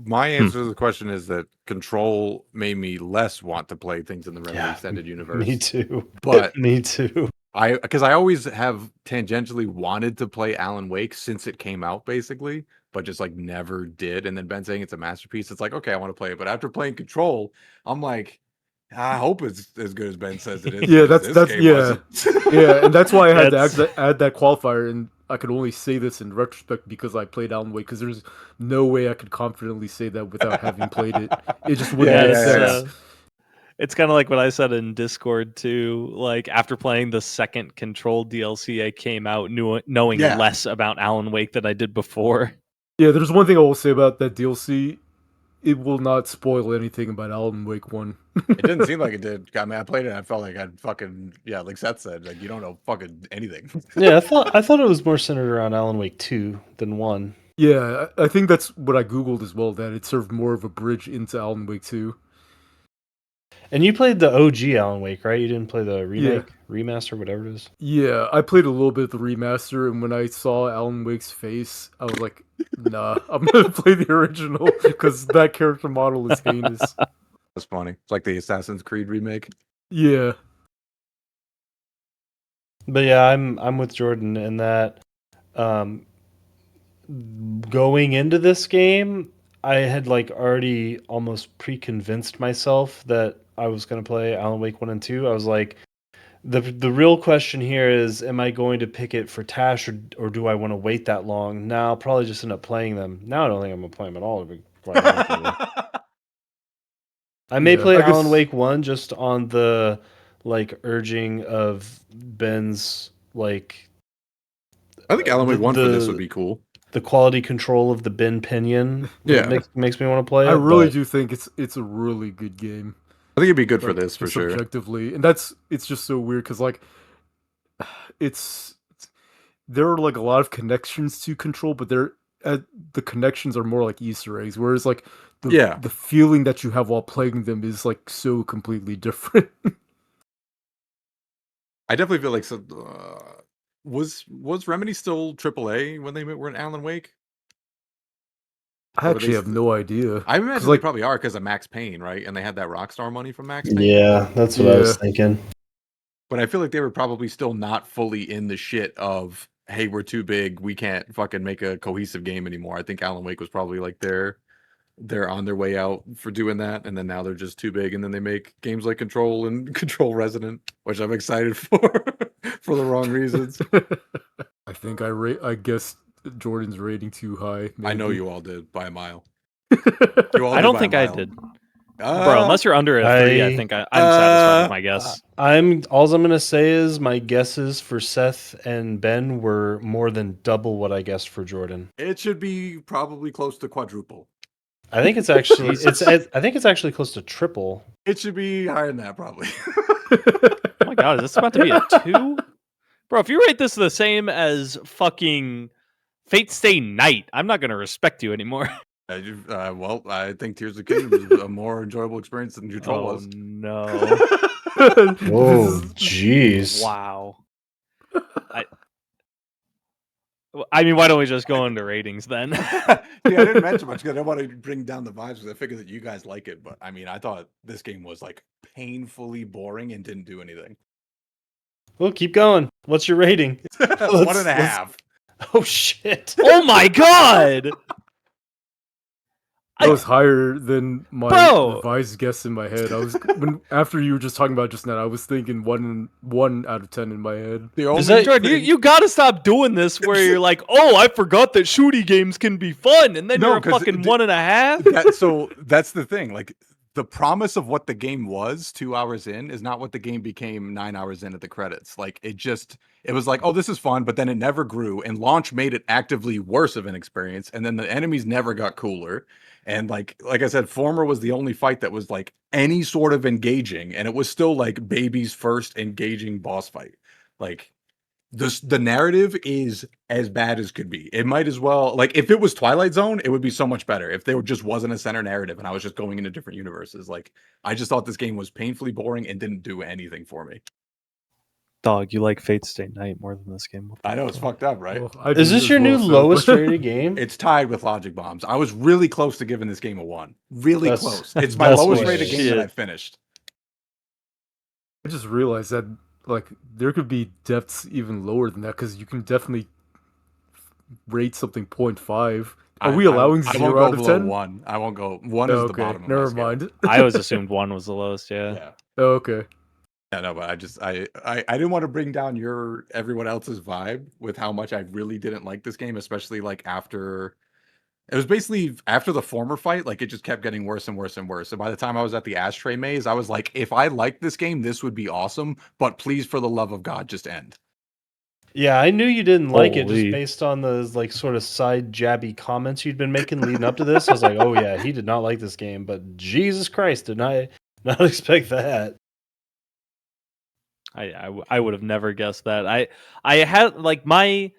My answer to the question is that Control made me less want to play things in the Remedy Extended Universe. Me too. But me too. because I always have tangentially wanted to play Alan Wake since it came out, basically, but just like never did. And then Ben saying it's a masterpiece, it's like, okay, I want to play it. But after playing Control, I'm like, I hope it's as good as Ben says it is. Yeah, because that's this game yeah, wasn't. yeah, and that's why I had to That's- add that qualifier, and I could only say this in retrospect because I played Alan Wake. Because there's no way I could confidently say that without having played it. It just wouldn't Yeah, make yeah, sense. It's kind of like what I said in Discord too. Like after playing the second Control DLC, I came out knowing Yeah. less about Alan Wake than I did before. Yeah, there's one thing I will say about that DLC. It will not spoil anything about Alan Wake 1. It didn't seem like it did. I mean, I played it and I felt like I'd fucking, like Seth said, like you don't know fucking anything. Yeah, I thought it was more centered around Alan Wake 2 than 1. Yeah, I think that's what I googled as well, that it served more of a bridge into Alan Wake 2. And you played the OG Alan Wake, right? You didn't play the remake, remaster, whatever it is. Yeah, I played a little bit of the remaster, and when I saw Alan Wake's face, I was like, nah, I'm gonna play the original, because that character model is heinous. That's funny. It's like the Assassin's Creed remake. Yeah. But yeah, I'm with Jordan in that going into this game, I had like already almost pre-convinced myself that I was going to play Alan Wake 1 and 2. I was like, the real question here is, am I going to pick it for Tash or do I want to wait that long? Now I'll probably just end up playing them. Now I don't think I'm going to play them at all, to be quite honest with you. I may play Alan Wake 1 just on the like urging of Ben's like I think Alan Wake 1 for this would be cool. The quality control of the Ben Pinion makes me want to play it. I really do think it's a really good game. I think it'd be good for this for sure. Objectively, and it's just so weird because like there are like a lot of connections to Control, but the connections are more like Easter eggs, whereas like the feeling that you have while playing them is like so completely different. I definitely feel like was Remedy still AAA when they were in Alan Wake? I actually have no idea. I imagine they probably are because of Max Payne, right? And they had that Rockstar money from Max Payne. Yeah, that's what I was thinking. But I feel like they were probably still not fully in the shit of, hey, we're too big, we can't fucking make a cohesive game anymore. I think Alan Wake was probably like they're on their way out for doing that, and then now they're just too big, and then they make games like Control and Control Resident, which I'm excited for for the wrong reasons. I think I guessed Jordan's rating too high. Maybe. I know you all did by a mile. I don't think I did. Bro, unless you're under a 3, I think I'm satisfied with my guess. All I'm gonna say is my guesses for Seth and Ben were more than double what I guessed for Jordan. It should be probably close to quadruple. I think it's actually I think it's actually close to triple. It should be higher than that, probably. Oh my god, is this about to be a 2? Bro, if you rate this the same as fucking Fate Stay Night, I'm not gonna respect you anymore. Well, I think Tears of the Kingdom is a more enjoyable experience than Control was. No. Oh, jeez. Wow. I mean, why don't we just go into ratings then? I didn't mention much because I don't want to bring down the vibes because I figured that you guys like it. But I mean, I thought this game was like painfully boring and didn't do anything. Well, keep going. What's your rating? 1.5. Oh, shit. Oh my god! That was higher than my revised guess in my head. I was after you were just talking about just now, I was thinking 1 out of 10 in my head. Jordan, you gotta stop doing this where you're like, oh, I forgot that shooty games can be fun, and then you're a fucking 1.5. So that's the thing. Like the promise of what the game was 2 hours in is not what the game became 9 hours in at the credits. Like it was like, oh, this is fun, but then it never grew, and launch made it actively worse of an experience, and then the enemies never got cooler. And like I said, Former was the only fight that was like any sort of engaging, and it was still like baby's first engaging boss fight. Like the narrative is as bad as could be. It might as well, like, if it was Twilight Zone, it would be so much better. If there just wasn't a center narrative and I was just going into different universes, like, I just thought this game was painfully boring and didn't do anything for me. Dog, you like Fate Stay Night more than this game. What the I know it's fuck? fucked up, right? Well, I Is do this as your new well, so- lowest rated game? It's tied with Logic Bombs. I was really close to giving this game a 1. Really That's- close. It's my that's lowest way- rated game that Shit. I've finished. I just realized that like there could be depths even lower than that because you can definitely rate something 0.5. Are we allowing I won't 0 go out of below 10? 1. I won't go. 1 is the Okay, bottom of never my scale. mind. I always assumed 1 was the lowest. Yeah. Yeah. Okay. Yeah, no, but I didn't want to bring down everyone else's vibe with how much I really didn't like this game, especially like after it was basically after the Former fight, like it just kept getting worse and worse and worse. And by the time I was at the ashtray maze, I was like, if I liked this game, this would be awesome. But please, for the love of God, just end. Yeah, I knew you didn't like it Holy. just based on the like sort of side jabby comments you'd been making leading up to this. I was like, oh yeah, he did not like this game, but Jesus Christ, did I not expect that? I would have never guessed that. I had like my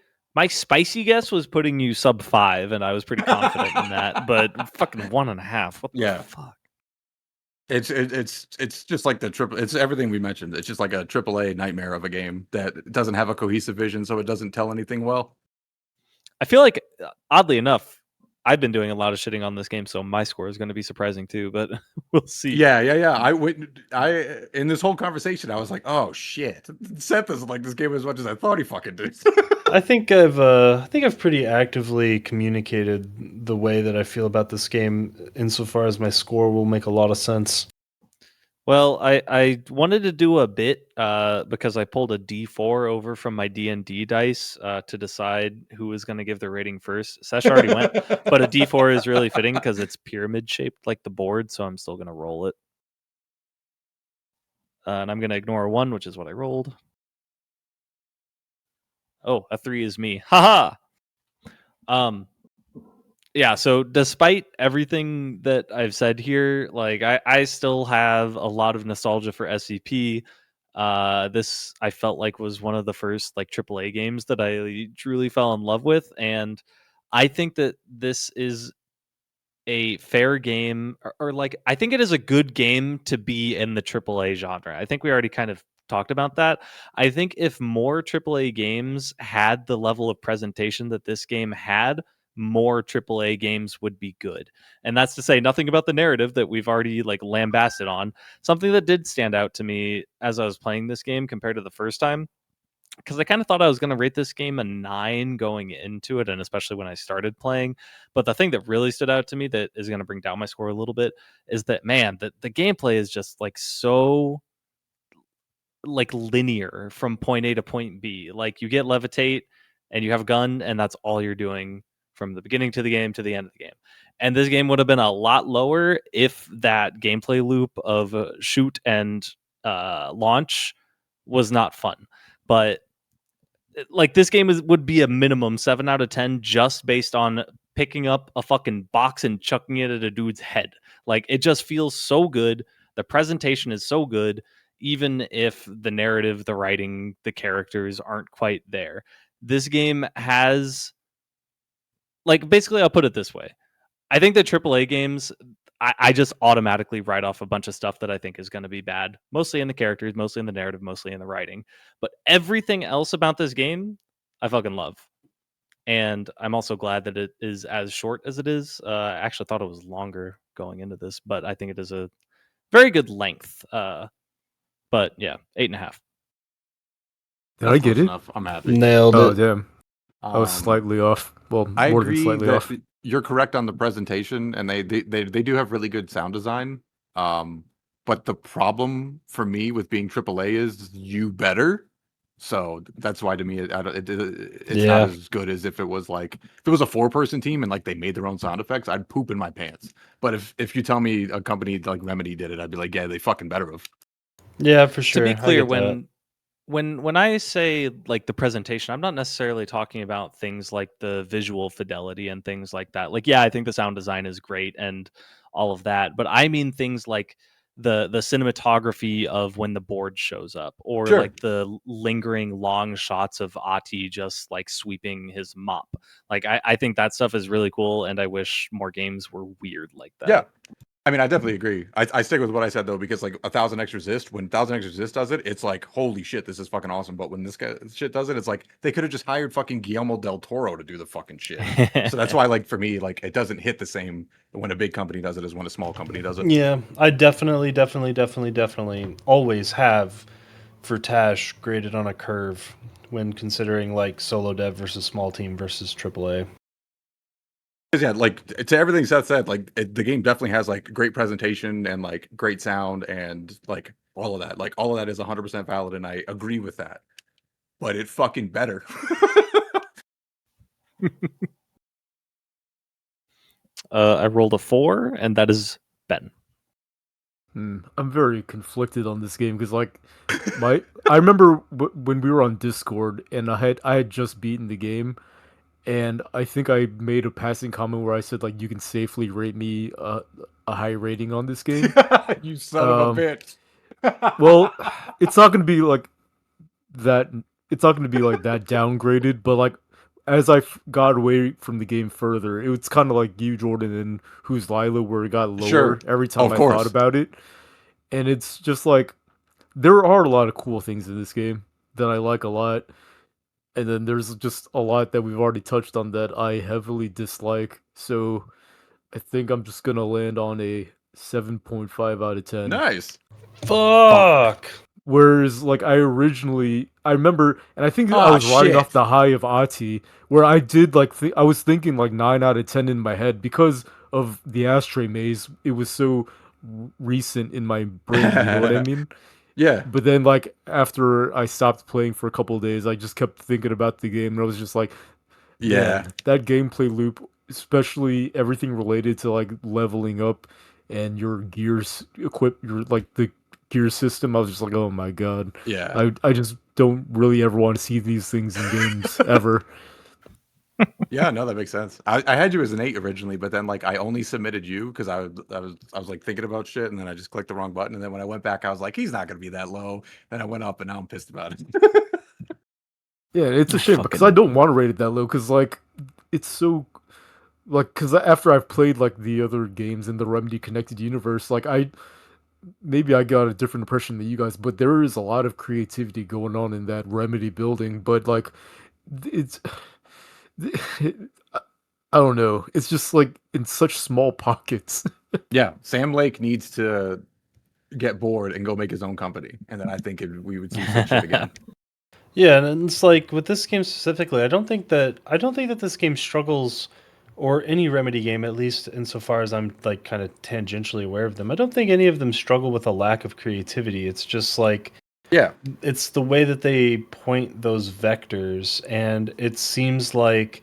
spicy guess was putting you sub 5, and I was pretty confident in that. But fucking 1.5. What Yeah. the fuck? It's just like the triple. It's everything we mentioned. It's just like a AAA nightmare of a game that doesn't have a cohesive vision, so it doesn't tell anything well. I feel like oddly enough, I've been doing a lot of shitting on this game, so my score is going to be surprising too. But we'll see. Yeah. I in this whole conversation, I was like, oh shit, Seth doesn't like this game as much as I thought he fucking did. I think I've pretty actively communicated the way that I feel about this game insofar as my score will make a lot of sense. Well, I wanted to do a bit because I pulled a D4 over from my D&D dice to decide who was going to give the rating first. Sesh already went, but a D4 is really fitting because it's pyramid shaped like the board, so I'm still going to roll it. And I'm going to ignore a 1, which is what I rolled. Oh, a 3 is me. Haha. Yeah, so despite everything that I've said here, like I still have a lot of nostalgia for SCP. This I felt like was one of the first like AAA games that I truly fell in love with, and I think that this is a fair game, or like I think it is a good game to be in the AAA genre. I think we already kind of talked about that. I think if more AAA games had the level of presentation that this game had, more AAA games would be good. And that's to say nothing about the narrative that we've already like lambasted on. Something that did stand out to me as I was playing this game compared to the first time, because I kind of thought I was going to rate this game a 9 going into it, and especially when I started playing. But the thing that really stood out to me that is going to bring down my score a little bit is that, man, the gameplay is just like so like linear from point A to point B. Like you get levitate and you have a gun, and that's all you're doing from the beginning to the game to the end of the game. And this game would have been a lot lower if that gameplay loop of shoot and launch was not fun. But like this game would be a minimum 7 out of 10 just based on picking up a fucking box and chucking it at a dude's head. Like it just feels so good. The presentation is so good, even if the narrative, the writing, the characters aren't quite there. This game has, like, basically, I'll put it this way. I think that AAA games, I just automatically write off a bunch of stuff that I think is going to be bad, mostly in the characters, mostly in the narrative, mostly in the writing. But everything else about this game, I fucking love. And I'm also glad that it is as short as it is. I actually thought it was longer going into this, but I think it is a very good length. But yeah, 8.5. Did I get it? Enough. I'm happy. Nailed Oh it. damn! I was slightly off. Well, I more than agree slightly that off. you're correct on the presentation, and they do have really good sound design. But the problem for me with being AAA is you better. So that's why to me it's not as good as if it was like if it was a 4-person team and like they made their own sound effects, I'd poop in my pants. But if you tell me a company like Remedy did it, I'd be like, yeah, they fucking better have. Yeah, for sure. To be I clear, get that. when I say like the presentation, I'm not necessarily talking about things like the visual fidelity and things like that. Like, yeah, I think the sound design is great and all of that, but I mean things like the cinematography of when the board shows up, or Sure. like the lingering long shots of Ati just like sweeping his mop. Like, I think that stuff is really cool, and I wish more games were weird like that. Yeah. I mean, I definitely agree. I stick with what I said though, because like 1,000 X Resist, when 1,000 X Resist does it, it's like holy shit, this is fucking awesome. But when this guy shit does it, it's like they could have just hired fucking Guillermo del Toro to do the fucking shit. So that's why, like for me, like it doesn't hit the same when a big company does it as when a small company does it. Yeah, I definitely always have for Tash graded on a curve when considering like solo dev versus small team versus AAA. Yeah, like to everything Seth said, like the game definitely has like great presentation and like great sound and like all of that. Like all of that is 100% valid, and I agree with that. But it fucking better. I rolled a 4, and that is Ben. I'm very conflicted on this game because like I remember when we were on Discord and I had just beaten the game, and I think I made a passing comment where I said like you can safely rate me a high rating on this game. You son of a Um, bitch. well, it's not gonna be like that. It's not gonna be like that downgraded, but like as got away from the game further, it was kind of like you, Jordan, and Who's Lila, where it got lower Sure. every Oh, time of I thought course. about it, and it's just like there are a lot of cool things in this game that I like a lot, and then there's just a lot that we've already touched on that I heavily dislike. So I think I'm just gonna land on a 7.5 out of 10. Nice. Fuck. Whereas, like, I remember, and I think I Ah, was riding shit. off the high of Ati, where I did, like, I was thinking, like, 9 out of 10 in my head because of the ashtray maze. It was so recent in my brain, you know what I mean? Yeah. But then, like, after I stopped playing for a couple of days, I just kept thinking about the game, and I was just like, Yeah. man, that gameplay loop, especially everything related to like leveling up and your gears your like the gear system, I was just like, oh my god. Yeah. I just don't really ever want to see these things in games ever. Yeah, no, that makes sense. I had you as an 8 originally, but then like I only submitted you because I was like thinking about shit, and then I just clicked the wrong button, and then when I went back, I was like, he's not gonna be that low. Then I went up, and now I'm pissed about it. Yeah, it's a shame because I Fucking don't want to rate it that low because like it's so like because after I've played like the other games in the Remedy connected universe, like I maybe I got a different impression than you guys, but there is a lot of creativity going on in that Remedy building. But like, it's I don't know. It's just like in such small pockets. Yeah, Sam Lake needs to get bored and go make his own company, and then I think we would see sick shit again. Yeah, and it's like with this game specifically, I don't think that this game struggles, or any Remedy game, at least insofar as I'm like kind of tangentially aware of them. I don't think any of them struggle with a lack of creativity. It's just like Yeah, it's the way that they point those vectors, and it seems like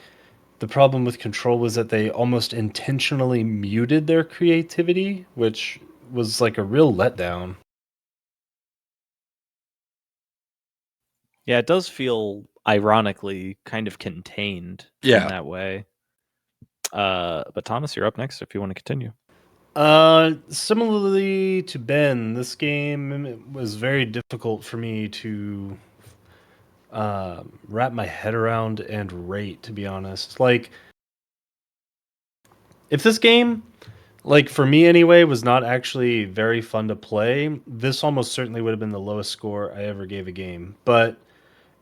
the problem with Control was that they almost intentionally muted their creativity, which was like a real letdown. Yeah, it does feel ironically kind of contained in yeah. that way. But Thomas, you're up next if you want to continue. Similarly to Ben, this game was very difficult for me to wrap my head around and rate, to be honest. Like, if this game, like for me anyway, was not actually very fun to play, this almost certainly would have been the lowest score I ever gave a game. But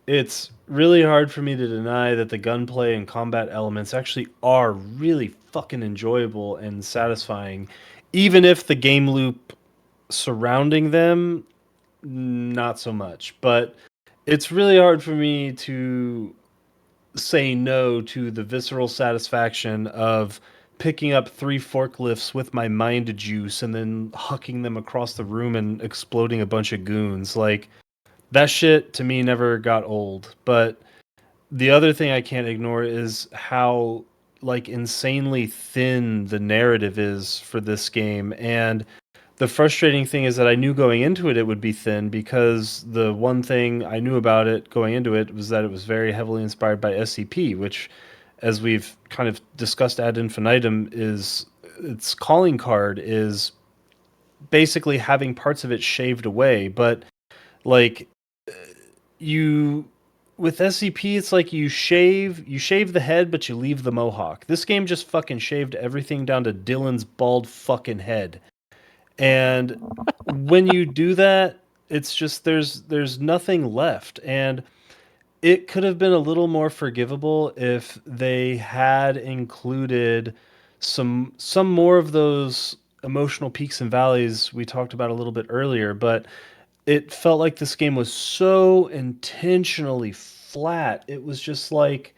it's really hard for me to deny that the gunplay and combat elements actually are really fucking enjoyable and satisfying, even if the game loop surrounding them, not so much. But it's really hard for me to say no to the visceral satisfaction of picking up 3 forklifts with my mind juice and then hucking them across the room and exploding a bunch of goons. Like, That shit to me never got old. But the other thing I can't ignore is how like insanely thin the narrative is for this game. And the frustrating thing is that I knew going into it would be thin, because the one thing I knew about it going into it was that it was very heavily inspired by SCP, which, as we've kind of discussed ad infinitum, is its calling card is basically having parts of it shaved away. But like you with SCP, it's like you shave the head, but you leave the mohawk. This game just fucking shaved everything down to Dylan's bald fucking head. And when you do that, it's just there's nothing left. And it could have been a little more forgivable if they had included some more of those emotional peaks and valleys we talked about a little bit earlier. But it felt like this game was so intentionally flat. It was just like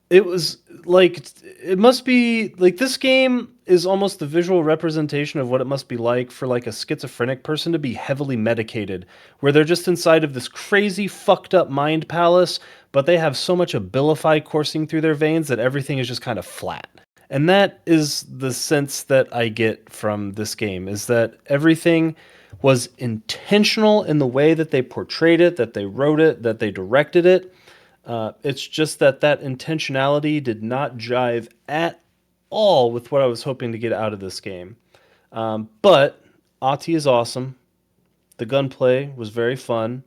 it was like it must be like this game is almost the visual representation of what it must be like for like a schizophrenic person to be heavily medicated, where they're just inside of this crazy fucked up mind palace, but they have so much abilify coursing through their veins that everything is just kind of flat. And that is the sense that I get from this game, is that everything was intentional in the way that they portrayed it, that they wrote it, that they directed it. It's just that intentionality did not jive at all with what I was hoping to get out of this game. But Ati is awesome. The gunplay was very fun.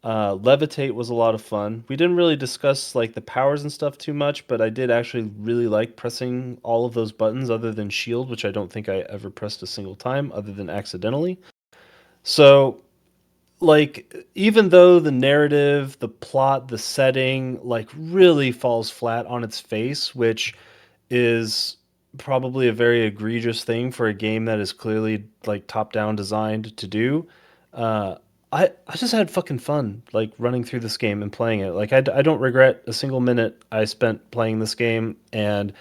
Levitate was a lot of fun. We didn't really discuss like the powers and stuff too much, but I did actually really like pressing all of those buttons other than shield, which I don't think I ever pressed a single time other than accidentally. So like, even though the narrative, the plot, the setting like really falls flat on its face, which is probably a very egregious thing for a game that is clearly like top down designed to do. uh I just had fucking fun like running through this game and playing it. Like I don't regret a single minute I spent playing this game. And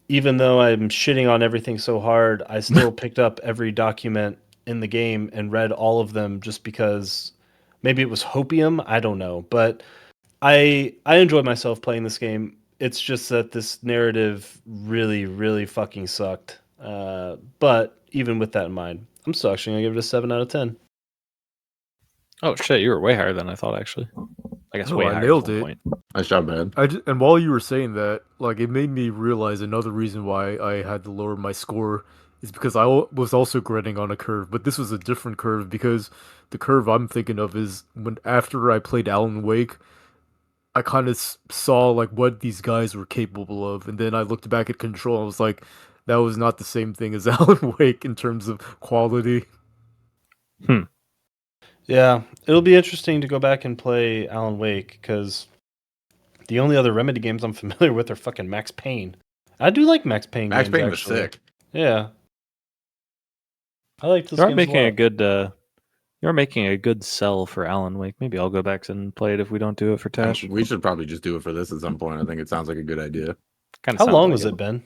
even though I'm shitting on everything so hard, I still picked up every document in the game and read all of them, just because maybe it was hopium, I don't know. But I enjoyed myself playing this game. It's just that this narrative really really fucking sucked. But even with that in mind, I'm still actually gonna give it a 7 out of 10. Oh shit, you were way higher than I thought. Actually, I guess No, way I higher is nailed one it. point. Nice job, man. And while you were saying that, like, it made me realize another reason why I had to lower my score is because was also grading on a curve, but this was a different curve, because the curve I'm thinking of is when after I played Alan Wake, I kind of saw like what these guys were capable of, and then I looked back at Control and I was like, that was not the same thing as Alan Wake in terms of quality. Hmm. Yeah, it'll be interesting to go back and play Alan Wake, because the only other Remedy games I'm familiar with are fucking Max Payne. I do like Max Payne Max games, Payne was actually. sick. Yeah, I like those You are games a making a lot. good. You're making a good sell for Alan Wake. Maybe I'll go back and play it if we don't do it for Tash. We should probably just do it for this at some point. I think it sounds like a good idea. Kind of How sounds long like was it, Ben?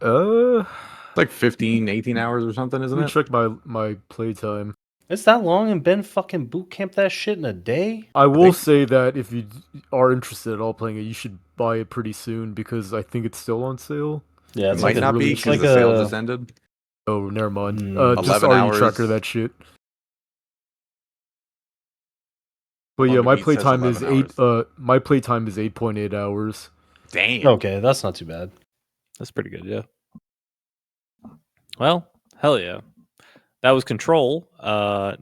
Uh, It's like 15, 18 hours or something, isn't let me it? check my playtime. It's that long, and Ben fucking boot camped that shit in a day? I will think- say that if you are interested at all playing it, you should buy it pretty soon, because I think it's still on sale. Yeah, It it's might like a, not be it's because like the sale a just ended. Oh, never mind. Just 11 already hours. tracker that shit. But Long yeah, to beat says 11 hours. my playtime is 8.8 hours. Damn. okay. That's not too bad. That's pretty good, yeah. Well, hell yeah. That was Control.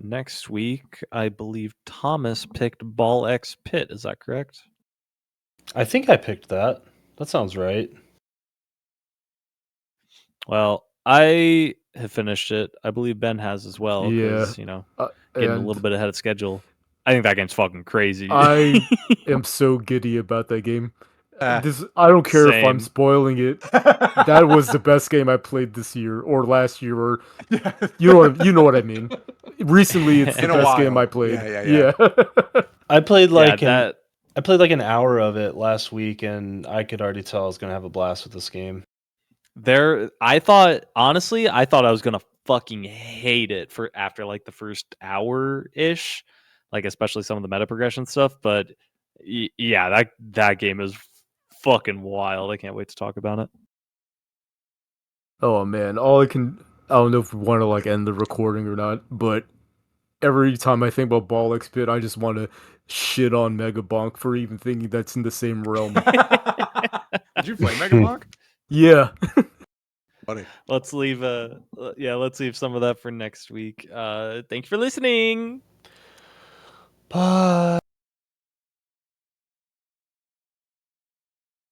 Next week, I believe Thomas picked Ball X Pit. Is that correct? I think I picked that. That sounds right. Well, I have finished it. I believe Ben has as well, Yeah, because, getting a and little bit ahead of schedule. I think that game's fucking crazy. I am so giddy about that game. Ah. I don't care if I'm Same. spoiling it. That was the best game I played this year or last year, or you know what I mean. Recently, it's the In a best game while. I played. Yeah. I played like Yeah, I played like an hour of it last week, and I could already tell I was gonna have a blast with this game. I thought I was gonna fucking hate it for after like the first hour ish. like especially some of the meta progression stuff. But yeah, that game is fucking wild. I can't wait to talk about it. Oh man, I don't know if we want to like end the recording or not, but every time I think about Ball X-Pit, I just want to shit on Megabonk for even thinking that's in the same realm. Did you play Mega Block? Yeah. Buddy. Let's leave some of that for next week. Thank you for listening. Bye.